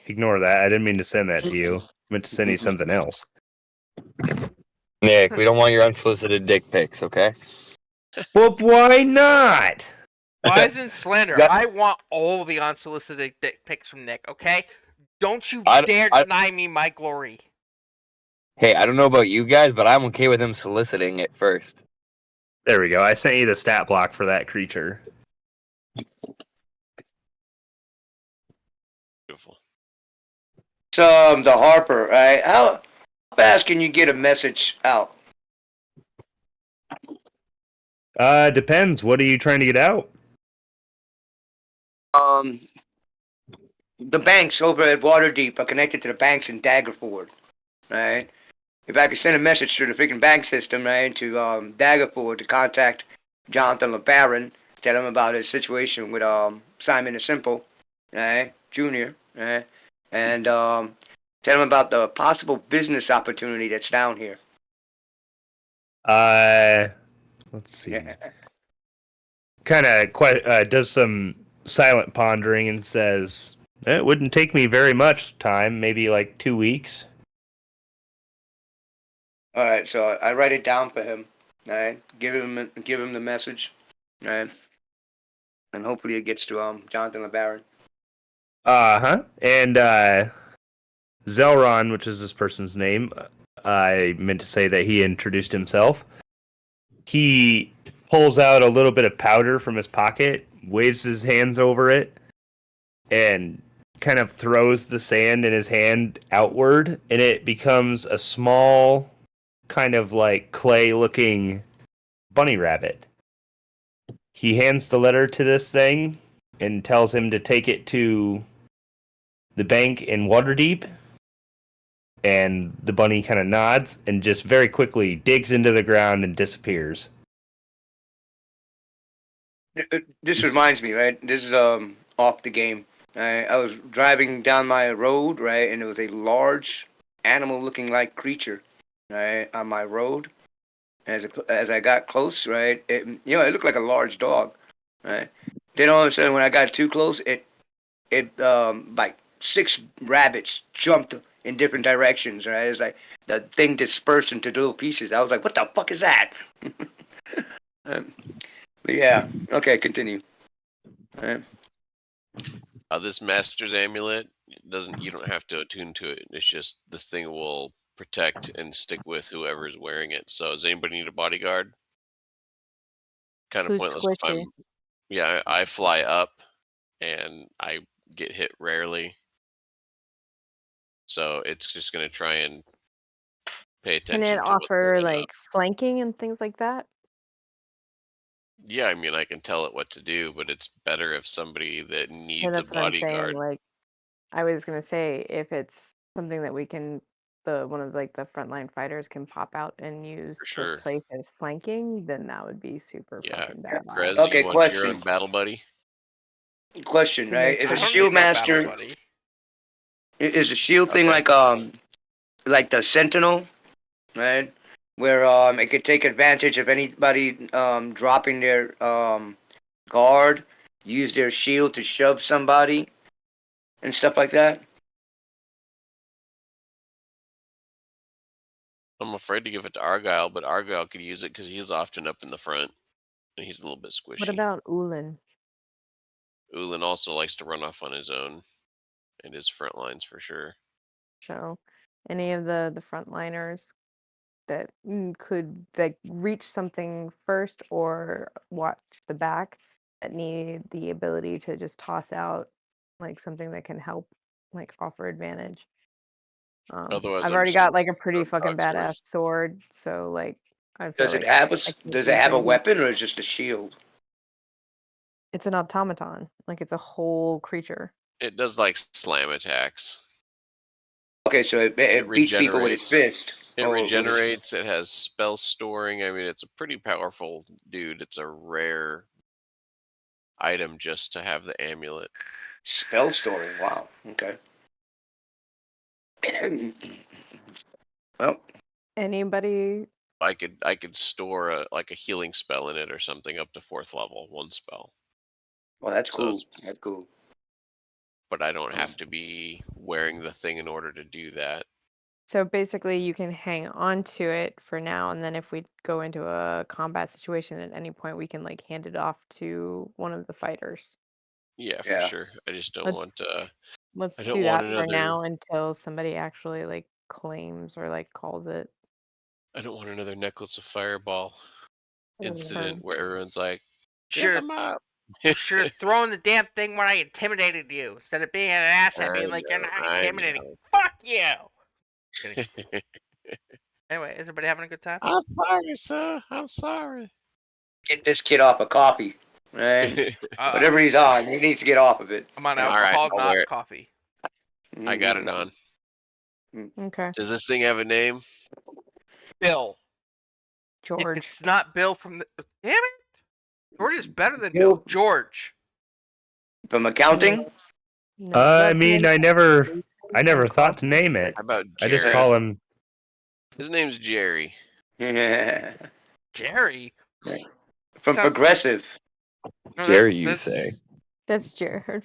Ignore that. I didn't mean to send that to you. I meant to send you something else.
Nick, we don't want your unsolicited dick pics, okay?
Well, why not?
Why isn't slander?
That-
I want all the unsolicited dick pics from Nick, okay? Don't you
I-
dare
I-
deny me my glory.
Hey, I don't know about you guys, but I'm okay with him soliciting it first.
There we go. I sent you the stat block for that creature.
Beautiful.
The Harper, right? How fast can you get a message out?
Depends. What are you trying to get out?
The banks over at Waterdeep are connected to the banks in Daggerford, right? If I could send a message through the freaking bank system, right, to Daggerford to contact Jonathan LeBaron, tell him about his situation with Simon the Simple, right, Jr., right, and tell him about the possible business opportunity that's down here.
Let's see. Kind of does some silent pondering and says, "It wouldn't take me very much time, maybe like 2 weeks."
All right, so I write it down for him. All right, give him the message, all right, and hopefully it gets to Jonathan LeBaron.
And Zelron, which is this person's name, I meant to say that he introduced himself. He pulls out a little bit of powder from his pocket, waves his hands over it, and kind of throws the sand in his hand outward, and it becomes a small, kind of like clay-looking bunny rabbit. He hands the letter to this thing and tells him to take it to the bank in Waterdeep, and the bunny kind of nods and just very quickly digs into the ground and disappears.
This reminds me, right? This is off the game. I was driving down my road, right, and there was a large animal-looking like creature, right, on my road. As I got close, right, it looked like a large dog, right. Then all of a sudden, when I got too close, it like 6 rabbits jumped in different directions, right. It's like the thing dispersed into little pieces. I was like, what the fuck is that? But yeah, okay, continue.
This Master's Amulet you don't have to attune to it. It's just this thing will protect and stick with whoever's wearing it. So does anybody need a bodyguard? Kind of
Who's
pointless
squishy?
I fly up and I get hit rarely. So it's just gonna try and pay attention
Can it
to what's
offer
going
like
up.
flanking and things like that?
Yeah, I mean I can tell it what to do, but it's better if somebody that
Yeah,
needs a
that's what I'm saying.
bodyguard.
Like, I was gonna say if it's something that we can, one of like the frontline fighters can pop out and use
For
to
sure.
place as flanking, then that would be super
Yeah.
fucking badass.
Krez,
Okay,
you want your
question.
battle buddy?
Question,
To
right?
make
Is
I
a
don't
shield
need no battle
master
buddy.
is a shield thing
Okay.
like the Sentinel, right? Where it could take advantage of anybody dropping their guard, use their shield to shove somebody and stuff like that.
I'm afraid to give it to Argyle, but Argyle could use it because he's often up in the front and he's a little bit squishy.
What about Ulin?
Ulin also likes to run off on his own and his front lines for sure.
So, any of the frontliners that could like reach something first or watch the back that need the ability to just toss out like something that can help, like offer advantage.
Otherwise,
I've
I'm
already
just gonna
got like a pretty
throw
fucking
dogs
badass
first.
sword, so like I feel
Does it
like
have
I can
does
do
it have a
pretty good.
weapon or is it just a shield?
It's an automaton, like it's a whole creature.
It does like slam attacks.
Okay, so it beats people with its
regenerates.
fist.
It
or with its-
regenerates. It has spell storing. I mean, it's a pretty powerful dude. It's a rare item just to have the amulet.
Spell storing. Wow. Okay. Well,
Anybody?
I could store a healing spell in it or something up to 4th level, 1 spell.
well, that's
So
cool.
it's-
That's cool.
But I don't have to be wearing the thing in order to do that.
So basically, you can hang on to it for now, and then if we go into a combat situation at any point, we can like hand it off to one of the fighters.
Yeah, for
Yeah.
sure. I just don't
Let's
want.
let's
I don't
do
want
that for
another.
now until somebody actually like claims or like calls it.
I don't want another necklace of fireball incident
Confirmed.
where everyone's like, "Give
Should
him up."
should have thrown the damn thing when I intimidated you instead of being an asset, being
I
like you're
know.
not
I
intimidating.
know.
Fuck you. Kidding. Anyway, is everybody having a good time?
I'm sorry, sir. I'm sorry.
Get this kid off of coffee, right? Whatever he's on, he needs to get off of it.
I'm on
All right,
alcohol,
I'll
not
wear it.
coffee.
I got it on.
Okay,
Does this thing have a name?
Bill. If
George.
it's not Bill from the damn it, George is better than
Bill.
Bill. George.
From accounting?
No,
I
that's
mean,
the
I never thought to name it.
How about
I
Jerry?
just call him.
His name's Jerry.
Yeah.
Jerry.
From
Sounds-
Progressive.
No,
Jerry, you
that's-
say?
That's Jared.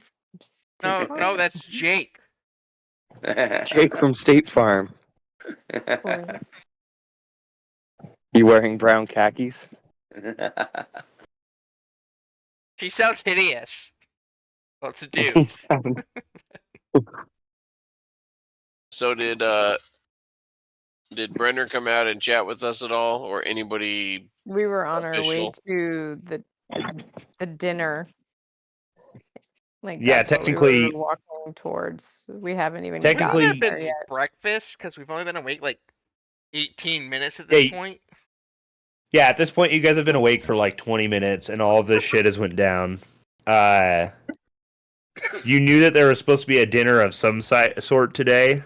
No, no, that's Jake.
Jake from State Farm. You wearing brown khakis?
She sounds hideous. What's to do?
He sound-
So did Brenner come out and chat with us at all, or anybody?
We were on our way
Official.
to the dinner. Like
Yeah,
that's what
technically-
we were walking towards. We haven't even
Technically-
gotten
Would
there
have
yet.
been breakfast because we've only been awake like 18 minutes at this
Yeah,
point.
Yeah, at this point, you guys have been awake for like 20 minutes, and all of this shit has went down. You knew that there was supposed to be a dinner of some sort today,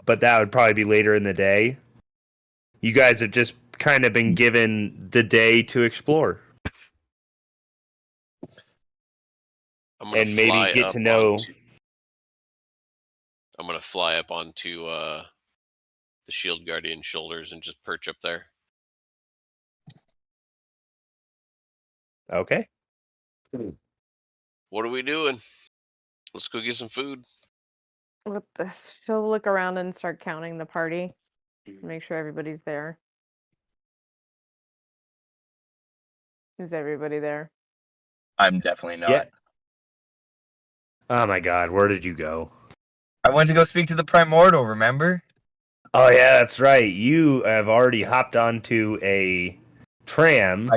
but that would probably be later in the day. You guys have just kind of been given the day to explore
I'm gonna
and maybe
fly
get
up
to know.
I'm gonna fly up onto the Shield Guardian shoulders and just perch up there.
Okay.
What are we doing? Let's go get some food.
She'll look around and start counting the party. Make sure everybody's there. Is everybody there?
I'm definitely not.
Yeah. Oh my god, where did you go?
I went to go speak to the Primordial, remember?
Oh yeah, that's right. You have already hopped onto a tram.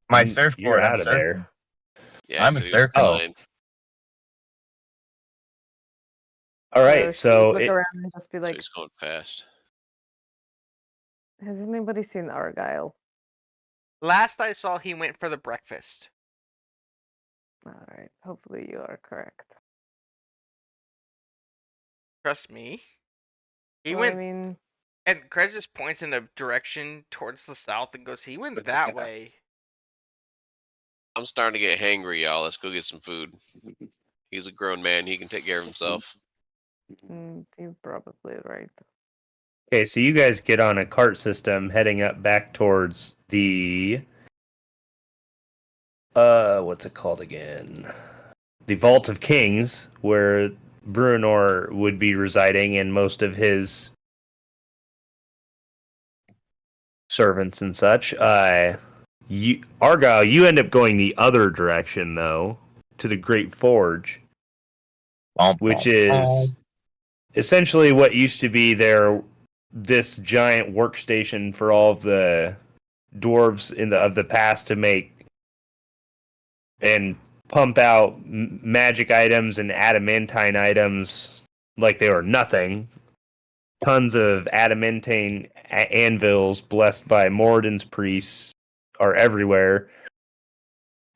My
and
surfboard.
You're
I'm
out of
surfing.
there.
Yeah,
I'm
so
a
you're
surfer.
flying.
All right,
she'll
so
look around and just be
So
like,
he's going fast.
"Has anybody seen Argyle?"
Last I saw, he went for the breakfast.
All right, hopefully you are correct.
Trust me. He
Well,
went,
I mean,
and Krez just points in a direction towards the south and goes, "He went that way."
I'm starting to get hangry, y'all. Let's go get some food. He's a grown man. He can take care of himself.
you're probably right.
okay, so you guys get on a cart system heading up back towards the what's it called again? The Vault of Kings, where Bruenor would be residing and most of his servants and such. Argyle, you end up going the other direction though, to the Great Forge, which is essentially what used to be this giant workstation for all of the dwarves of the past to make and pump out magic items and adamantine items like they were nothing. Tons of adamantine anvils blessed by Moradin's priests are everywhere.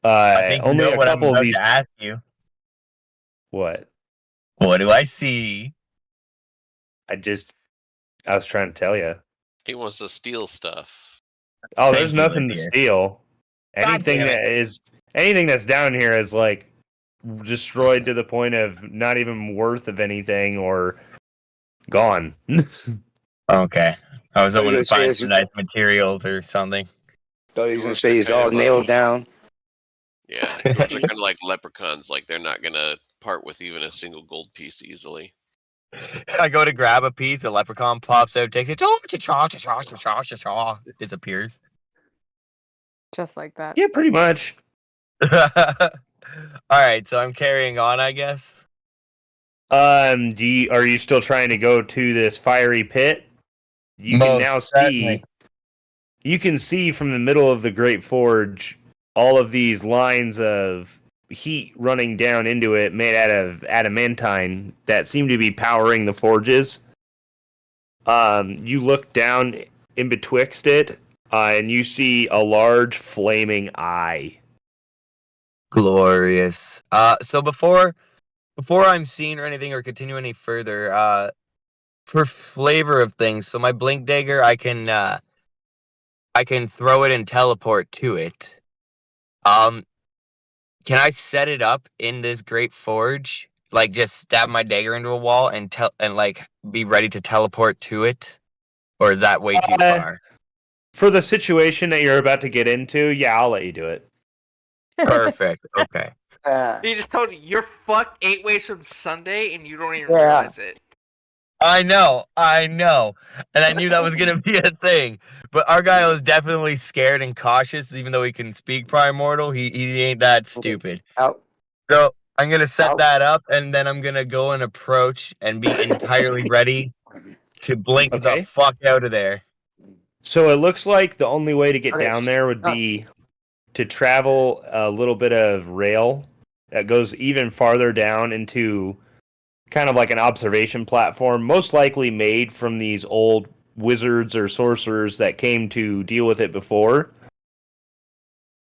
I think you
only
know
a
what I'm
couple
about
of these.
to ask you.
What?
What do I see?
I was trying to tell you.
He wants to steal stuff.
Oh,
Thank
there's
you,
nothing to
Lydia.
steal.
God damn
Anything that's down here is like destroyed to the point of not even worth of anything or gone.
Okay. I was hoping to
gonna say
find
is
some
you-
nice materials or something.
Thought he was gonna
Dwarves
say
are
he's
kind
all
of,
nailed down.
Yeah, dwarves are kind of like leprechauns. Like they're not gonna part with even a single gold piece easily.
I go to grab a piece, a leprechaun pops out, takes it, disappears.
Just like that.
Yeah, pretty much.
Alright, so I'm carrying on, I guess.
Are you still trying to go to this fiery pit? You can now
Most certainly.
see. You can see from the middle of the Great Forge all of these lines of heat running down into it, made out of adamantine that seem to be powering the forges. You look down in betwixt it, and you see a large flaming eye.
Glorious. So before I'm seen or anything or continue any further, for flavor of things, so my blink dagger, I can throw it and teleport to it. Can I set it up in this great forge? Like just stab my dagger into a wall and like be ready to teleport to it? Or is that way too far?
For the situation that you're about to get into, yeah, I'll let you do it.
Perfect. Okay.
You just told me you're fucked 8 ways from Sunday and you don't even
Yeah.
realize it.
I know. And I knew that was gonna be a thing. But Argyle is definitely scared and cautious, even though he can speak Primordial, he ain't that stupid.
Out.
So I'm gonna set that up and then I'm gonna go and approach and be entirely ready to blink the
Okay.
fuck out of there.
So it looks like the only way to get
Okay,
down there would be to travel a little bit of rail that goes even farther down into kind of like an observation platform, most likely made from these old wizards or sorcerers that came to deal with it before.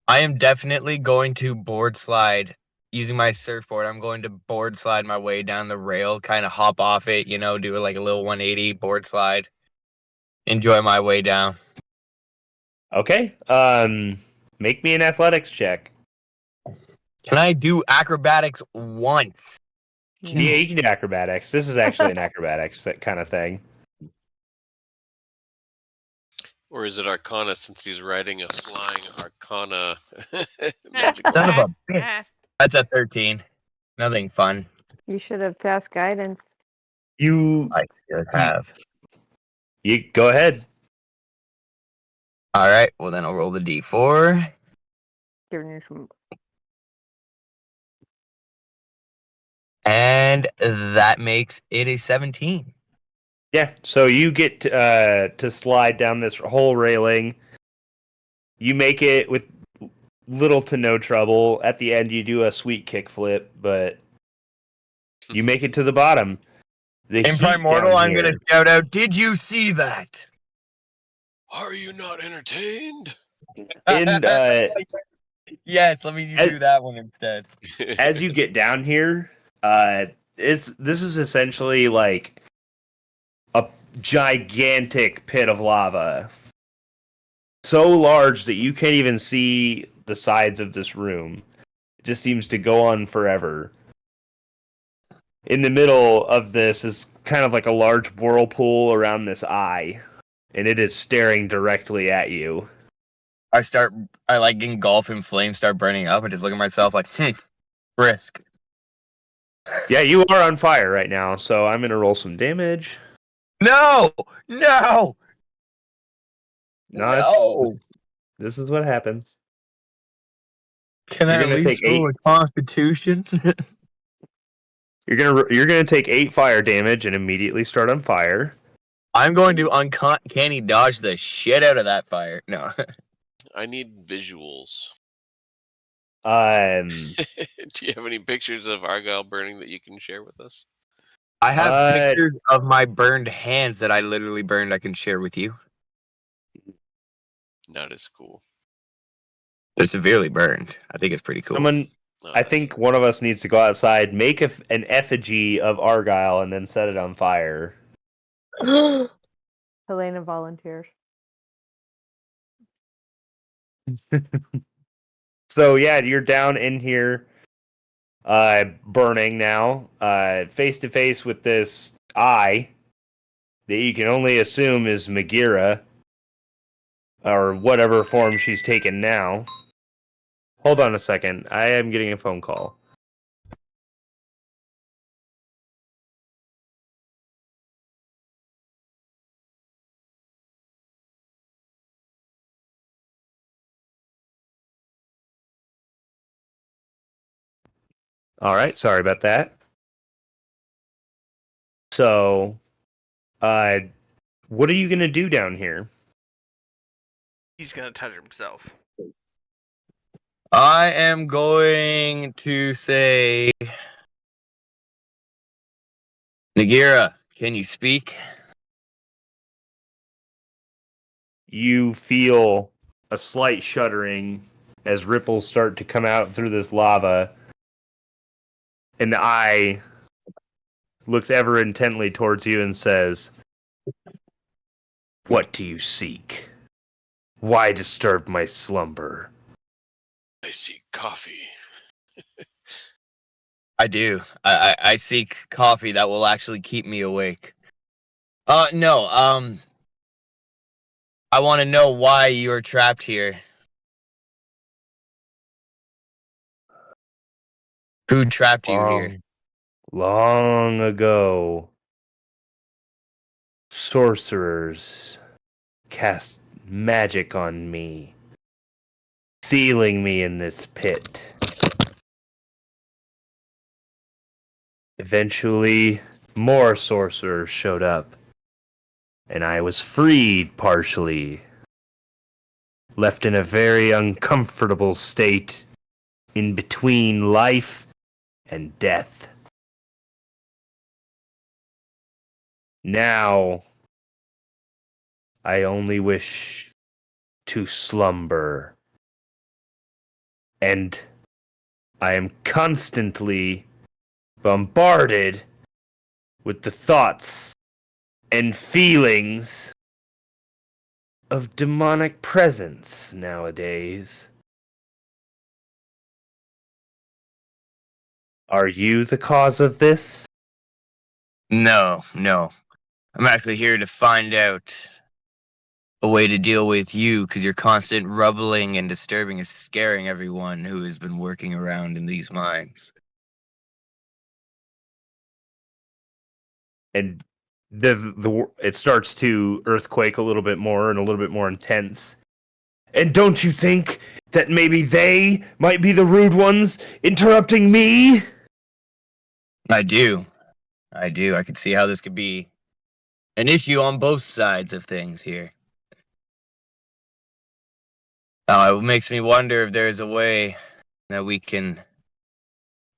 I am definitely going to board slide using my surfboard. I'm going to board slide my way down the rail, kind of hop off it, do like a little 180 board slide. Enjoy my way down.
Okay. Make me an athletics check.
Can I do acrobatics once?
Yeah, you can do acrobatics. This is actually an acrobatics that kind of thing.
Or is it Arcana since he's riding a flying Arcana?
Son of a bitch. That's a 13. Nothing fun.
You should have passed guidance.
I should have.
You go ahead.
All right. Well, then I'll roll the d4.
Giving you some.
And that makes it a 17.
Yeah, so you get to slide down this whole railing. You make it with little to no trouble. At the end, you do a sweet kickflip, but you make it to the bottom.
In Primordial, I'm going to shout out, "Did you see that?"
Are you not entertained?
And
yes, let me do that one instead.
As you get down here, this is essentially like a gigantic pit of lava. So large that you can't even see the sides of this room. It just seems to go on forever. In the middle of this is kind of like a large whirlpool around this eye, and it is staring directly at you.
I like engulf in flames, start burning up, and just look at myself like, risk.
Yeah, you are on fire right now, so I'm gonna roll some damage.
No!
This is what happens.
Can I at least roll a Constitution?
You're gonna take 8 fire damage and immediately start on fire.
I'm going to uncanny dodge the shit out of that fire. No.
I need visuals.
Do
you have any pictures of Argyle burning that you can share with us?
I have pictures of my burned hands that I literally burned I can share with you.
Not as cool.
They're severely burned. I think it's pretty cool.
I think one of us needs to go outside, make an effigy of Argyle, and then set it on fire.
Helena volunteers.
So yeah, you're down in here, burning now, face to face with this eye that you can only assume is Megira, or whatever form she's taken now. Hold on a second. I am getting a phone call. All right, sorry about that. So, what are you gonna do down here?
He's gonna touch himself.
I am going to say, Nagira, can you speak?
You feel a slight shuddering as ripples start to come out through this lava, and the eye looks ever intently towards you and says, "What do you seek? Why disturb my slumber?"
I seek coffee.
I do. I seek coffee that will actually keep me awake. No. I want to know why you're trapped here. Who trapped you here?
Long ago, sorcerers cast magic on me, sealing me in this pit. Eventually, more sorcerers showed up, and I was freed partially, left in a very uncomfortable state in between life and death. Now, I only wish to slumber, and I am constantly bombarded with the thoughts and feelings of demonic presence nowadays. Are you the cause of this?
No. I'm actually here to find out a way to deal with you, because your constant rubbling and disturbing is scaring everyone who has been working around in these mines.
And it starts to earthquake a little bit more and a little bit more intense. And don't you think that maybe they might be the rude ones interrupting me?
I do. I can see how this could be an issue on both sides of things here. It makes me wonder if there's a way that we can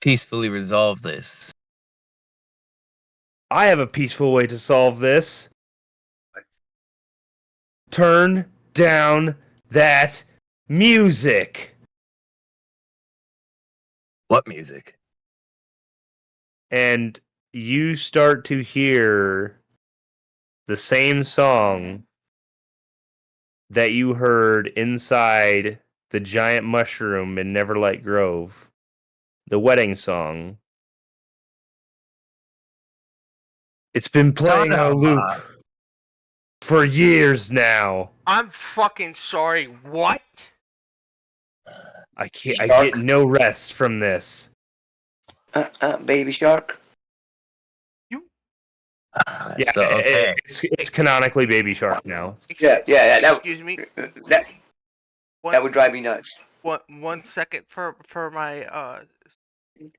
peacefully resolve this.
I have a peaceful way to solve this. Turn down that music.
What music?
And you start to hear the same song that you heard inside the giant mushroom in Neverlight Grove. The wedding song. It's been playing on a loop for years now.
I'm fucking sorry. What?
I get no rest from this.
Baby Shark.
Yeah,
So, okay.
it's canonically Baby Shark now.
Yeah, that,
Excuse me.
that
One,
would drive me nuts.
1 second for my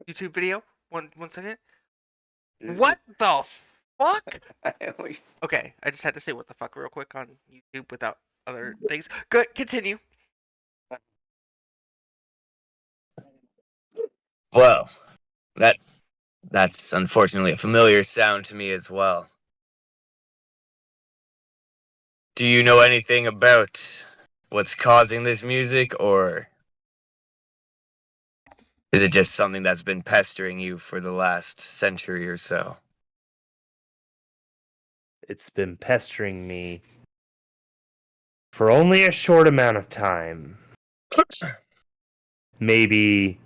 YouTube video. One second. What the fuck? Okay, I just had to say what the fuck real quick on YouTube without other things. Good, continue.
Well, that's unfortunately a familiar sound to me as well. Do you know anything about what's causing this music, or is it just something that's been pestering you for the last century or so?
It's been pestering me for only a short amount of time. Maybe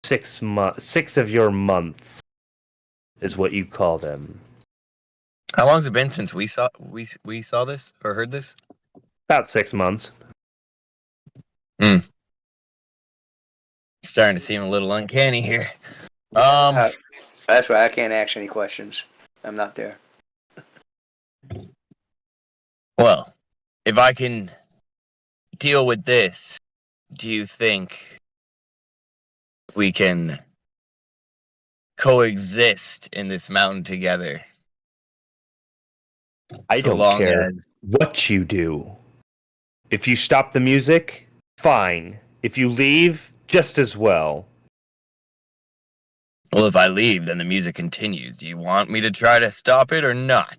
6 months. 6 of your months is what you call them.
How long's it been since we saw this or heard this?
About 6 months.
It's starting to seem a little uncanny here.
That's why I can't ask any questions. I'm not there.
Well, if I can deal with this, do you think we can coexist in this mountain together.
I
So
don't
long
care
as
what you do. If you stop the music, fine. If you leave, just as well.
well, if I leave, then the music continues. Do you want me to try to stop it or not?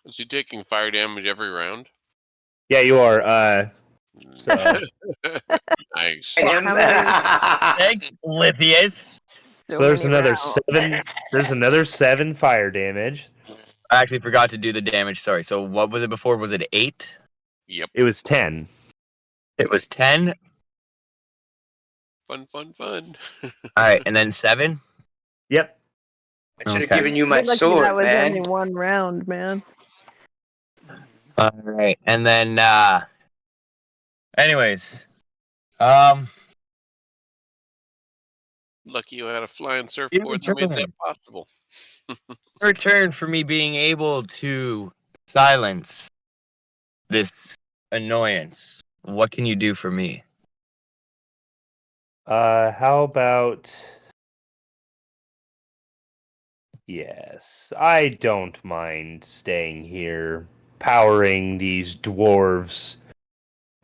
Is he taking fire damage every round?
Yeah, you are. So
Nice.
Him.
Thanks, Lithius.
so there's
many
another
rounds.
7. There's another 7 fire damage.
I actually forgot to do the damage. Sorry. So what was it before? Was it 8?
Yep.
It was 10.
It was 10.
Fun, fun, fun.
All right, and then 7.
Yep.
I should have
Okay.
given you my
You're lucky
sword,
that was
man.
only one round, man.
All right, and then anyways,
Lucky you had a flying surfboard that made that possible.
your turn for me being able to silence this annoyance. What can you do for me?
How about... Yes, I don't mind staying here, powering these dwarves'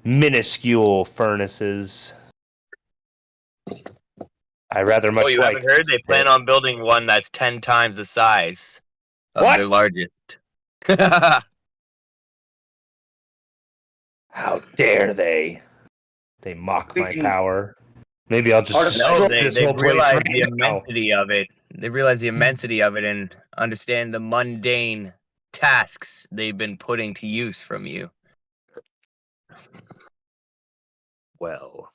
minuscule furnaces. I rather much
Oh, you
like
haven't heard?
this
They plan
pit.
on building one that's 10 times the size of
What?
their largest.
How dare they? They mock my
Speaking-
power. Maybe I'll just
Artificial-
destroy this
they
whole place
realize
right
the
now.
immensity of it. They realize the immensity of it and understand the mundane tasks they've been putting to use from you.
Well,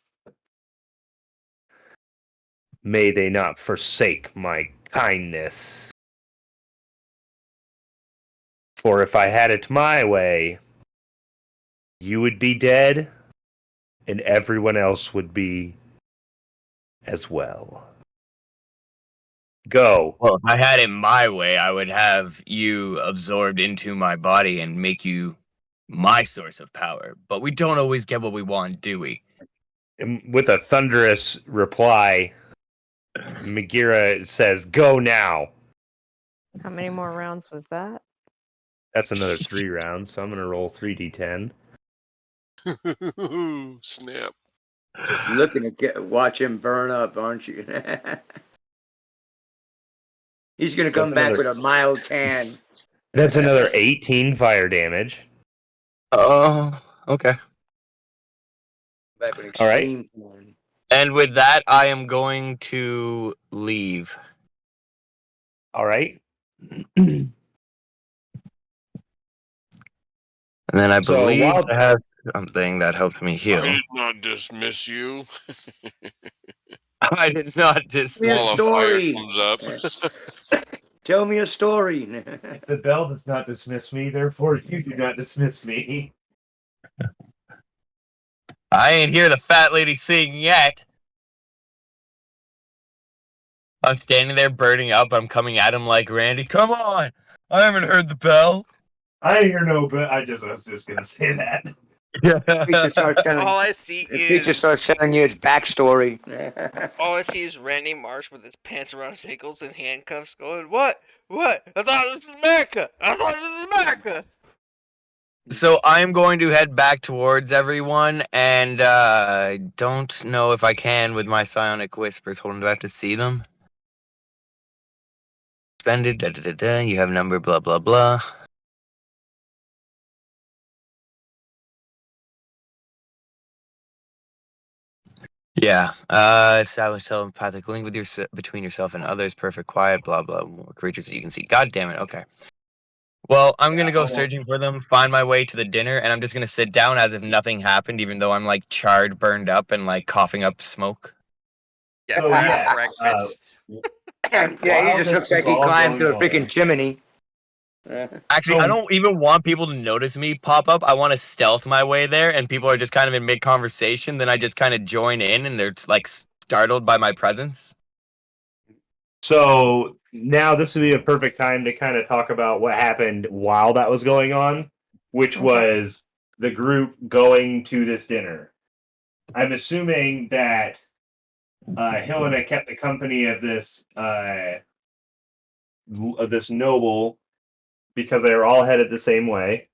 may they not forsake my kindness. For if I had it my way, you would be dead, and everyone else would be as well. Go.
Well, if I had it my way, I would have you absorbed into my body and make you my source of power. But we don't always get what we want, do we?
And with a thunderous reply, Megira says, "Go now."
How many more rounds was that?
That's another 3 rounds, so I'm going to roll 3d10.
Snap.
Just looking to watch him burn up, aren't you? He's gonna
So
come
that's
back
another-
with a mild tan.
That's another 18 fire damage.
Oh, okay.
Back with
All right.
extreme tan.
And with that, I am going to leave.
All right.
And then I
So
believe
while-
I have something that helps me heal.
I did not dismiss you.
I did not just.
Me a
Wall of
story.
fire comes up.
Tell me a story.
The bell does not dismiss me, therefore you do not dismiss me.
I ain't hear the fat lady sing yet. I'm standing there burning up. I'm coming at him like Randy. Come on! I haven't heard the bell.
I hear no, but I was just gonna say that.
Peter starts telling,
All I see
Peter
is
starts telling you his backstory.
all I see is Randy Marsh with his pants around his ankles and handcuffs, going, "What? What? I thought this was America. I thought this was America."
So I'm going to head back towards everyone, and I don't know if I can with my psionic whispers. Hold on, do I have to see them? Suspended. Da da da da. You have number. Blah blah blah. Yeah. Establish telepathic link with between yourself and others. Perfect quiet. Blah blah. More creatures that you can see. God damn it. Okay. Well, I'm gonna go searching for them, find my way to the dinner, and I'm just gonna sit down as if nothing happened, even though I'm like charred, burned up, and like coughing up smoke.
Yeah,
So,
have
yes,
breakfast.
Yeah,
While
he just
this
looks like
is
he
all
climbed through a
going
freaking
on.
chimney.
Actually, I don't even want people to notice me pop up. I want to stealth my way there, and people are just kind of in mid conversation. Then I just kind of join in, and they're like startled by my presence.
So now this would be a perfect time to kind of talk about what happened while that was going on, which was the group going to this dinner. I'm assuming that Helena kept the company of this noble because they were all headed the same way,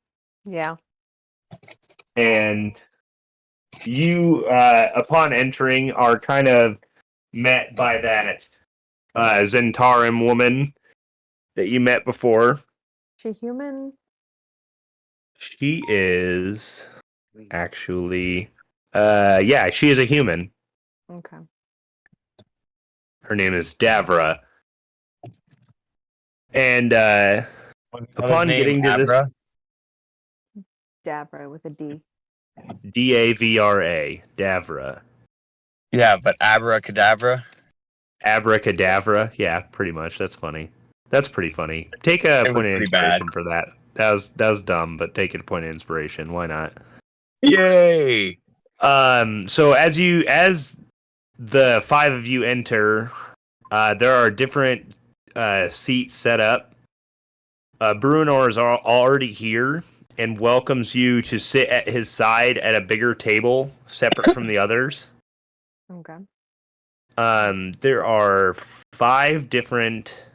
Yeah.
and you, upon entering, are kind of met by that Zentarum woman that you met before.
She human?
She is actually, yeah, she is a human.
Okay.
Her name is Davra. And upon getting to
Abra?
Davra with a D.
Davra, Davra.
Yeah, but abracadabra.
Abracadabra. Yeah, pretty much. That's funny. That's pretty funny. Take a
It was
point of
pretty
inspiration
bad.
for that. That was dumb, but take it a point of inspiration. Why not?
Yay!
So as the five of you enter, there are different seats set up. Bruenor is already here and welcomes you to sit at his side at a bigger table, separate from the others.
Okay.
There are 5 different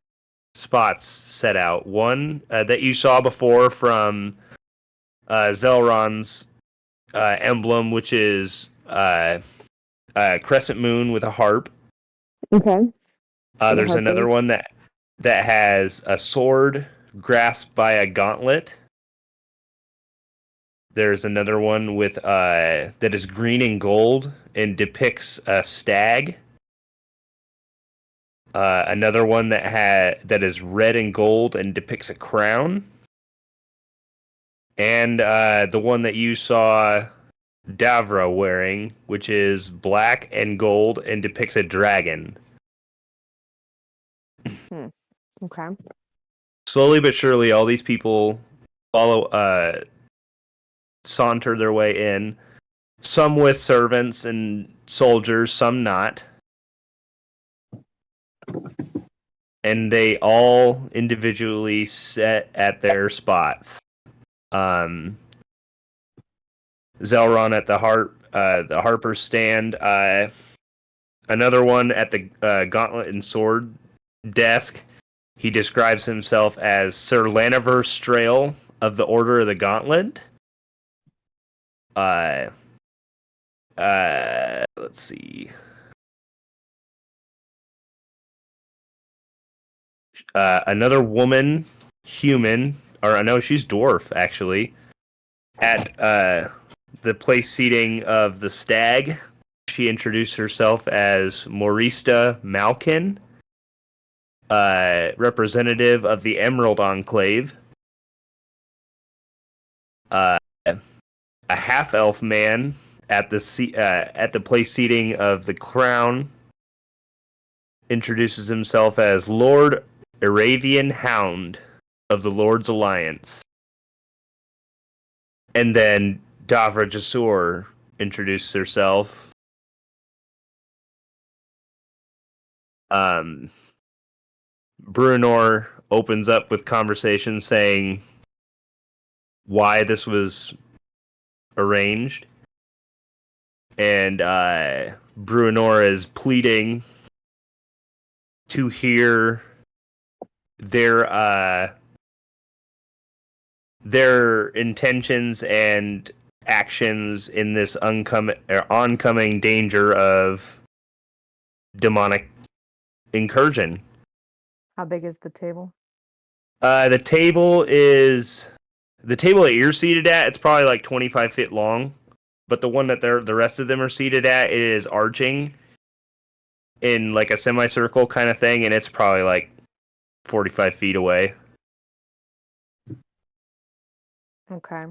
spots set out. One that you saw before from Zelron's emblem, which is a crescent moon with a harp.
Okay.
There's another one that has a sword grasped by a gauntlet. There's another one with that is green and gold and depicts a stag. Another one that is red and gold and depicts a crown. And the one that you saw Davra wearing, which is black and gold and depicts a dragon.
Okay.
Slowly but surely, all these people saunter their way in. Some with servants and soldiers, some not. And they all individually sit at their spots. Zelron at the harper's stand. Another one at the gauntlet and sword desk. He describes himself as Sir Laniver Strail of the Order of the Gauntlet. Let's see. Another woman, human, or I know she's dwarf actually, at the place seating of the stag. She introduced herself as Morista Malkin, representative of the Emerald Enclave. A half-elf man at the place seating of the Crown introduces himself as Lord Aravian Hound of the Lord's Alliance. And then Davra Jasur introduced herself. Bruenor opens up with conversation saying why this was arranged. And Bruenor is pleading to hear their intentions and actions in this oncoming danger of demonic incursion.
How big is the table?
The table that you're seated at, it's probably like 25 feet long, but the one that the rest of them are seated at, it is arching in like a semicircle kind of thing, and it's probably like 45 feet away.
Okay.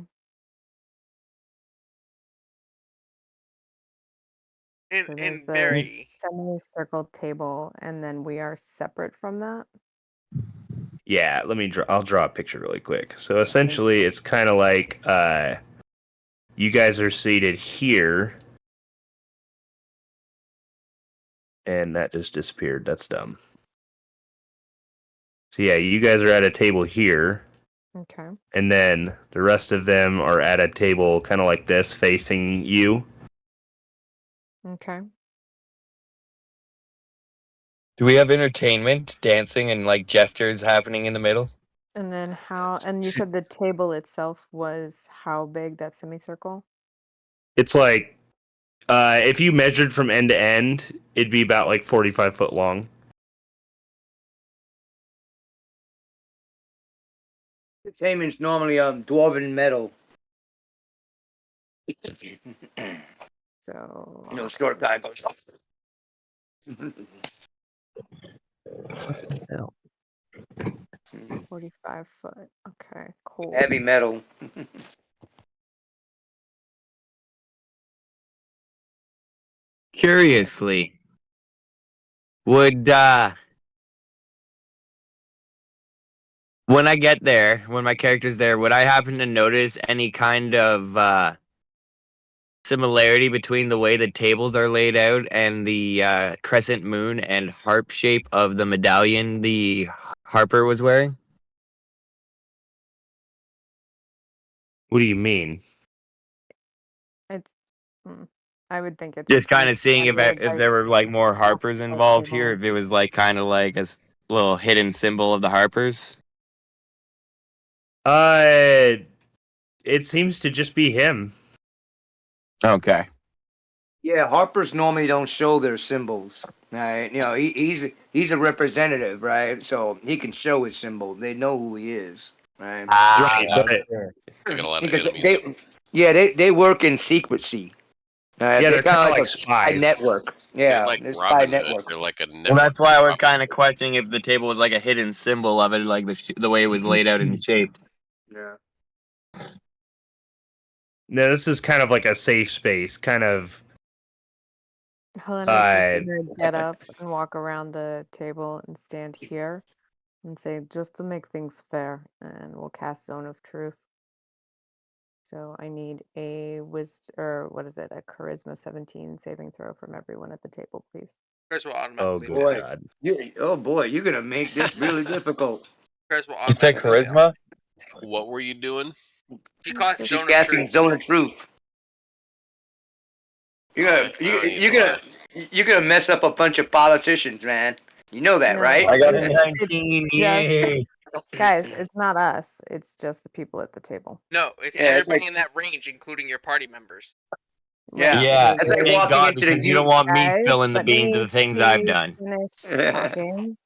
So there's
In
the
very
semicircle table, and then we are separate from that.
Yeah, I'll draw a picture really quick. So essentially, it's kind of like you guys are seated here, and that just disappeared. That's dumb. So yeah, you guys are at a table here,
Okay.
and then the rest of them are at a table kind of like this, facing you.
Okay.
Do we have entertainment, dancing, and like gestures happening in the middle?
And then and you
S-
said the table itself was how big, that semicircle?
It's like if you measured from end to end, it'd be about like 45 foot long.
Entertainment's normally dwarven metal.
So
You know, short guy goes.
45 foot. Okay, cool.
Heavy metal.
Curiously, would when I get there, when my character's there, would I happen to notice any kind of similarity between the way the tables are laid out and the crescent moon and harp shape of the medallion the harper was wearing?
What do you mean?
It's I would think it's a
Just kind
pretty
of seeing if
standard,
if
like,
there were like more harpers
off-the-shelf
involved here,
table.
if it was like kind of like a little hidden symbol of the harpers.
It seems to just be him.
Okay.
Yeah, Harpers normally don't show their symbols. Right? You know, he's a representative, right? So he can show his symbol. They know who he is, right?
Right, but
I got a lot of
Because
enemies.
they work in secrecy.
yeah,
They're
they're
kind
kind
of
of
like
like
a spy
spies.
network.
They're
Yeah,
like
they're spy
Robin Hood.
network.
They're like a network.
Well, that's why I was
Robin
kind of
Hood.
questioning if the table was like a hidden symbol of it, like the way it was laid out and shaped.
Yeah.
No, this is kind of like a safe space, kind of.
Helena's just gonna get up and walk around the table and stand here and say, just to make things fair, and we'll cast Zone of Truth. So I need a a charisma 17 saving throw from everyone at the table, please.
Chris will
Oh
automatically
good
fail.
God!
Oh boy, you're gonna make this really difficult.
Chris will
You said
automatically fail.
charisma?
What were you doing?
She casts
She's
Zone of
casting
Truth.
Zone of Truth.
I don't need to
You're gonna mess up a bunch of politicians, man. You know that,
No,
right?
I got a
it's
19.
just-
Yay!
Guys, it's not us. It's just the people at the table.
No, it's
Yeah, it's
everybody
like-
in that range, including your party members.
Yeah.
Yeah,
That's like
thank
walking
God,
into the
because you don't want me
Guys,
spilling the
let
beans of
me
the things I've
please
done.
finish talking.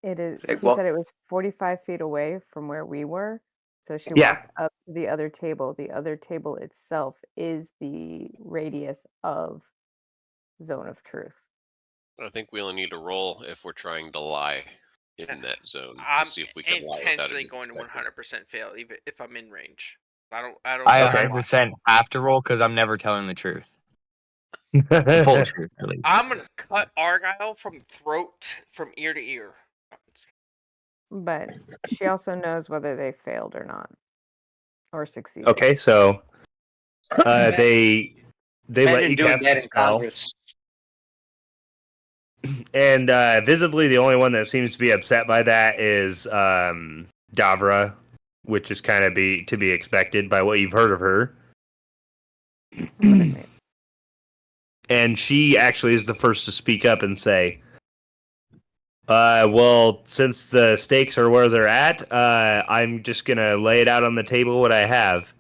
It is.
Like,
He
well-
said it was 45 feet away from where we were. So she
Yeah.
walked up to the other table. The other table itself is the radius of Zone of Truth.
I think we only need to roll if we're trying to lie in
And
that zone.
I'm
See if we can lie without it
intentionally
being
going to
detected.
100% fail, even if I'm in range. I don't.
I
Okay.
100% have to roll because I'm never telling the truth. The full truth, at least.
I'm gonna cut Argyle from throat from ear to ear.
But she also knows whether they failed or not, or succeeded.
Okay, so they let
Imagine
you
doing
cast
that
the
in
spell,
Congress.
and visibly the only one that seems to be upset by that is Davra, which is kind of to be expected by what you've heard of her. And she actually is the first to speak up and say, well, since the stakes are where they're at, I'm just going to lay it out on the table what I have.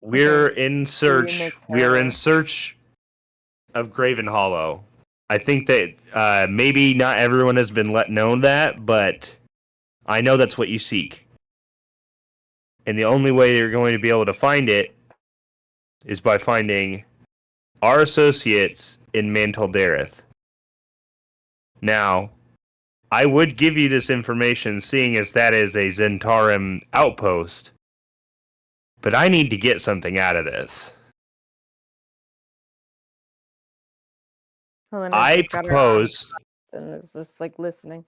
We're in search. We are in search of Graven Hollow. I think that maybe not everyone has been let know that, but I know that's what you seek. And the only way you're going to be able to find it is by finding our associates in Mantle Dareth. Now, I would give you this information, seeing as that is a Zentarum outpost, but I need to get something out of this. I propose
and it's just like listening.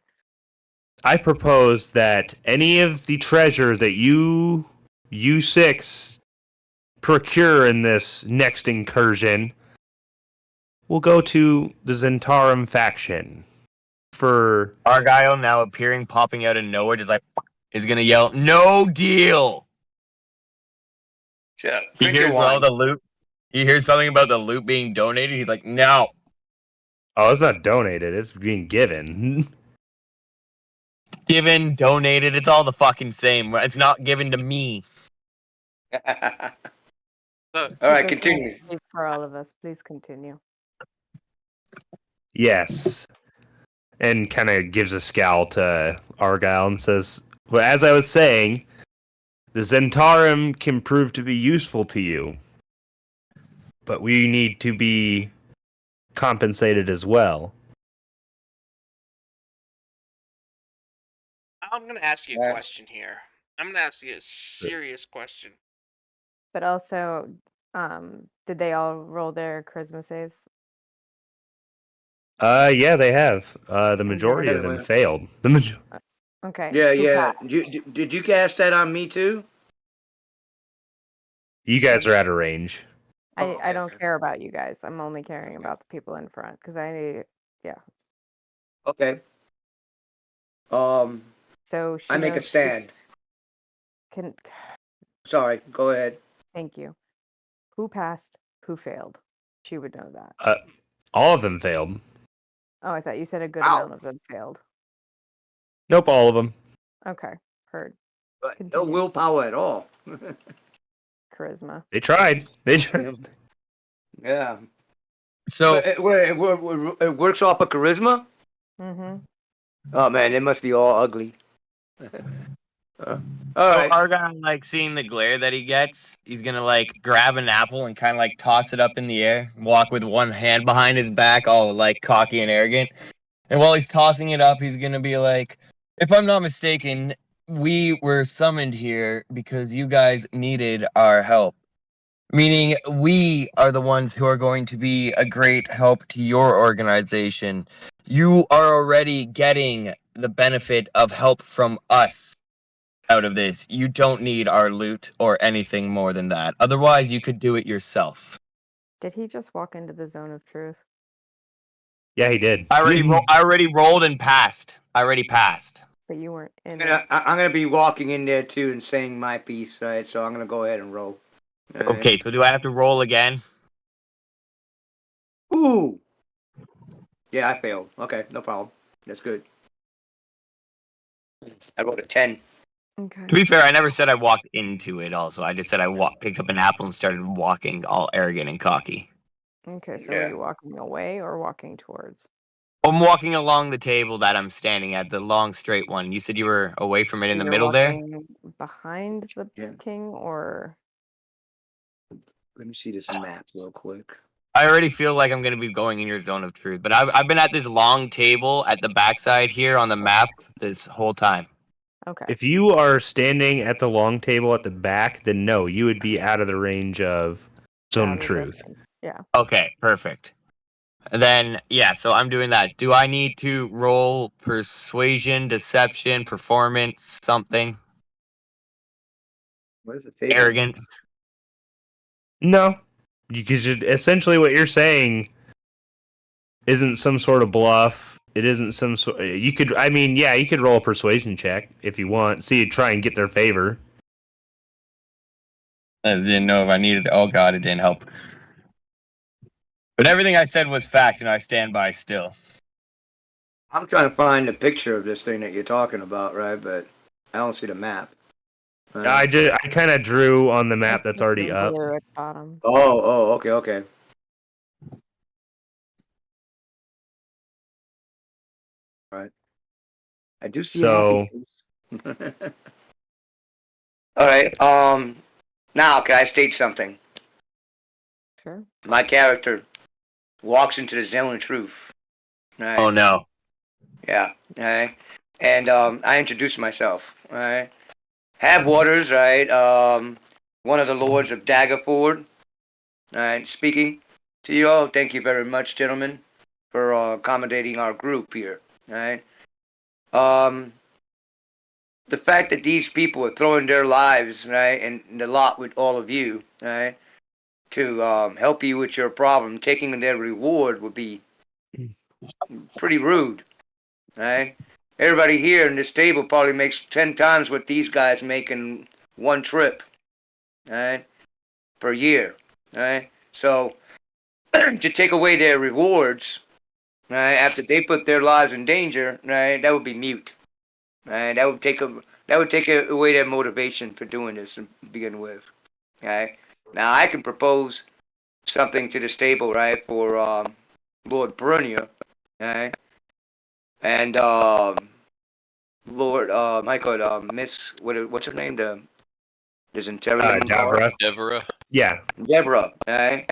I propose that any of the treasure that you six procure in this next incursion will go to the Zentarum faction. For
Argyle now appearing, popping out of nowhere, just like is gonna yell, "No deal!"
Yeah,
He hears all the loot.
He hears something about the loot being donated. He's like, no.
Oh, it's not donated. It's being given.
Given, donated, it's all the fucking same. It's not given to me.
So,
All right,
Because
continue.
speak for all of us. Please continue.
Yes. And kind of gives a scowl to Argyle and says, well, as I was saying, the Zentarum can prove to be useful to you. But we need to be compensated as well.
I'm gonna ask you a
Yeah.
question here. I'm gonna ask you a serious question.
But also, did they all roll their charisma saves?
Yeah, they have. The majority of
Yeah,
them
well.
failed.
Okay.
Yeah,
who
yeah.
passed?
Did you cast that on me too?
You guys are out of range.
I
okay,
don't
okay.
care about you guys. I'm only caring about the people in front because
Okay.
So she
I make a
knows
stand.
can.
Sorry, go ahead.
Thank you. Who passed? Who failed? She would know that.
All of them failed.
Oh, I thought you said a good
Ow.
amount of them failed.
Nope, all of them.
Okay, heard.
But no
Continue.
willpower at all.
Charisma.
They tried. They tried.
Yeah.
So
It works off of charisma?
Mm-hmm.
Oh man, they must be all ugly. All right.
Argon, like seeing the glare that he gets, he's gonna like grab an apple and kind of like toss it up in the air, walk with one hand behind his back, all like cocky and arrogant. And while he's tossing it up, he's gonna be like, "If I'm not mistaken, we were summoned here because you guys needed our help. Meaning, we are the ones who are going to be a great help to your organization. You are already getting the benefit of help from us out of this. You don't need our loot or anything more than that. Otherwise, you could do it yourself."
Did he just walk into the zone of truth?
Yeah, he did.
I already rolled and passed. I already passed.
But you weren't in
I'm
it.
gonna be walking in there too and saying my piece, right? So I'm gonna go ahead and roll. All right.
Okay, so do I have to roll again?
Ooh. Yeah, I failed. Okay, no problem. That's good. I rolled a 10.
Okay.
To be fair, I never said I walked into it. Also, I just said I picked up an apple and started walking, all arrogant and cocky.
Okay, so
Yeah.
are you walking away or walking towards?
I'm walking along the table that I'm standing at, the long straight one. You said you were away from it in the
You're
middle there.
walking behind the
Yeah.
king, or
Let me see this map real quick.
I already feel like I'm gonna be going in your zone of truth, but I've been at this long table at the backside here on the map this whole time.
okay.
If you are standing at the long table at the back, then no, you would be out of the range of Zone
Out
of
of the
Truth.
zone. Yeah.
Okay, perfect. And then yeah, so I'm doing that. Do I need to roll persuasion, deception, performance, something,
Where's the table?
arrogance?
No, because essentially what you're saying isn't some sort of bluff. It isn't some sort. You could, I mean, yeah, you could roll a persuasion check if you want. See, try and get their favor.
I didn't know if I needed. Oh god, it didn't help. But everything I said was fact, and I stand by still.
I'm trying to find a picture of this thing that you're talking about, right? But I don't see the map.
I kind of drew on the map that's
It's
already
in
up.
blue at the bottom.
Oh, okay. All right. I do see.
So-
All right. Now can I state something?
Sure.
My character walks into the zone of truth. Right?
Oh no.
Yeah. All right. And I introduce myself. All right. Have Waters, right? One of the lords of Daggerford. All right. Speaking to you all. Thank you very much, gentlemen, for accommodating our group here. All right. The fact that these people are throwing their lives, right, in the lot with all of you, right, to help you with your problem, taking their reward would be pretty rude, right? Everybody here in this table probably makes 10 times what these guys make in one trip, right, per year, right? So to take away their rewards, right, after they put their lives in danger, right, that would be mute. Right, that would take away their motivation for doing this to begin with. Right. Now I can propose something to this table, right, for Lord Brunia, right, and Lord Michael, Miss what's her name, the Zentarian guard?
Davra.
Deborah.
Yeah.
Deborah, right?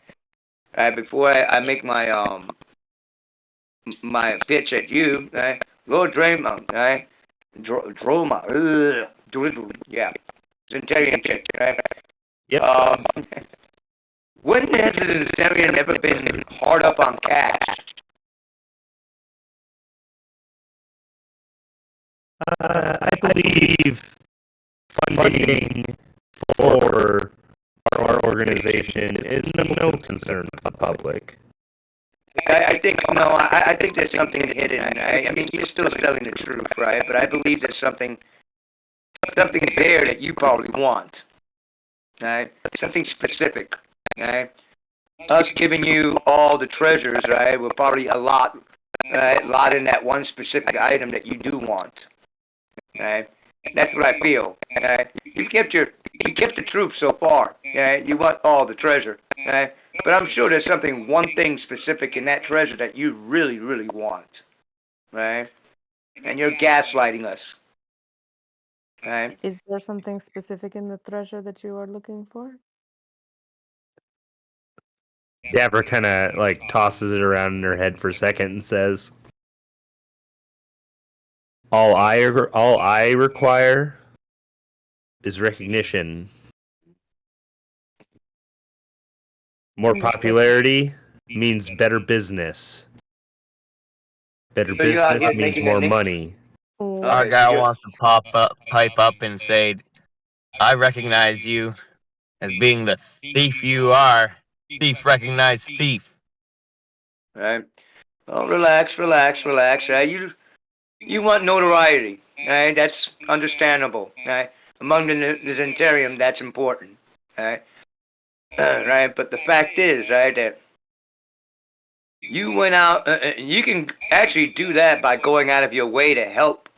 Before I make my my pitch at you, right? Lord Draymond, right? Droma, yeah, Zentarian chick, right?
Yep.
When has the Zentarian ever been hard up on cash?
I believe funding for our organization is no concern of the public.
I think I think there's something hidden. I mean, you're still telling the truth, right? But I believe there's something there that you probably want, right? Something specific, right? Us giving you all the treasures, right? Will probably a lot in that one specific item that you do want, right? That's what I feel. Right? You kept the troops so far. Right? You want all the treasure, right? But I'm sure there's one thing specific in that treasure that you really, really want, right? And you're gaslighting us, right?
Is there something specific in the treasure that you are looking for?
Davra kind of like tosses it around in her head for a second and says, all I require is recognition. More popularity means better business. Better
So you are
business means
making
more
a
money.
Our guy wants to pipe up and say, I recognize you as being the thief you are. Thief recognize thief.
Right? Well, relax. Right? You want notoriety, right? That's understandable, right? Among the Zentarium, that's important, right? Right? But the fact is, right, that you went out. You can actually do that by going out of your way to help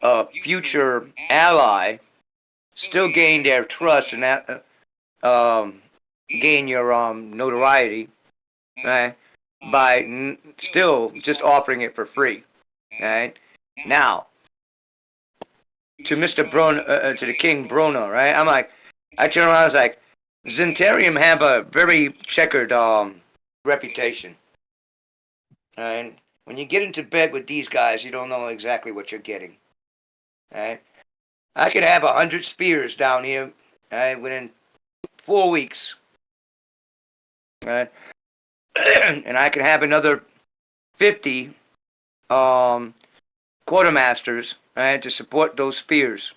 a future ally still gain their trust and that gain your notoriety, right? By still just offering it for free, right? Now, to Mr. to the King Bruno, right? I turn around, I was like, Zentarium have a very checkered reputation, right? When you get into bed with these guys, you don't know exactly what you're getting, right? I could have 100 spears down here, right, within 4 weeks, right? And I could have another 50 quartermasters, right, to support those spears.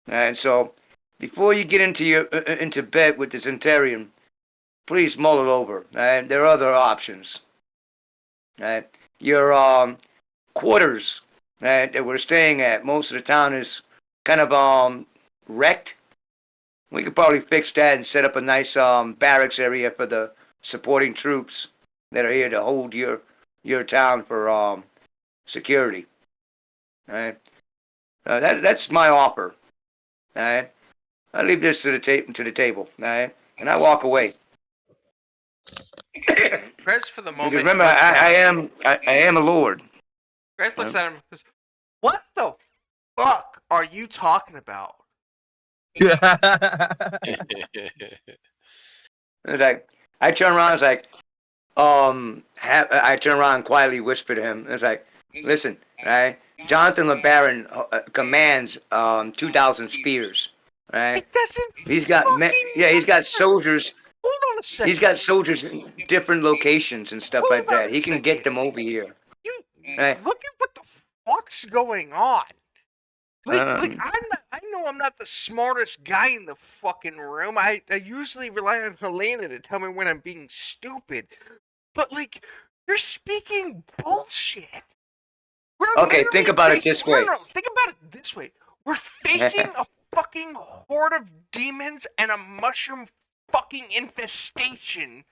And so, before you get into bed with the Zentarian, please mull it over. Right? There are other options. Right? Your quarters, right, that we're staying at, most of the town is kind of wrecked. We could probably fix that and set up a nice barracks area for the supporting troops that are here to hold your town for security. Right? That's my offer. Right? I leave this to the table. Right? And I walk away.
Grez, for the moment,
Remember, I am a lord.
Grez looks at him and goes, "What the fuck are you talking about?"
It's like, I turn around, it's like, I turn around and quietly whisper to him. It's like, listen, right? Jonathan LeBaron commands 2,000 spears, right?
It doesn't.
He's got he's got soldiers.
Hold on a second.
He's got soldiers in different locations and stuff like that. He can get them over here.
You
Right.
look at what the fuck's going on. Like
Um,
I know I'm not the smartest guy in the fucking room. I usually rely on Helena to tell me when I'm being stupid. But like, you're speaking bullshit. We're
Okay,
literally
think about it
facing-
this way.
No, think about it this way. We're facing a fucking horde of demons and a mushroom fucking infestation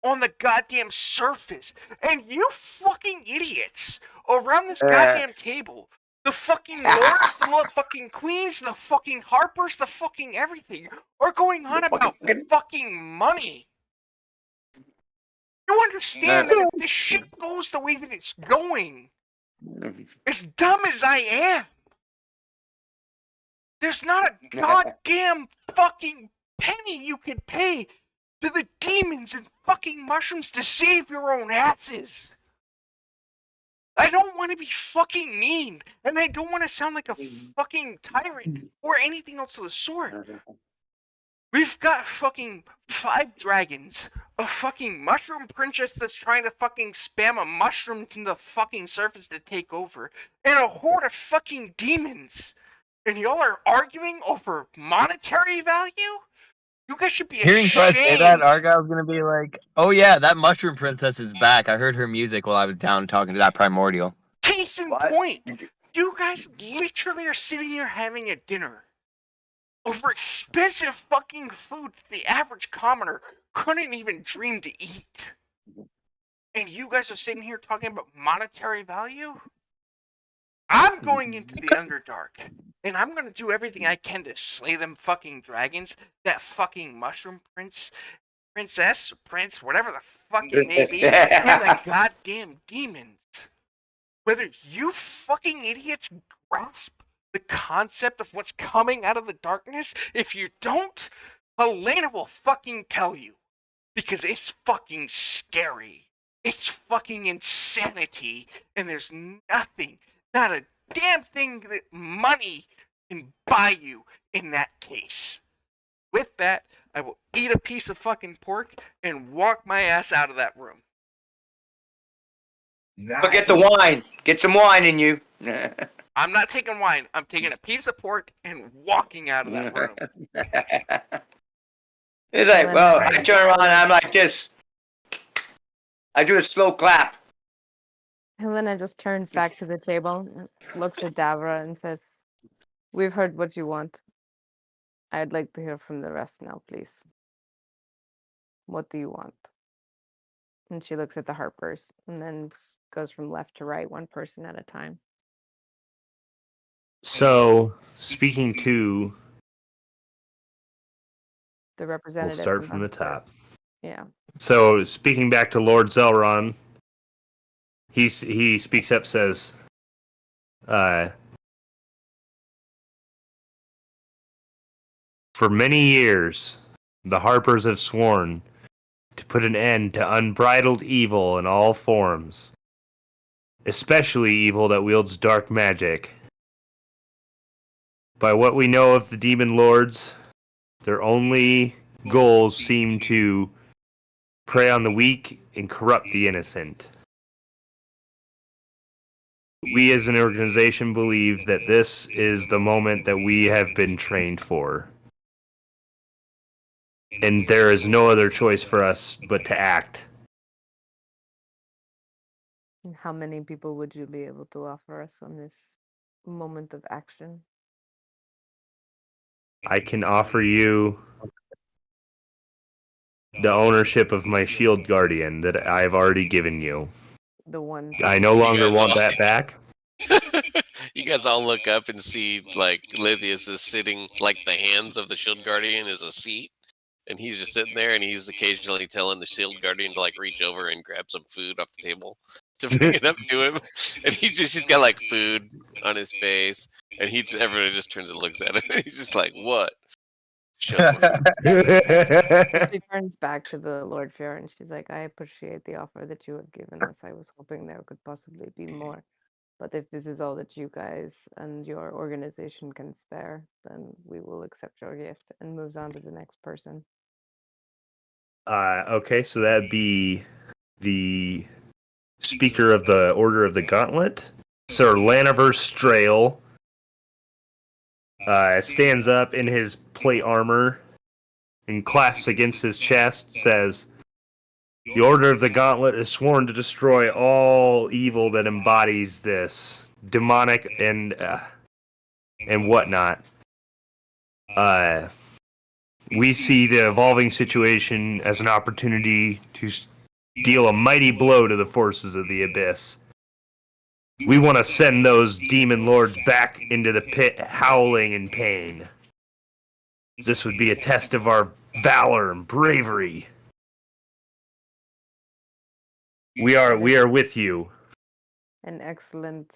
on the goddamn surface. And you fucking idiots around this goddamn table, the fucking lords, the fucking queens, the fucking harpers, the fucking everything, are going on about fucking money. You understand that if this shit goes the way that it's going, as dumb as I am, there's not a goddamn fucking penny you can pay to the demons and fucking mushrooms to save your own asses. I don't want to be fucking mean, and I don't want to sound like a fucking tyrant or anything else of the sort. We've got fucking 5 dragons, a fucking mushroom princess that's trying to fucking spam a mushroom to the fucking surface to take over, and a horde of fucking demons. And y'all are arguing over monetary value? You guys should be
Hearing Trust say
ashamed.
that, Argyle's gonna be like, "Oh yeah, that mushroom princess is back. I heard her music while I was down talking to that primordial."
Case in point, you guys literally are sitting here having a dinner over expensive fucking food that the average commoner couldn't even dream to eat. And you guys are sitting here talking about monetary value? I'm going into the Underdark, and I'm gonna do everything I can to slay them fucking dragons, that fucking mushroom princess, prince, whatever the fuck it may be, and the goddamn demons. Whether you fucking idiots grasp the concept of what's coming out of the darkness, if you don't, Helena will fucking tell you. Because it's fucking scary. It's fucking insanity, and there's nothing, not a damn thing that money can buy you in that case. With that, I will eat a piece of fucking pork and walk my ass out of that room.
Forget the wine. Get some wine in you.
I'm not taking wine. I'm taking a piece of pork and walking out of that room.
It's like, well, I turn around and I'm like this. I do a slow clap.
Helena just turns back to the table, looks at Davra, and says, "We've heard what you want. I'd like to hear from the rest now, please. What do you want?" And she looks at the Harpers, and then goes from left to right, one person at a time.
So, speaking to,
The
we'll
representative.
start from the top.
Yeah.
So, speaking back to Lord Zelron, he speaks up, says, "For many years, the Harpers have sworn to put an end to unbridled evil in all forms, especially evil that wields dark magic. By what we know of the demon lords, their only goals seem to prey on the weak and corrupt the innocent. We as an organization believe that this is the moment that we have been trained for. And there is no other choice for us but to act."
And how many people would you be able to offer us on this moment of action?
I can offer you the ownership of my shield guardian that I've already given you.
The one.
I no longer
guys
want
all-
that back.
You guys all look up and see like Lithius is sitting, like the hands of the shield guardian is a seat, and he's just sitting there, and he's occasionally telling the shield guardian to like reach over and grab some food off the table to bring it up to him, and he's got like food on his face, and everybody just turns and looks at him, and he's just like, "What?" Shut up.
She turns back to the Lord Fair and she's like, "I appreciate the offer that you have given us. I was hoping there could possibly be more. But if this is all that you guys and your organization can spare, then we will accept your gift," and moves on to the next person.
Okay, so that'd be the Speaker of the Order of the Gauntlet, Sir Laniver Strail. Stands up in his plate armor and clasps against his chest, says, "The Order of the Gauntlet is sworn to destroy all evil that embodies this demonic and whatnot. we see the evolving situation as an opportunity to deal a mighty blow to the forces of the Abyss. We want to send those demon lords back into the pit howling in pain. This would be a test of our valor and bravery. We are with you.
An excellent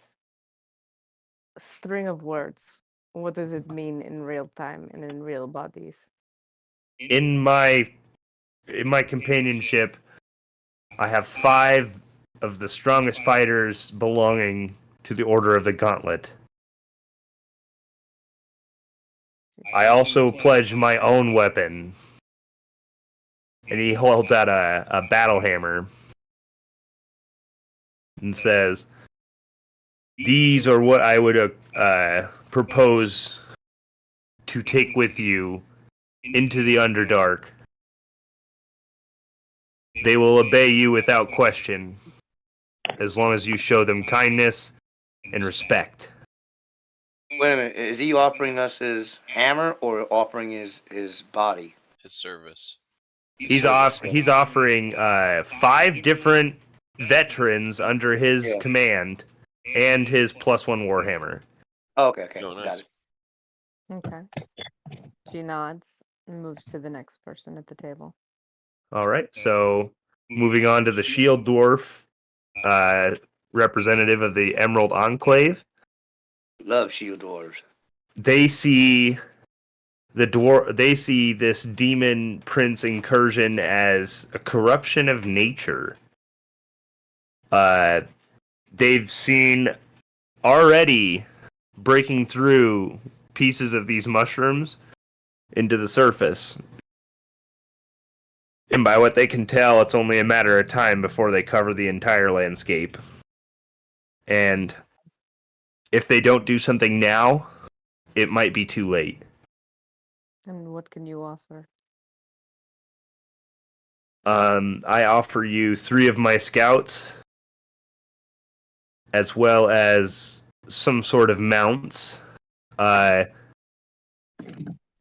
string of words. What does it mean in real time and in real bodies?
In my companionship, I have 5 of the strongest fighters belonging to the Order of the Gauntlet. I also pledge my own weapon. And he holds out a battle hammer and says, "These are what I would propose to take with you into the Underdark. They will obey you without question, as long as you show them kindness and respect."
Wait a minute. Is he offering us his hammer or offering his body?
His service.
He's offering 5 different veterans under his command and his +1 warhammer.
Oh, okay.
Oh,
Got
nice.
it.
Okay. She nods and moves to the next person at the table.
All right, so moving on to the Shield Dwarf, representative of the Emerald Enclave.
Love shield dwarves.
They see this demon prince incursion as a corruption of nature. They've seen already breaking through pieces of these mushrooms into the surface. And by what they can tell, it's only a matter of time before they cover the entire landscape. And if they don't do something now, it might be too late.
And what can you offer?
I offer you 3 of my scouts, as well as some sort of mounts.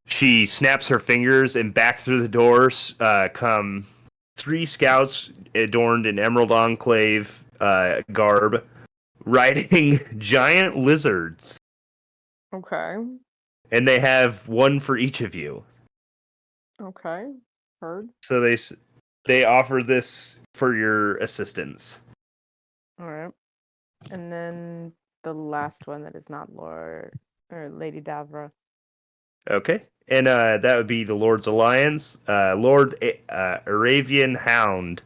She snaps her fingers, and back through the doors come 3 scouts adorned in Emerald Enclave garb, riding giant lizards.
Okay.
And they have 1 for each of you.
Okay. Heard.
So they offer this for your assistance.
All right. And then the last one that is not Lord or Lady Davra.
Okay. And that would be the Lord's Alliance. Lord Aravian Hound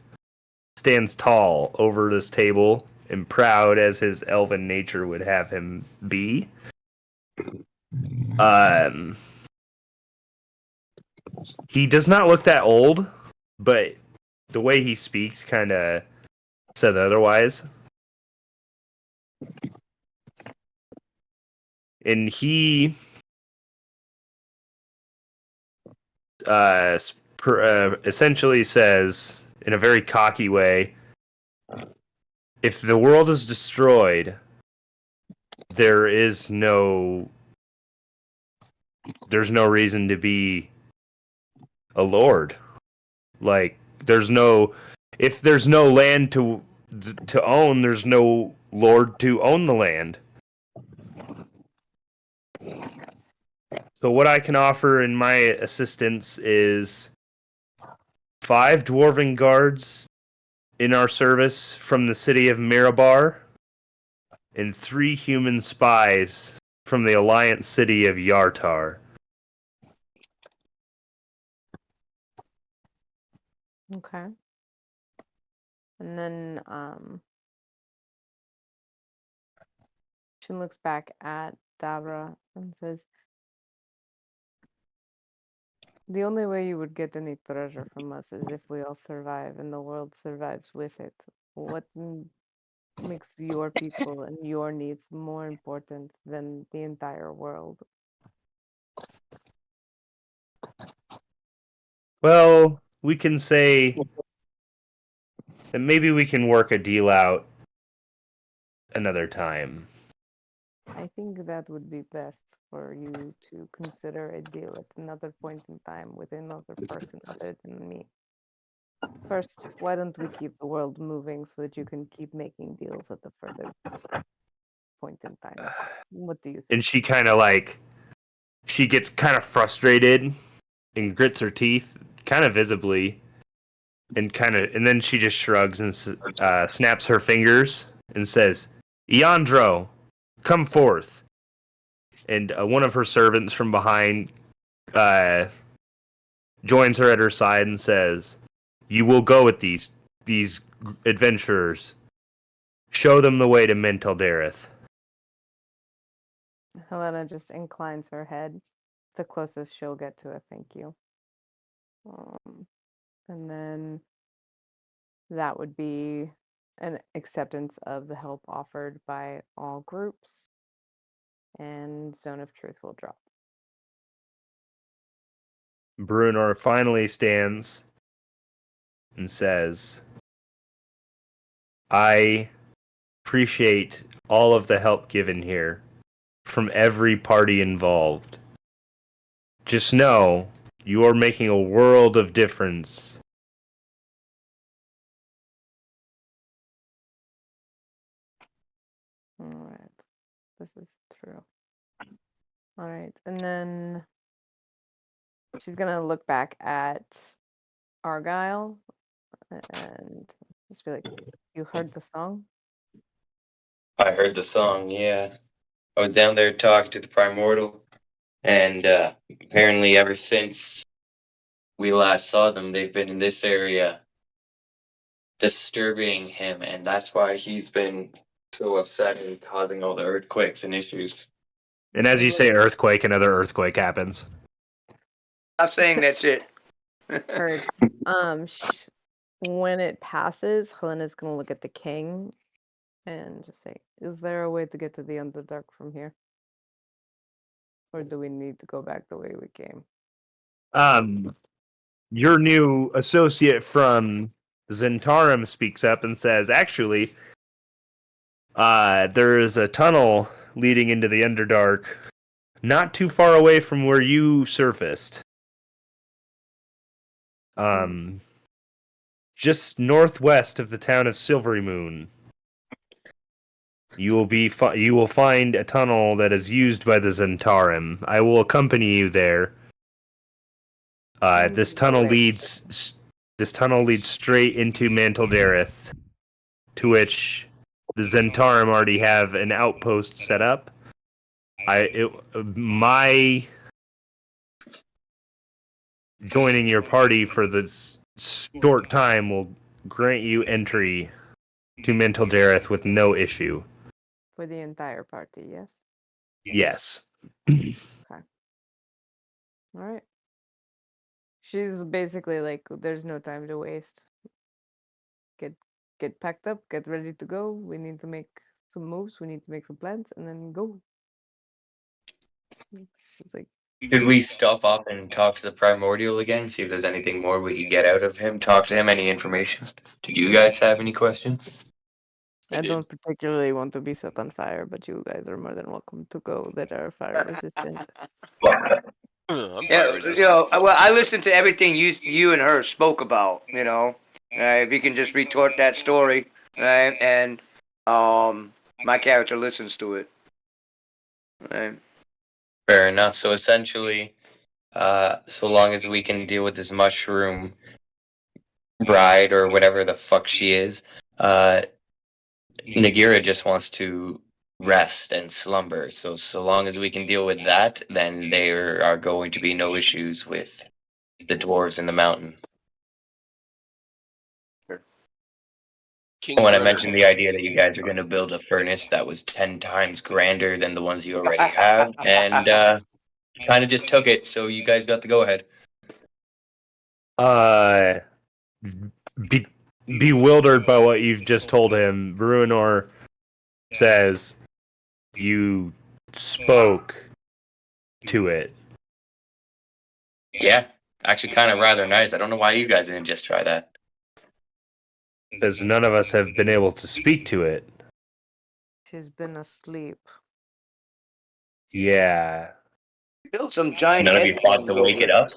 stands tall over this table and proud as his elven nature would have him be. He does not look that old, but the way he speaks kind of says otherwise. And he essentially says, in a very cocky way, if the world is destroyed, there's no reason to be a lord. Like, if there's no land to own, there's no lord to own the land. So what I can offer in my assistance is 5 dwarven guards in our service from the city of Mirabar, and 3 human spies from the Alliance city of Yartar.
Okay. And then she looks back at Davra and says, "The only way you would get any treasure from us is if we all survive and the world survives with it. What makes your people and your needs more important than the entire world?"
Well, we can say that maybe we can work a deal out another time.
I think that would be best for you to consider a deal at another point in time with another person other than me. First, why don't we keep the world moving so that you can keep making deals at the further point in time? What do you think?
And she gets kind of frustrated and grits her teeth, kind of visibly, and then she just shrugs and snaps her fingers and says, "Eandro, come forth." And one of her servants from behind joins her at her side and says, "You will go with these adventurers. Show them the way to Mental Dareth."
Helena just inclines her head, the closest she'll get to a thank you. And then that would be an acceptance of the help offered by all groups, and Zone of Truth will drop.
Bruenor finally stands and says, "I appreciate all of the help given here from every party involved. Just know you are making a world of difference."
All right. This is true. All right. And then she's going to look back at Argyle and just be like, "You heard the song?"
I heard the song, yeah. I was down there talking to the Primordial, and apparently ever since we last saw them, they've been in this area disturbing him, and that's why he's been so upset and causing all the earthquakes and issues.
And as you say earthquake, another earthquake happens.
Stop saying that shit.
Heard. When it passes, Helena's going to look at the king and just say, "Is there a way to get to the Underdark from here? Or do we need to go back the way we came?"
Your new associate from Zentarum speaks up and says, "Actually, there is a tunnel leading into the Underdark not too far away from where you surfaced. Just northwest of the town of Silvery Moon. You will find a tunnel that is used by the Zentarum. I will accompany you there. This tunnel leads straight into Mantle Dareth, to which the Zentarum already have an outpost set up. My joining your party for this short time will grant you entry to Mental Dareth with no issue."
For the entire party, yes?
Yes.
All right. She's basically like, "There's no time to waste. Get packed up, get ready to go. We need to make some moves, we need to make some plans, and then go." She's like,
Could we stop up and talk to the Primordial again, see if there's anything more we could get out of him? Talk to him, any information? Did you guys have any questions?
"I don't particularly want to be set on fire, but you guys are more than welcome to go that are fire resistant."
I'm
Yeah,
fire resistant.
well, I listened to everything you and her spoke about. If you can just retort that story, right? And my character listens to it. Right.
Fair enough. So essentially, so long as we can deal with this mushroom bride or whatever the fuck she is, Nagira just wants to rest and slumber. So long as we can deal with that, then there are going to be no issues with the dwarves in the mountain.
King
When I
Brunner-
mentioned the idea that you guys are going to build a furnace that was 10 times grander than the ones you already have, and kind of just took it, so you guys got the go-ahead.
Bewildered by what you've just told him, Bruenor says, "You spoke to it."
Yeah, actually kind of rather nice. I don't know why you guys didn't just try that.
Because none of us have been able to speak to it.
"She's been asleep."
Yeah.
Build some giant
None of you thought
headphones
to wake
over
it up.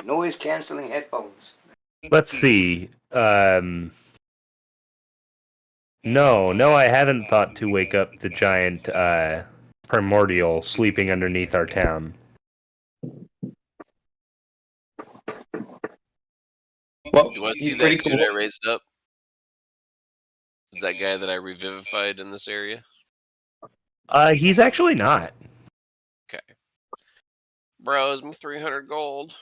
Noise canceling headphones.
Let's see. No, I haven't thought to wake up the giant primordial sleeping underneath our town.
Well,
You want to
he's
see
pretty
that
cool.
dude I raised up? Is that guy that I revivified in this area?
He's actually not.
Okay. Bro, it's me 300 gold.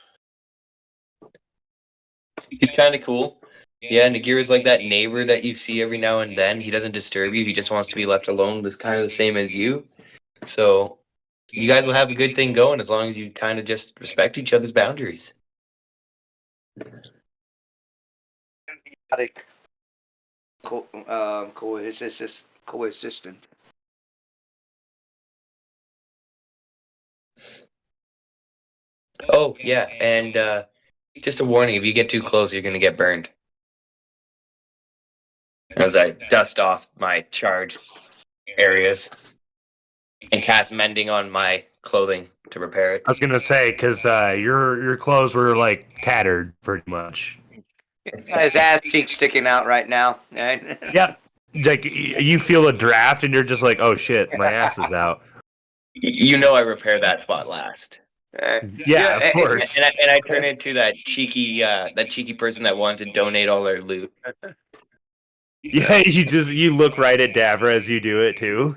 He's kind of cool. Yeah, Nagira's like that neighbor that you see every now and then. He doesn't disturb you. He just wants to be left alone. That's kind of the same as you. So you guys will have a good thing going as long as you kind of just respect each other's boundaries.
Coexistent.
Oh, yeah, and just a warning, if you get too close, you're going to get burned. As I dust off my charred areas and cast mending on my clothing to repair it.
I was gonna say because your clothes were like tattered pretty much.
His ass cheeks sticking out right now. Right?
Yep. Like you feel a draft and you're just like, oh shit, my ass is out.
You know I repair that spot last.
Yeah, of course.
And I turn into that cheeky person that wanted to donate all their loot.
Yeah, you look right at Davra as you do it too.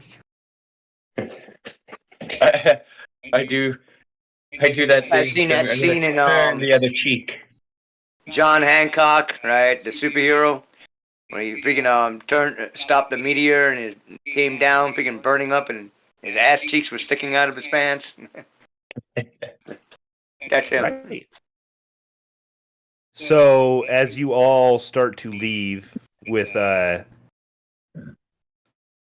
I do that thing.
I've seen that
I'm gonna
scene in
turn the other cheek.
John Hancock, right, the superhero, when he freaking stopped the meteor and it came down, freaking burning up, and his ass cheeks were sticking out of his pants. That's him.
Right. So as you all start to leave with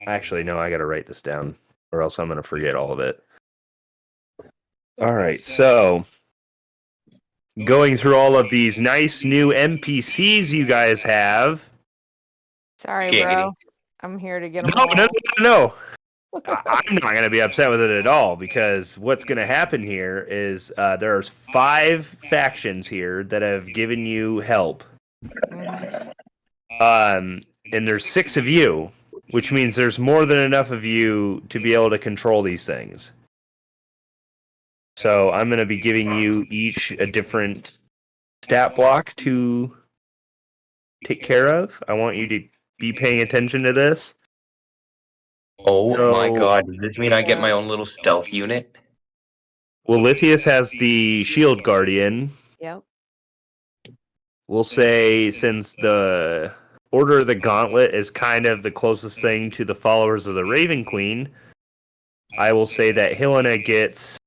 actually no, I gotta write this down or else I'm gonna forget all of it. Alright, so going through all of these nice new NPCs you guys have.
Sorry,
Giggity.
bro. I'm here to get them
No,
all.
no. I'm not going to be upset with it at all because what's going to happen here is there's 5 factions here that have given you help.
Mhm.
And there's 6 of you, which means there's more than enough of you to be able to control these things. So I'm going to be giving you each a different stat block to take care of. I want you to be paying attention to this.
Oh my
So-
god, does this mean I get my own little stealth unit?
Well, Lithius has the Shield Guardian.
Yep.
We'll say since the Order of the Gauntlet is kind of the closest thing to the followers of the Raven Queen, I will say that Helena gets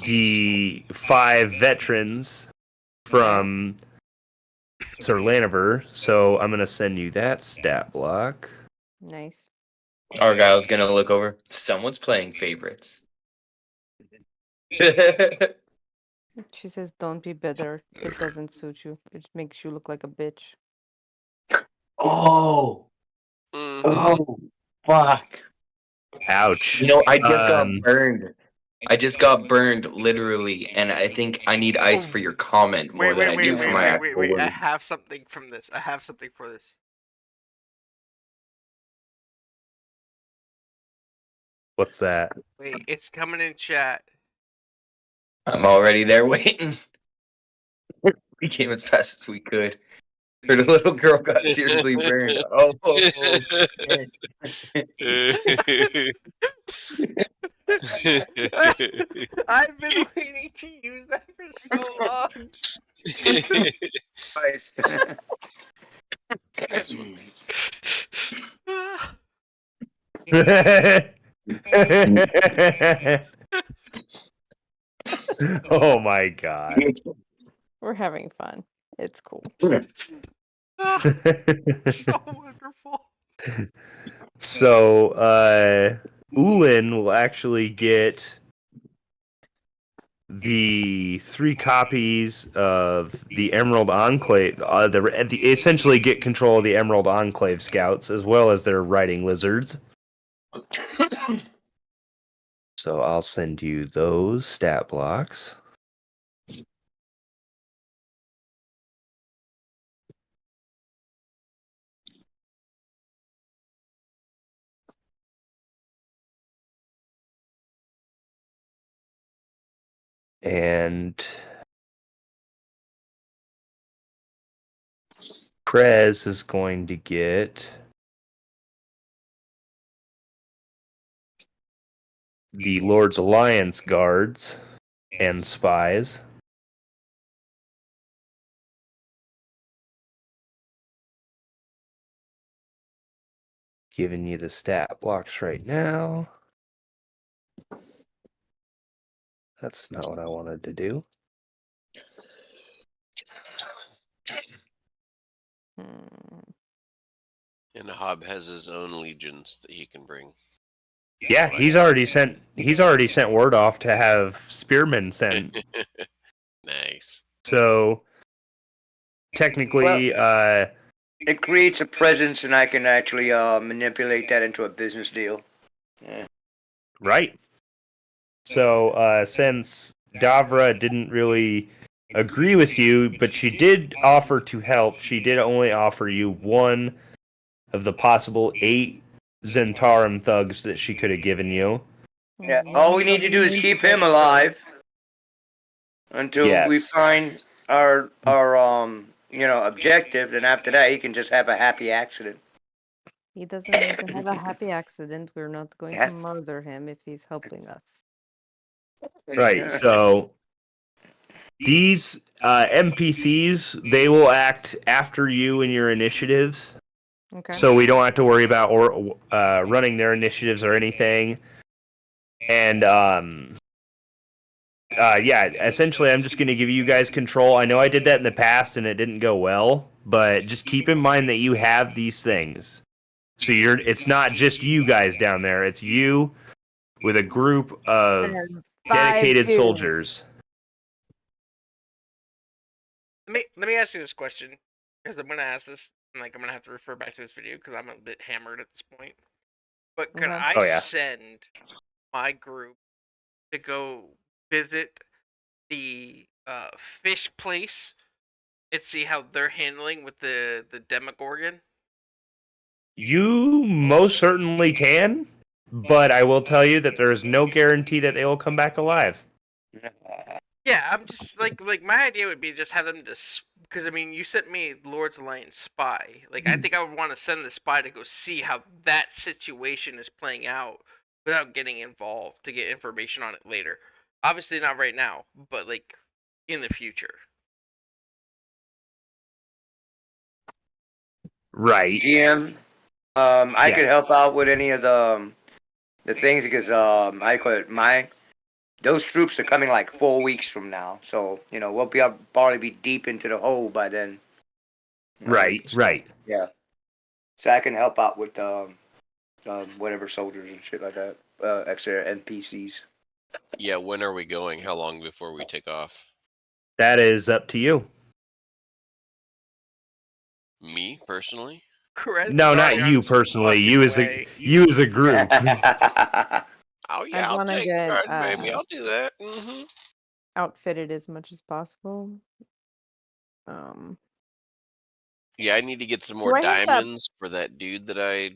the 5 veterans from Sir Laniver. So I'm going to send you that stat block.
Nice.
Argyle's gonna look over. Someone's playing favorites.
She says, "Don't be bitter. It doesn't suit you. It makes you look like a bitch."
Oh,
Mhm.
oh, fuck.
Ouch.
You know, I just got
Um,
burned. I just got burned, literally, and I think I need ice for your comment more than I do for my actual
wait. I
words.
have something from this. I have something for this.
What's that?
Wait, it's coming in chat.
I'm already there waiting. We came as fast as we could. Her little girl got seriously burned. Oh,
I've been waiting to use that for so long.
Nice.
Nice one.
Oh my god.
We're having fun. It's cool.
So wonderful.
So, Ulin will actually get the 3 copies of the Emerald Enclave. Essentially get control of the Emerald Enclave scouts as well as their riding lizards. So I'll send you those stat blocks. And Prez is going to get the Lord's Alliance guards and spies. Giving you the stat blocks right now. That's not what I wanted to do.
And Hob has his own legions that he can bring.
Yeah, he's already sent word off to have spearmen sent.
Nice.
So technically,
It creates a presence, and I can actually manipulate that into a business deal. Yeah.
right. So since Davra didn't really agree with you, but she did offer to help, she did only offer you one of the possible 8 Zentarum thugs that she could have given you.
Yeah. All we need to do is keep him alive until we
Yes.
find our objective. Then after that, he can just have a happy accident.
He doesn't need to have a happy accident. We're not going
Yeah.
to murder him if he's helping us.
Right. So these NPCs, they will act after you in your initiatives.
Okay.
So we don't have to worry about running their initiatives or anything. And yeah, essentially, I'm just going to give you guys control. I know I did that in the past and it didn't go well, but just keep in mind that you have these things. So it's not just you guys down there. It's you with a group of
And 5
dedicated
dudes.
soldiers.
Let me ask you this question, because I'm gonna ask this, and I'm gonna have to refer back to this video because I'm a bit hammered at this point. But can
Okay.
I
Oh, yeah.
send my group to go visit the fish place and see how they're handling with the Demogorgon?
You most certainly can, but I will tell you that there is no guarantee that they will come back alive.
Yeah, I'm just like my idea would be just have them just, because I mean you sent me Lord's Alliance spy. I think I would want to send the spy to go see how that situation is playing out without getting involved to get information on it later. Obviously not right now, but in the future.
Right.
GM, I
Yes.
could help out with any of the things because I could those troops are coming like 4 weeks from now, so we'll probably be deep into the hole by then.
Right. Right.
Yeah. So I can help out with whatever soldiers and shit like that, extra NPCs.
Yeah, when are we going? How long before we take off?
That is up to you.
Me personally?
Correct.
No, not you personally. You as a group.
Oh yeah, I'll
wanna
take
get,
charge, baby. I'll do that. Mm-hmm.
outfitted as much as possible.
Yeah, I need to get some
Do
more
I have that-
diamonds for that dude that I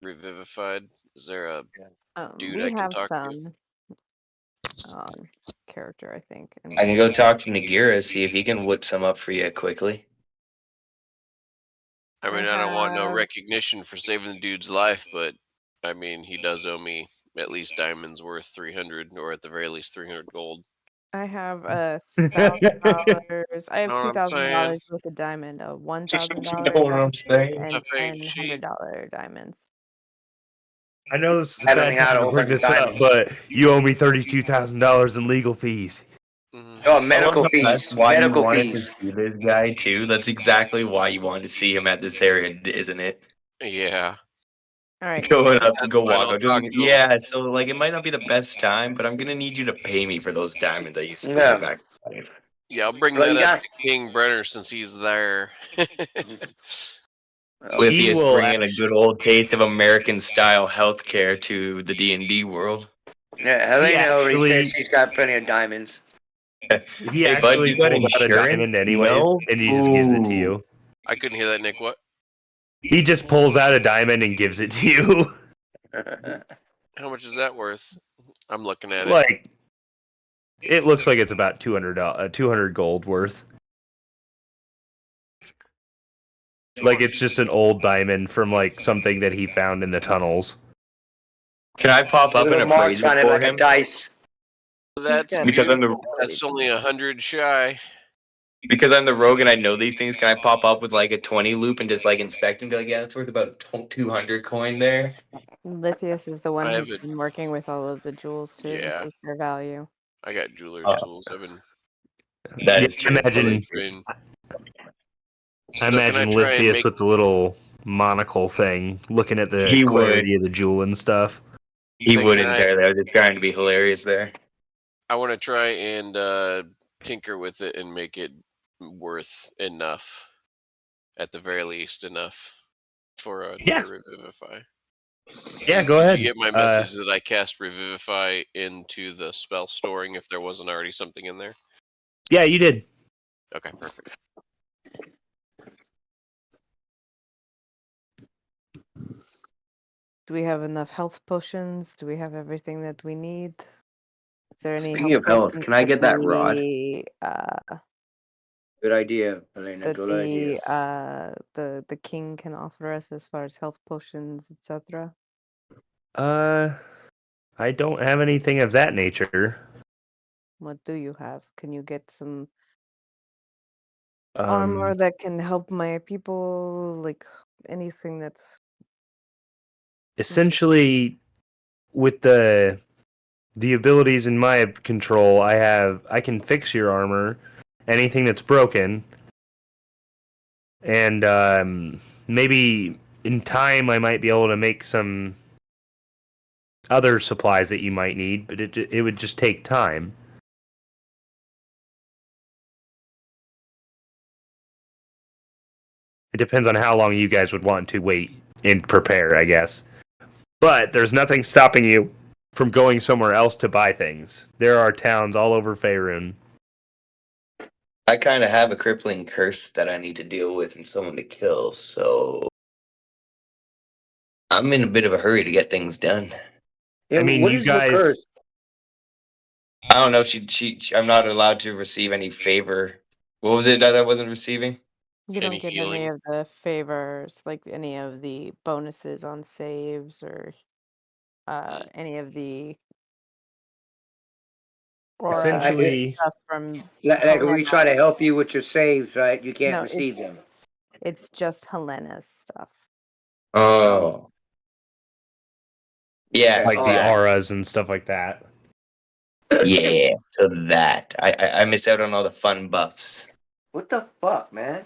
revivified. Is there a dude
we
I can
have
talk to?
some character, I think.
I can go talk to Nagira, see if he can whip some up for you quickly.
I mean,
I
I don't want no
have-
recognition for saving the dude's life, but I mean, he does owe me at least diamonds worth 300, or at the very least 300 gold.
I have $1,000. I have
Know what I'm
$2,000
saying?
with a diamond, a
You
$1,000
know what I'm
diamond,
saying?
and
Tough ain't
10
cheap.
$100 diamonds.
I know this is a
I don't
bad
think I had
time
a
to
whole
bring
bunch of
this up,
diamonds.
but you owe me $32,000 in legal fees.
Mhm.
Oh, medical
That's
fees.
why
Medical
you wanted
fees.
to see this guy too. That's exactly why you wanted to see him at this area, isn't it?
Yeah.
All right.
Going up
That's
and go
fine,
walk
I'll
up to
talk
him.
to him.
Yeah, so it might not be the best time, but I'm gonna need you to pay me for those diamonds I used to bring
Yeah.
you back.
Yeah, I'll bring
Well,
that
you
up
got-
to King Brenner since he's there.
With
He
you
will
bringing a good old taste of American style healthcare to the D&D world.
Yeah, Helena already
actually-
said she's got plenty of diamonds.
He
Hey, bud,
actually
you got
pulls out a
insurance?
diamond anyways,
No?
and he just gives it to
Ooh.
you.
I couldn't hear that, Nick. What?
He just pulls out a diamond and gives it to you.
How much is that worth? I'm looking at it.
Like, it looks like it's about 200 gold worth. Like it's just an old diamond from like something that he found in the tunnels.
Can I pop up
Little
and
marks
appraise
on
it
it
for
like a
him?
dice.
That's
got
Because I'm the
ability
That's
to
only
do
100 shy.
because I'm the rogue and I know these things. Can I pop up with like a 20 loop and just like inspect and be like, yeah, it's worth about 200 coin there.
Lithius is the one
I
who's
have it.
been working with all of the jewels to
Yeah.
increase their value.
I got jeweler's
Oh.
tools. I've been.
That
Yeah,
is true.
imagine-
been
I
So can
imagine
try and
Lithius
make-
with the little monocle thing, looking at the
He
clarity of the jewel and stuff.
He
Like,
would
can I-
entirely. I was just trying to be hilarious there.
I want to try and tinker with it and make it worth enough, at the very least, enough for
Yeah.
another Revivify.
Yeah, go
Did
ahead.
you get my message that I cast Revivify into the spell storing if there wasn't already something in there?
Yeah, you did.
Okay, perfect.
Do we have enough health potions? Do we have everything that we need? Is there any
Speaking of health,
potions
can I get that rod?
the,
Good idea, Helena.
that
Good idea.
the king can offer us as far as health potions, etc.?
I don't have anything of that nature.
What do you have? Can you get some
Um,
armor that can help my people? Like anything that's
essentially, with the abilities in my control, I can fix your armor, anything that's broken, and maybe in time I might be able to make some other supplies that you might need, but it would just take time. It depends on how long you guys would want to wait and prepare, I guess. But there's nothing stopping you from going somewhere else to buy things. There are towns all over Faerun.
I kind of have a crippling curse that I need to deal with and someone to kill, so I'm in a bit of a hurry to get things done.
Yeah,
I mean,
what
you
is your
guys-
curse?
I don't know. I'm not allowed to receive any favor. What was it that I wasn't receiving?
you don't
Any
get
healing?
any of the favors, like any of the bonuses on saves or any of the or
Essentially,
stuff from
Like we
Helena.
try to help you with your saves, right? You can't
No,
receive them.
It's just Helena's stuff.
Oh, yeah,
like
so
the
that.
auras and stuff like that.
Yeah, so that I miss out on all the fun buffs.
What the fuck, man?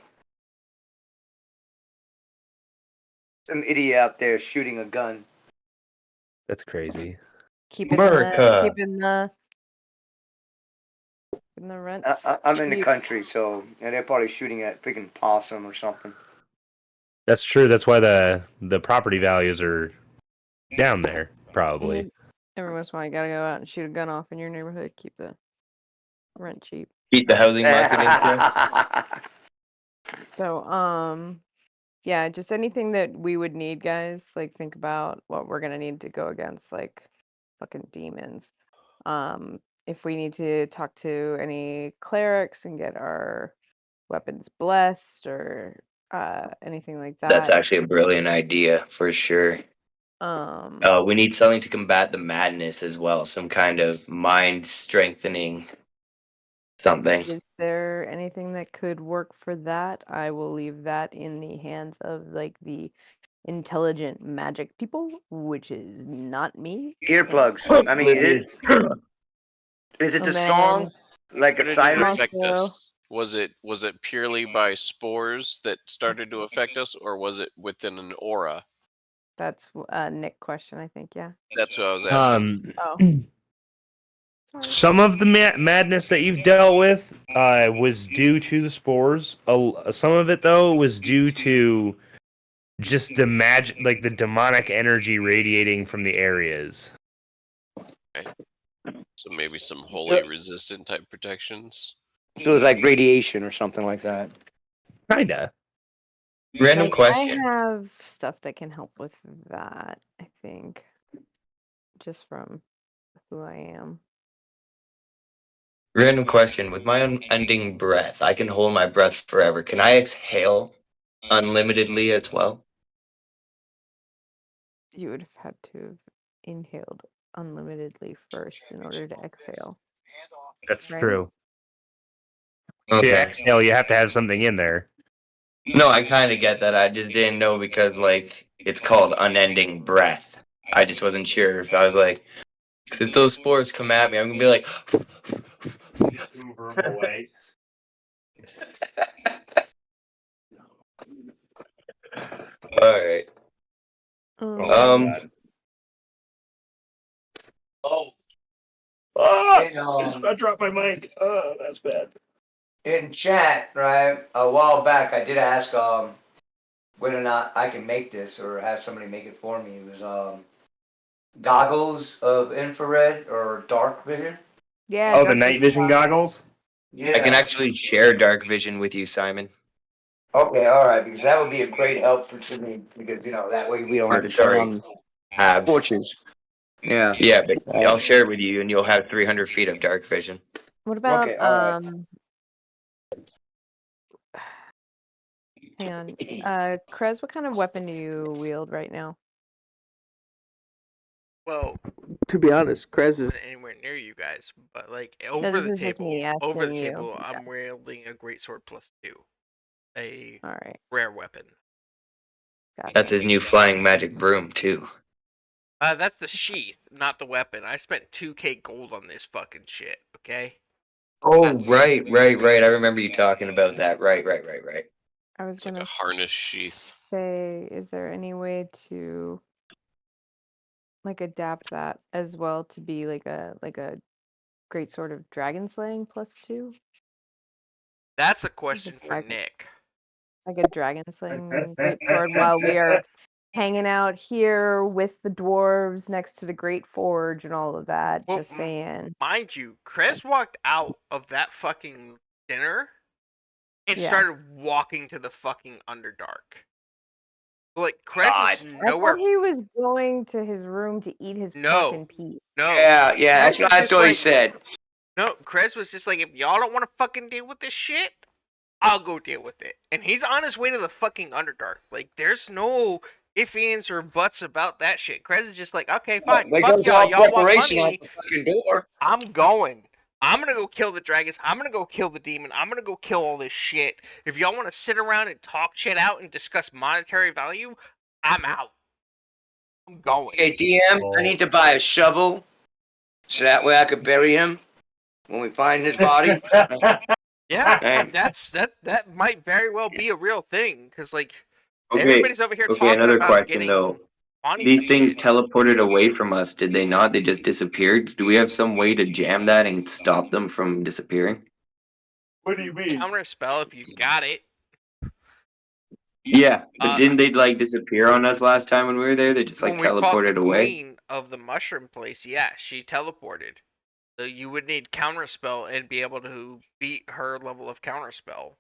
Some idiot out there shooting a gun.
That's crazy.
Keeping
America.
the rents.
I'm in the
cheap.
country, so and they're probably shooting at freaking possum or something.
That's true. That's why the property values are down there, probably.
Mhm. Every once in a while, you gotta go out and shoot a gun off in your neighborhood. Keep the rent cheap.
Keep the housing market in.
So, yeah, just anything that we would need, guys. Like, think about what we're gonna need to go against, like, fucking demons. If we need to talk to any clerics and get our weapons blessed or anything like that.
That's actually a brilliant idea for sure. We need something to combat the madness as well. Some kind of mind strengthening something.
Is there anything that could work for that? I will leave that in the hands of like the intelligent magic people, which is not me.
Earplugs. I mean, is it the
Oh,
song
man.
like
How
a
did it
siren?
affect
Also-
us? Was it purely by spores that started to affect us, or was it within an aura?
That's a Nick question, I think. Yeah.
That's what I was asking.
Oh. Sorry.
Some of the madness that you've dealt with was due to the spores. Some of it, though, was due to just the magic, like the demonic energy radiating from the areas.
So maybe some holy resistant type protections.
So it's like radiation or something like that.
Kinda.
Random
Like,
question.
I have stuff that can help with that, I think. Just from who I am.
Random question. With my unending breath, I can hold my breath forever. Can I exhale unlimitedly as well?
You would have had to have inhaled unlimitedly first in order to exhale.
That's
Right.
true. To
Okay.
exhale, you have to have something in there.
No, I kind of get that. I just didn't know because, like, it's called unending breath. I just wasn't sure if I was like, because if those spores come at me, I'm gonna be like,
Just move them away.
all right.
Oh,
Ah,
and,
I just about dropped my mic. Oh, that's bad.
in chat, right, a while back, I did ask whether or not I can make this or have somebody make it for me. It was goggles of infrared or dark vision.
Yeah.
Oh, the
dark
night vision goggles?
Yeah.
I can actually share dark vision with you, Simon.
Okay, all right, because that would be a great help for me because that way we don't have to turn
Sorry.
on
Abs.
torches. Yeah.
Yeah, but I'll share it with you, and you'll have 300 feet of dark vision.
What about
Okay, all
hang on. Krez, what kind of weapon do you wield right now?
Well,
To be honest, Krez is
isn't anywhere near you guys, but like
No,
over
this
the
is just
table,
me
over the
asking you.
table,
Yeah.
I'm wielding a greatsword +2, a
All right.
rare weapon.
Gotcha.
That's his new flying magic broom, too.
That's the sheath, not the weapon. I spent 2k gold on this fucking shit. Okay.
Oh, right. I remember you talking about that. Right.
I was
It's like
gonna
a harness sheath.
say, is there any way to like adapt that as well to be like a great sort of dragon slaying +2?
That's a question for
Dragon-
Nick.
Like a dragon slaying great sword while we are hanging out here with the dwarves next to the great forge and all of that.
Well,
Just saying.
Mind you, Chris walked out of that fucking dinner and
Yeah.
started walking to the fucking Underdark. Like, Chris is
I
nowhere.
thought he was going to his room to eat his pork
No.
and peas.
No.
Yeah,
Chris
that's what
was
I
just
thought he
like-
said.
No, Chris was just like, if y'all don't want to fucking deal with this shit, I'll go deal with it. And he's on his way to the fucking Underdark. Like, there's no ifs, ands, or buts about that shit. Chris is just like, okay, fine.
Like,
Fuck
there's
y'all.
all
Y'all want
preparation
money.
out the fucking door.
I'm going. I'm gonna go kill the dragons. I'm gonna go kill the demon. I'm gonna go kill all this shit. If y'all want to sit around and talk shit out and discuss monetary value, I'm out. I'm going.
Okay, DM, I need to buy a shovel so that way I could bury him when we find his body.
Yeah,
Hey.
that might very well be a real thing, because like
Okay.
everybody's over here
Okay.
talking
Another
about
question
getting
though.
money
These
for
things
shit.
teleported away from us, did they not? They just disappeared. Do we have some way to jam that and stop them from disappearing?
What do you mean?
Counter spell if you got it.
Yeah, but
Uh,
didn't they like disappear on us last time when we were there? They just like
When we fought the
teleported away.
queen of the mushroom place, yeah, she teleported. So you would need counterspell and be able to beat her level of counterspell.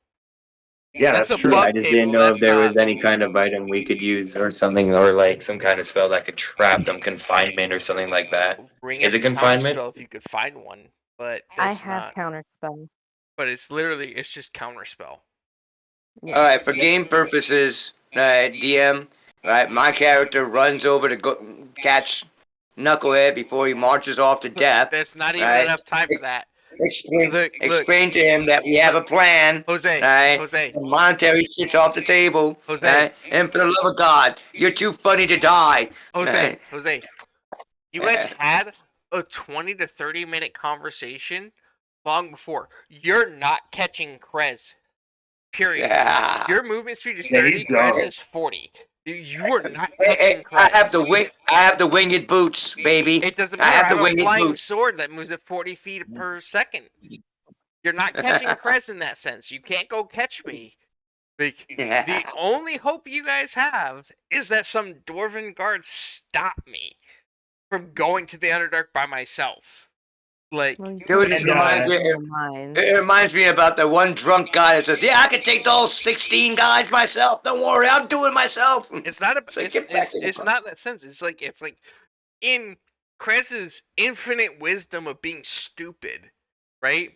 Yeah,
That's
that's
a
true.
bug
I just
table,
didn't know
that's
if there
not-
was any kind of item we could use or something, or like some kind of spell that could trap them, confinement or something like that.
Bring
Is
up
it confinement?
counterspell if you could find one, but
I
there's
have
not.
counter spell.
But it's just counterspell.
Yeah.
All right, for game purposes, DM, right, my character runs over to go catch Knucklehead before he marches off to death.
There's not even
Right.
enough time for that. Look.
Explain to him that we have a plan.
Jose,
Right?
Jose,
The monetary shit's off the table.
Jose.
Right? And for the love of God, you're too funny to die.
Jose,
Right?
you guys had a 20 to 30-minute conversation long before. You're not catching Krez. Period.
Yeah.
Your movement speed is
Yeah,
30,
he's
Krez
gone.
is 40. You are not
Hey,
catching
I
Krez.
have the winged boots, baby.
It doesn't
I
matter. I
have
have
the
a
winged
flying
boots.
sword that moves at 40 feet per second. You're not catching Krez in that sense. You can't go catch me. Like, the only hope you guys have is that some dwarven guards stop me. from going to the Underdark by myself. Like,
Well, you
Dude,
can't
this
do
reminds
that
me-
in the mines.
It reminds me about the one drunk guy that says, "Yeah, I can take those 16 guys myself. Don't worry, I'm doing it myself."
it's not a,
It's like, get back in the
it's
car.
not that sense. It's like in Krez's infinite wisdom of being stupid, right?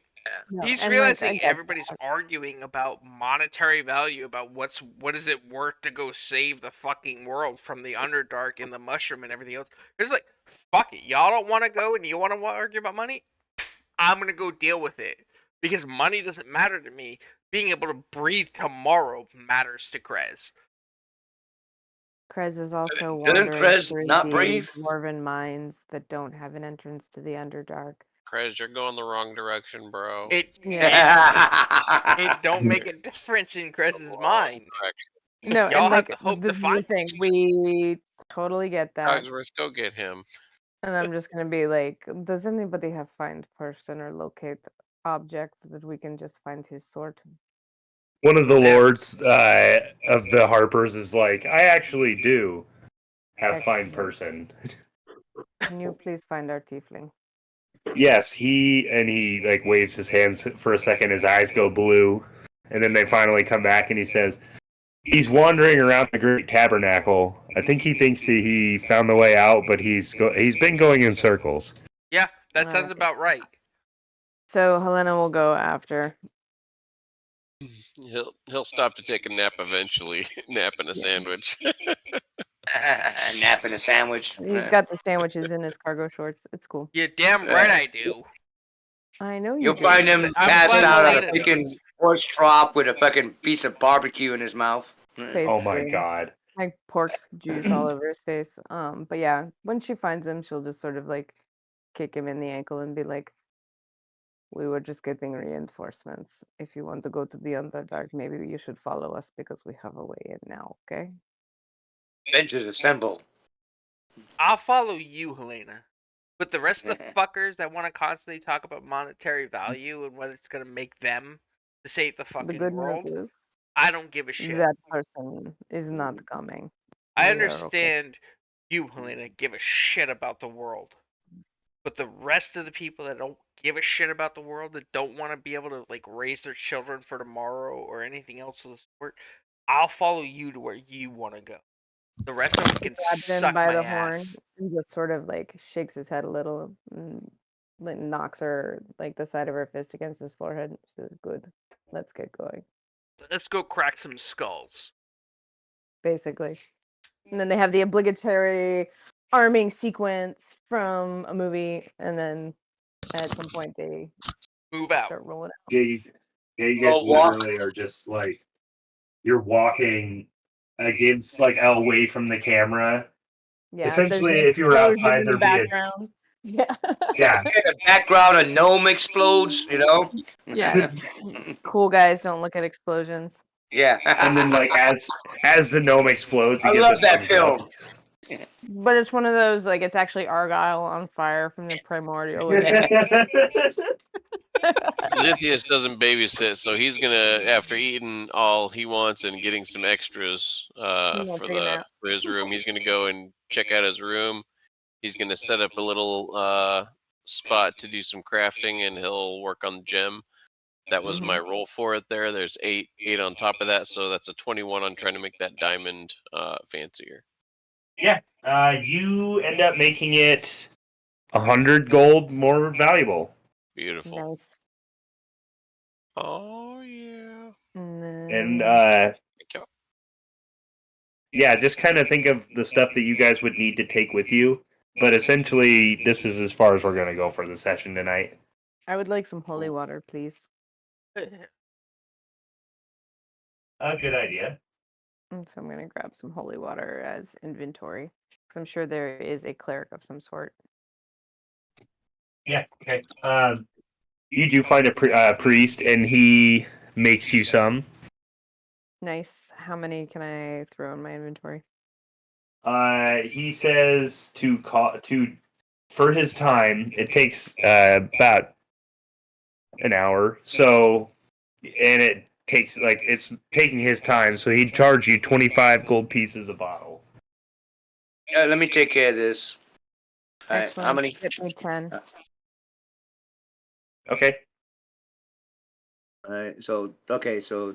No,
He's
and, like, I
realizing
get
everybody's arguing about monetary value, about what is it worth to go save the fucking world from the Underdark and the mushroom and everything else. It's like, fuck it, y'all don't want to go and you want to argue about money? I'm gonna go deal with it because money doesn't matter to me. Being able to breathe tomorrow matters to Krez.
Krez is also
Doesn't
wandering
Krez
through
not
the
breathe?
dwarven mines that don't have an entrance to the Underdark.
Krez, you're going the wrong direction, bro.
It don't make a difference in Krez's mind.
Direction.
No,
Y'all
and
have
like
to hope
this
to
is the
find
thing. We totally get that.
Cogsworth, go get him.
And I'm just gonna be like, does anybody have find person or locate object that we can just find his sword?
One of the lords of the Harpers is like, I actually do have find
Excellent.
person.
Can you please find our tiefling?
Yes, he like waves his hands for a second. His eyes go blue, and then they finally come back, and he says, "He's wandering around the Great Tabernacle. I think he thinks he found the way out, but he's been going in circles."
Yeah, that sounds
Alright.
about right.
So Helena will go after.
He'll stop to take a nap eventually. Nap and a sandwich.
Napping a sandwich.
He's got the sandwiches in his cargo shorts. It's cool.
You're damn right I do.
I know you
You'll
do.
find him
I'm
passed
glad
out on a
Helena
freaking
knows.
horse trough with a fucking piece of barbecue in his mouth.
Oh my
Basically.
god!
Like pork juice all over his face. But yeah, when she finds him, she'll just sort of like kick him in the ankle and be like, "We were just getting reinforcements. If you want to go to the Underdark, maybe you should follow us because we have a way in now, okay?"
Benches assemble.
I'll follow you, Helena. But the rest of the fuckers that want to constantly talk about monetary value and what it's gonna make them to save the
The
fucking
good
world,
news is
I don't give a shit.
that person is not coming.
I
We are okay.
understand you, Helena, give a shit about the world. But the rest of the people that don't give a shit about the world, that don't want to be able to like raise their children for tomorrow or anything else of the sort, I'll follow you to where you want to go. The rest of them can
Grabs him
suck
by
my
the horn
ass.
and just sort of like shakes his head a little and like knocks her like the side of her fist against his forehead. She says, "Good, let's get going."
Let's go crack some skulls.
Basically. And then they have the obligatory arming sequence from a movie, and then at some point they
Move out.
start rolling out.
Yeah, you guys
Oh, walk.
literally are just like you're walking against like away from the camera.
Yeah,
Essentially,
there's an
if you were
explosion
outside,
in the
there'd be a
background. Yeah.
yeah.
In the background, a gnome explodes, you know?
Yeah. Cool guys don't look at explosions.
Yeah.
And then like as the gnome explodes, he
I
gives
love
a
that
thumbs up.
film.
But it's one of those like it's actually Argyle on fire from the primordial event.
Lithius doesn't babysit, so he's gonna, after eating all he wants and getting some extras
gonna
for
take a nap.
for his room, he's gonna go and check out his room. He's gonna set up a little spot to do some crafting, and he'll work on the gem. That was my roll for it. There's eight on top of that, so that's a 21 on trying to make that diamond fancier.
Yeah, you end up making it 100 gold more valuable.
Beautiful.
Nice.
Oh yeah.
And
Thank you.
yeah, just kind of think of the stuff that you guys would need to take with you. But essentially, this is as far as we're gonna go for the session tonight.
I would like some holy water, please.
A good idea.
And so I'm gonna grab some holy water as inventory. Because I'm sure there is a cleric of some sort.
Yeah. Okay. You do find a priest, and he makes you some.
Nice. How many can I throw in my inventory?
He says for his time, it takes about an hour. So, and it takes it's taking his time. So he'd charge you 25 gold pieces a bottle.
Let me take care of this. Alright,
Excellent.
how many?
Get me 10.
Okay.
Alright, so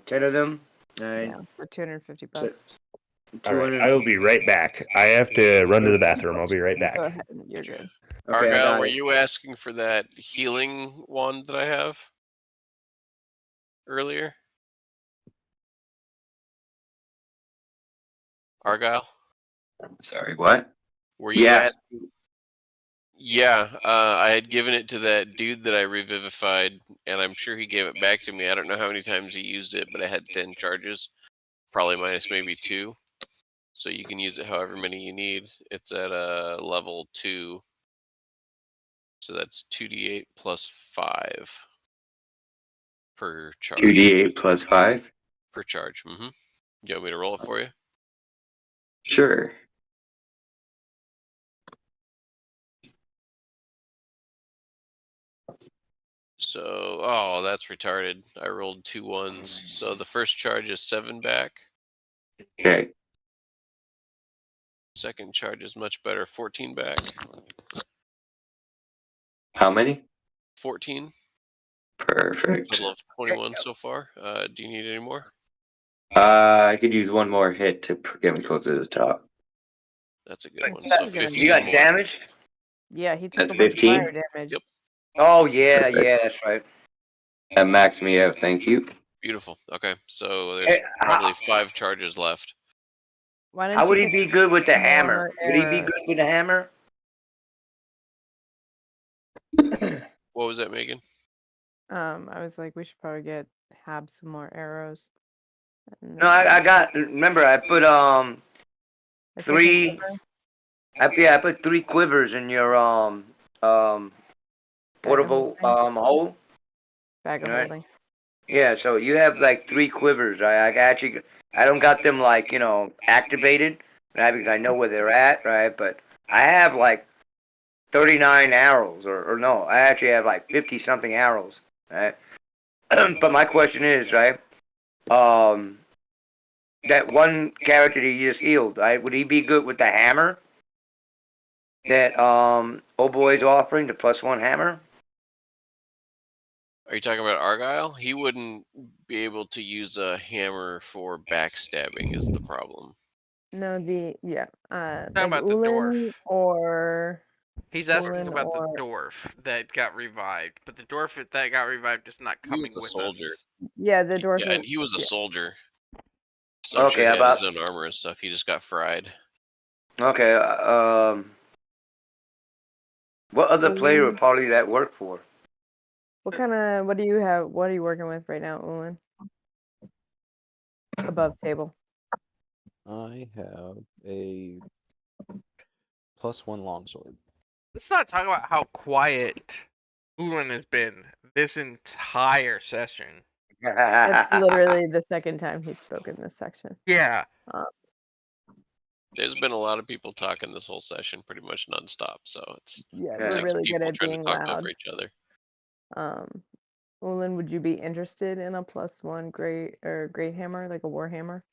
10 of them. Alright.
Yeah, for 250
So-
bucks.
All right.
200.
I will be right back. I have to run to the bathroom. I'll be right back.
Go ahead. You're good.
Okay, I
Argyle,
got
were
it.
you asking for that healing wand that I have earlier? Argyle,
Sorry, what?
were you
Yeah.
asking? Yeah, I had given it to that dude that I revivified, and I'm sure he gave it back to me. I don't know how many times he used it, but I had 10 charges, probably minus maybe 2. So you can use it however many you need. It's at level 2. So that's 2d8 plus 5 per charge.
2d8 plus 5?
Per charge. Mm-hmm. You want me to roll it for you?
Sure.
So, oh, that's retarded. I rolled 2 1s. So the first charge is 7 back.
Okay.
Second charge is much better, 14 back.
How many?
14.
Perfect.
Total of 21 so far. Do you need any more?
I could use one more hit to get me closer to the top.
That's a good one.
That's
So
a good
15
You got
more.
damaged?
Yeah, he took
That's
a bunch
15?
of fire damage.
Yep.
Oh yeah,
Perfect.
yeah, that's right.
That maxed me out, thank you.
Beautiful. Okay, so there's
Hey,
probably 5 charges left.
Why don't
How
you
would he
pick
be good with the
more
hammer? Would he be
arrows?
good with the hammer?
What was that, Megan?
I was like, we should probably have some more arrows. And
No, I got. Remember, I put
a second
3.
quiver,
I put 3 quivers in your portable
holding.
hole.
Bag of
Right.
holding.
Yeah, so you have like 3 quivers. I don't got them like activated, right? Because I know where they're at, right? But I have like 39 arrows, or no, I actually have like 50 something arrows, right? But my question is, right? That one character that you just healed, right? Would he be good with the hammer? That old boy's offering, the +1 hammer?
Are you talking about Argyle? He wouldn't be able to use a hammer for backstabbing is the problem.
No,
Talking
like
about the
Ulan
dwarf.
or
He's asking
Ulan
about
or
the dwarf that got revived, but the dwarf that got revived is not
He was
coming
a
with
soldier.
us.
yeah, the dwarf.
Yeah, and he was a
yeah.
soldier. So I'm
Okay,
sure he had
about
his own armor and stuff. He just got fried.
okay. What other player would probably that work for?
What do you have? What are you working with right now, Ulan? Above table.
I have a +1 longsword.
Let's not talk about how quiet Ulan has been this entire session.
That's literally the second time he's spoken this section.
Yeah.
There's been a lot of people talking this whole session pretty much nonstop, so it's
Yeah,
Yeah.
we're
like
really good
people
at
trying to
being
talk
loud.
over each other.
Ulan, would you be interested in a +1 great hammer, like a war hammer?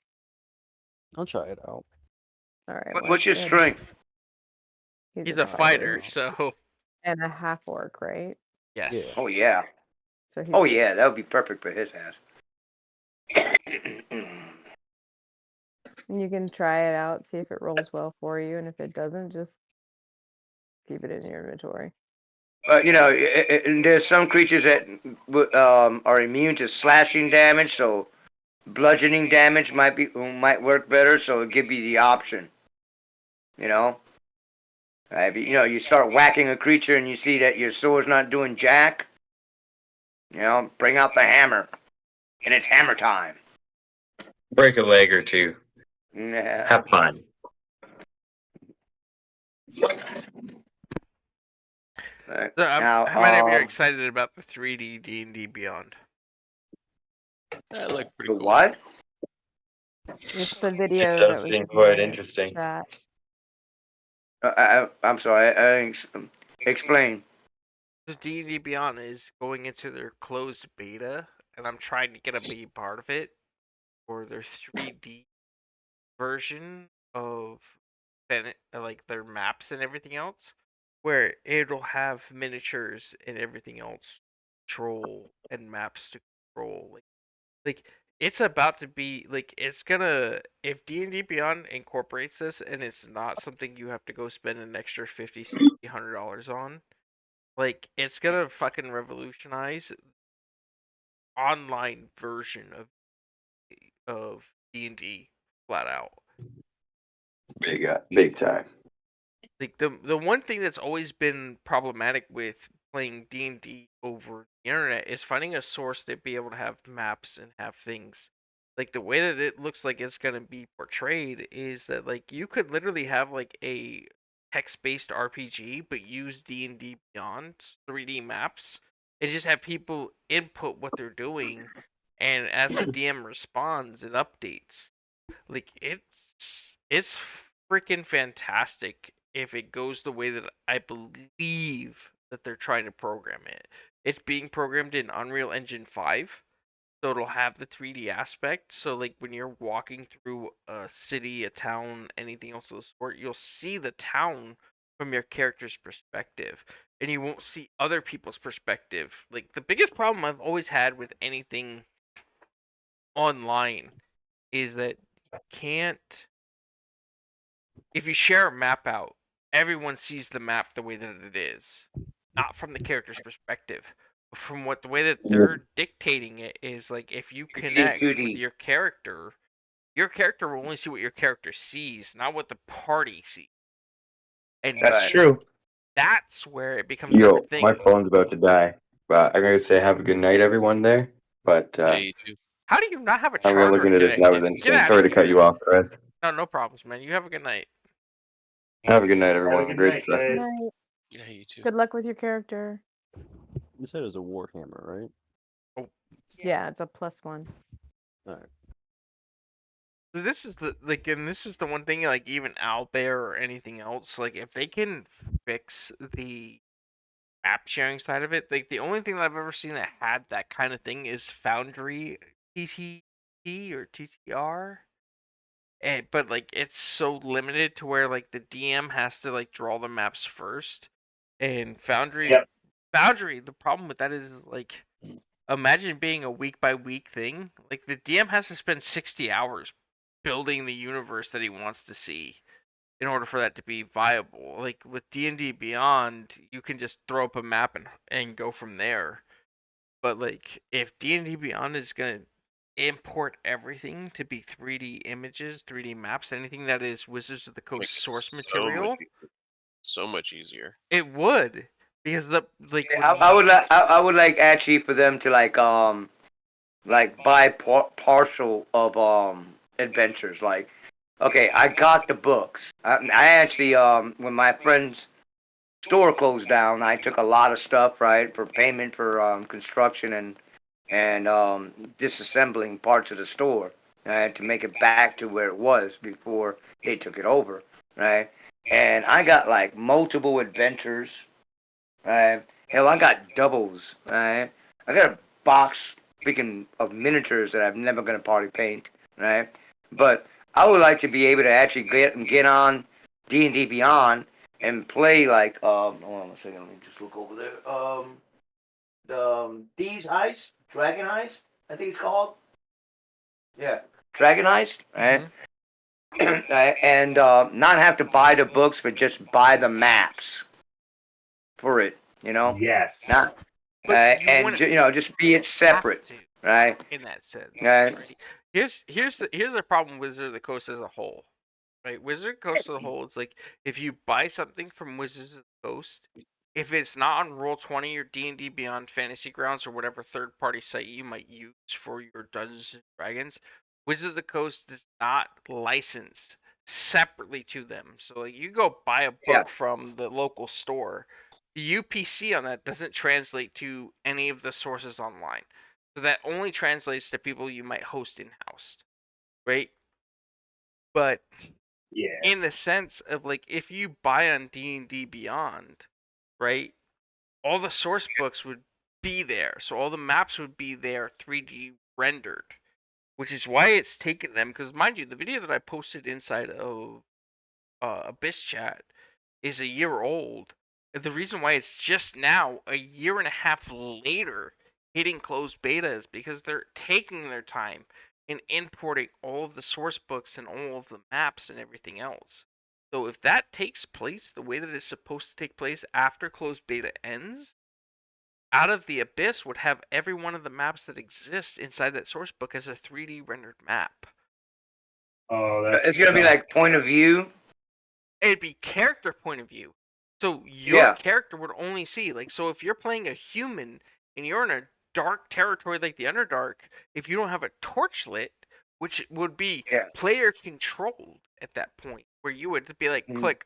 I'll try it out.
All right.
What's your strength?
He's a fighter, so
And a half orc, right?
yes.
Yeah.
Oh yeah.
So he's
Oh yeah, that would be perfect for his ass.
You can try it out, see if it rolls well for you, and if it doesn't, just keep it in your inventory.
But there's some creatures that are immune to slashing damage, so bludgeoning damage might work better. So it'll give you the option. Right? You start whacking a creature and you see that your sword's not doing jack. Bring out the hammer, and it's hammer time.
Break a leg or two.
Yeah.
Have fun.
Right.
So
Now,
how many of you are excited about the 3D D&D Beyond?
That looked
the
pretty cool.
what?
It's the video
It
that
does
was
seem
in
quite
the
interesting.
chat.
I'm sorry. Explain.
The D&D Beyond is going into their closed beta, and I'm trying to get a be part of it for their 3D version of like their maps and everything else. where it'll have miniatures and everything else, control and maps to control. Like it's about to be like it's gonna if D&D Beyond incorporates this and it's not something you have to go spend an extra $50, $60, $100 on, like it's gonna fucking revolutionize online version of D&D flat out.
Big time.
Like the one thing that's always been problematic with playing D&D over the internet is finding a source to be able to have maps and have things. Like the way that it looks like it's gonna be portrayed is that like you could literally have like a text-based RPG but use D&D Beyond 3D maps and just have people input what they're doing, and as the DM responds it updates. Like it's freaking fantastic if it goes the way that I believe that they're trying to program it. It's being programmed in Unreal Engine 5, so it'll have the 3D aspect. So like when you're walking through a city, a town, anything else of the sort, you'll see the town from your character's perspective, and you won't see other people's perspective. Like the biggest problem I've always had with anything online is that you can't, if you share a map out, everyone sees the map the way that it is, not from the character's perspective. From what the way that they're dictating it is like if you connect with
2D.
your character will only see what your character sees, not what the party sees. And
That's
Right.
true.
that's where it becomes
Yo,
another thing.
my phone's about to die. But I'm gonna say have a good night, everyone there. But
Yeah, you do.
How do you not have a
I'm gonna look
charger
into this now
connected?
then.
Get out
Sorry
of
to cut
here.
you off, Chris.
No problems, man. You have a good night.
Have a good night,
Have a
everyone.
good
Great
night,
stuff.
guys.
Night.
Yeah, you too.
Good luck with your character.
You said it was a Warhammer, right?
Yeah, it's a +1.
Alright.
So this is the one thing, like even Owlbear or anything else, like if they can fix the app sharing side of it, like the only thing that I've ever seen that had that kind of thing is Foundry TTT or TTR. But like it's so limited to where like the DM has to like draw the maps first. And Foundry
Yep.
the problem with that is like imagine being a week by week thing. Like the DM has to spend 60 hours building the universe that he wants to see in order for that to be viable. Like with D&D Beyond, you can just throw up a map and go from there. But like if D&D Beyond is going to import everything to be 3D images, 3D maps, anything that is Wizards of the
Make
Coast
it
source material,
so much easier.
it would, because the like
I would like actually for them to like buy partial of adventures. Like, okay, I got the books. I actually when my friend's store closed down, I took a lot of stuff, right, for payment for construction and disassembling parts of the store, right, to make it back to where it was before they took it over, right. And I got like multiple adventures, right. Hell, I got doubles, right. I got a box freaking of miniatures that I'm never gonna party paint, right. But I would like to be able to actually get on D&D Beyond and play like hold on a second, let me just look over there. The Thieves Heist, Dragon Heist, I think it's called. Yeah, Dragon Heist, right? And not have to buy the books, but just buy the maps for it. You know,
Yes.
not
But you
and
wouldn't
you know, just be it separate,
have to
right?
in that sense.
Right.
Right? Here's the problem with Wizards of the Coast as a whole. Right? Wizards of the Coast as a whole, it's like if you buy something from Wizards of the Coast, if it's not on Roll20 or D&D Beyond Fantasy Grounds or whatever third-party site you might use for your Dungeons and Dragons, Wizards of the Coast is not licensed separately to them. So like, you go buy a book from the local store, the UPC on that doesn't translate to any of the sources online. So that only translates to people you might host in-house, right? But
Yeah.
in the sense of like if you buy on D&D Beyond, right? All the source books would be there. So all the maps would be there 3D rendered, which is why it's taken them, because mind you, the video that I posted inside of Abyss Chat is a year old, The reason why it's just now, a year and a half later, hitting closed beta is because they're taking their time and importing all of the source books and all of the maps and everything else. So if that takes place the way that it's supposed to take place after closed beta ends, Out of the Abyss would have every one of the maps that exist inside that source book as a 3D rendered map.
Oh, that's
It's gonna be like point of view.
It'd be character point of view. So your character would only see, like, so if you're playing a human and you're in a dark territory like the Underdark, if you don't have a torch lit, which would be player controlled at that point, where you would be like, click,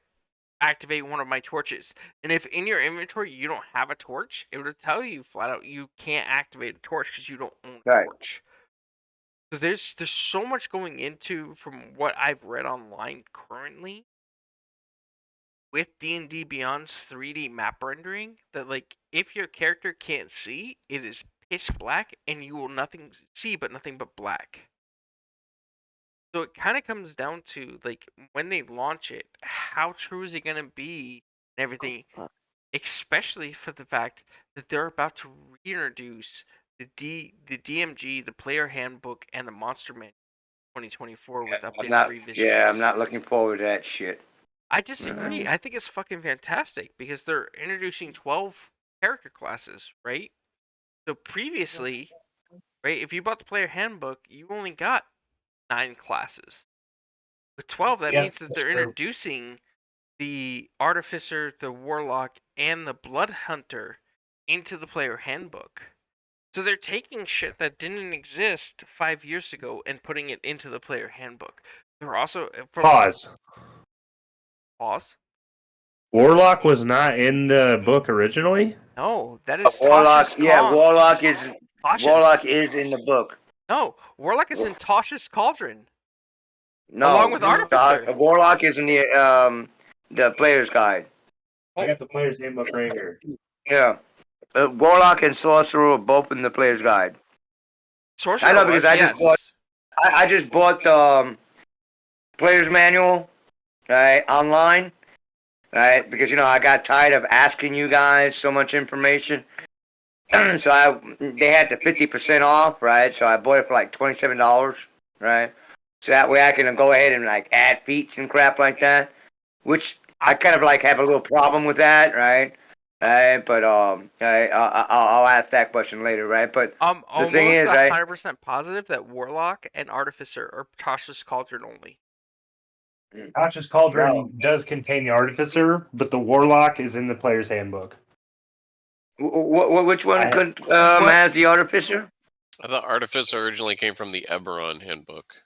activate one of my torches. And if in your inventory you don't have a torch, it would tell you flat out you can't activate a torch because you don't own a torch. So there's so much going into, from what I've read online currently, with D&D Beyond's 3D map rendering, that like if your character can't see, it is pitch black and you will see nothing but black. So it kind of comes down to like when they launch it, how true is it going to be and everything, especially for the fact that they're about to reintroduce the DMG, the player handbook, and the Monster Manual 2024 with updated revisions.
Yeah, I'm not looking forward to that shit.
I disagree. I think it's fucking fantastic because they're introducing 12 character classes, right? So previously, right, if you bought the player handbook, you only got 9 classes. With 12, that means that they're introducing the Artificer, the Warlock, and the Blood Hunter into the player handbook. So they're taking shit that didn't exist 5 years ago and putting it into the player handbook. They're also
Pause. Warlock was not in the book originally?
No, that is
Warlock.
Tasha's
Yeah, Warlock is in the book.
No, Warlock is in Tasha's Cauldron.
No,
along with Artificer.
Warlock is in the player's guide.
I got the player's handbook right here.
Yeah, Warlock and Sorcerer are both in the player's guide.
Sorcerer,
I know because I just bought the player's manual, right, online, right, because I got tired of asking you guys so much information. So they had the 50% off, right? So I bought it for like $27, right? So that way I can go ahead and like add feats and crap like that, which I kind of like have a little problem with that, right? But I'll ask that question later, right? But the thing is, right?
100% positive that Warlock and Artificer are Tasha's Cauldron only.
Tasha's Cauldron does contain the Artificer, but the Warlock is in the player's handbook.
Which one has the Artificer?
I thought Artificer originally came from the Eberron handbook,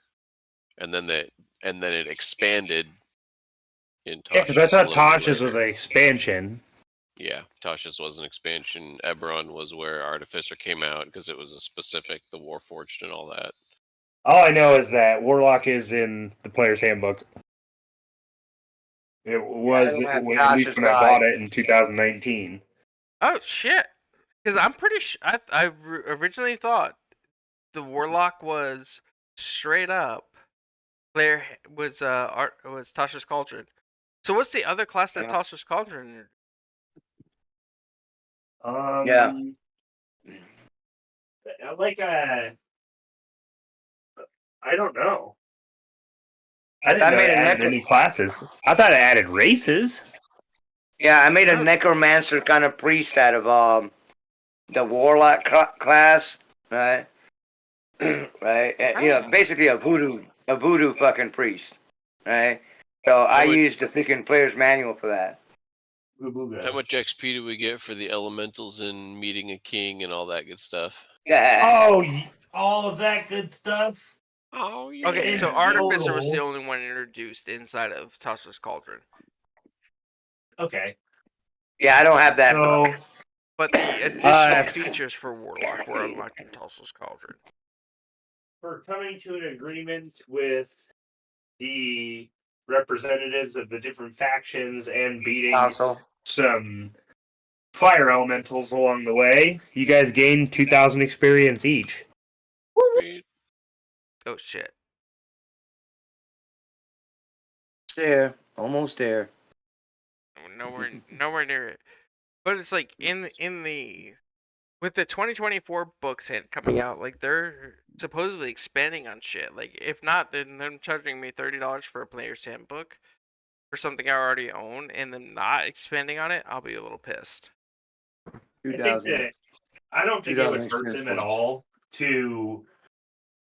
and then it expanded in Tasha's.
Yeah, because I thought Tasha's was an expansion.
Yeah, Tasha's was an expansion. Eberron was where Artificer came out because it was a specific, the Warforged and all that.
All I know is that Warlock is in the player's handbook. It was at least when I bought it in 2019.
Oh shit! Because I'm pretty sure I originally thought the Warlock was straight up player was Tasha's Cauldron. So what's the other class that Tasha's Cauldron?
I don't know. I didn't know it added any classes. I thought it added races.
Yeah, I made a necromancer kind of priest out of the warlock class, right? Right, basically a voodoo fucking priest, right? So I used the freaking player's manual for that.
How much XP do we get for the elementals and meeting a king and all that good stuff?
Yeah.
Oh, all of that good stuff.
Oh yeah.
Okay, so Artificer was the only one introduced inside of Tasha's Cauldron.
Okay.
Yeah, I don't have that.
So,
but the additional features for Warlock were unlocked in Tasha's Cauldron.
We're coming to an agreement with the representatives of the different factions and beating some fire elementals along the way. You guys gain 2,000 experience each.
Oh shit.
There. Almost there.
nowhere near it. But it's like in the with the 2024 books coming out, like they're supposedly expanding on shit. Like if not, then them charging me $30 for a player's handbook for something I already own, and then not expanding on it, I'll be a little pissed.
I don't think it would
2,000
hurt them at
points.
all to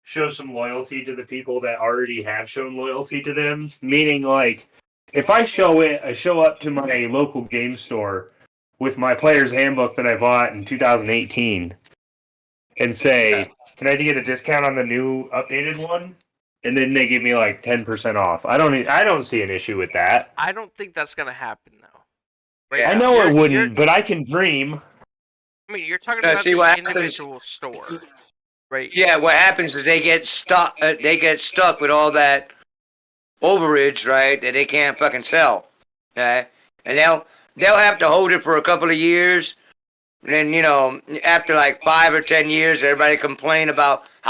show some loyalty to the people that already have shown loyalty to them. Meaning, like, if I show up to my local game store with my player's handbook that I bought in 2018 and say, "Can I get a discount on the new updated one?" And then they give me like 10% off. I don't see an issue with that.
I don't think that's gonna happen though. Right?
I know
You're-
it
you're-
wouldn't, but I can dream.
I mean, you're talking
Yeah,
about
see
the
what happens-
individual store, right?
Yeah, what happens is they get stuck. They get stuck with all that overage, right? That they can't fucking sell. Okay, and they'll have to hold it for a couple of years. And then after like 5 or 10 years, everybody complain about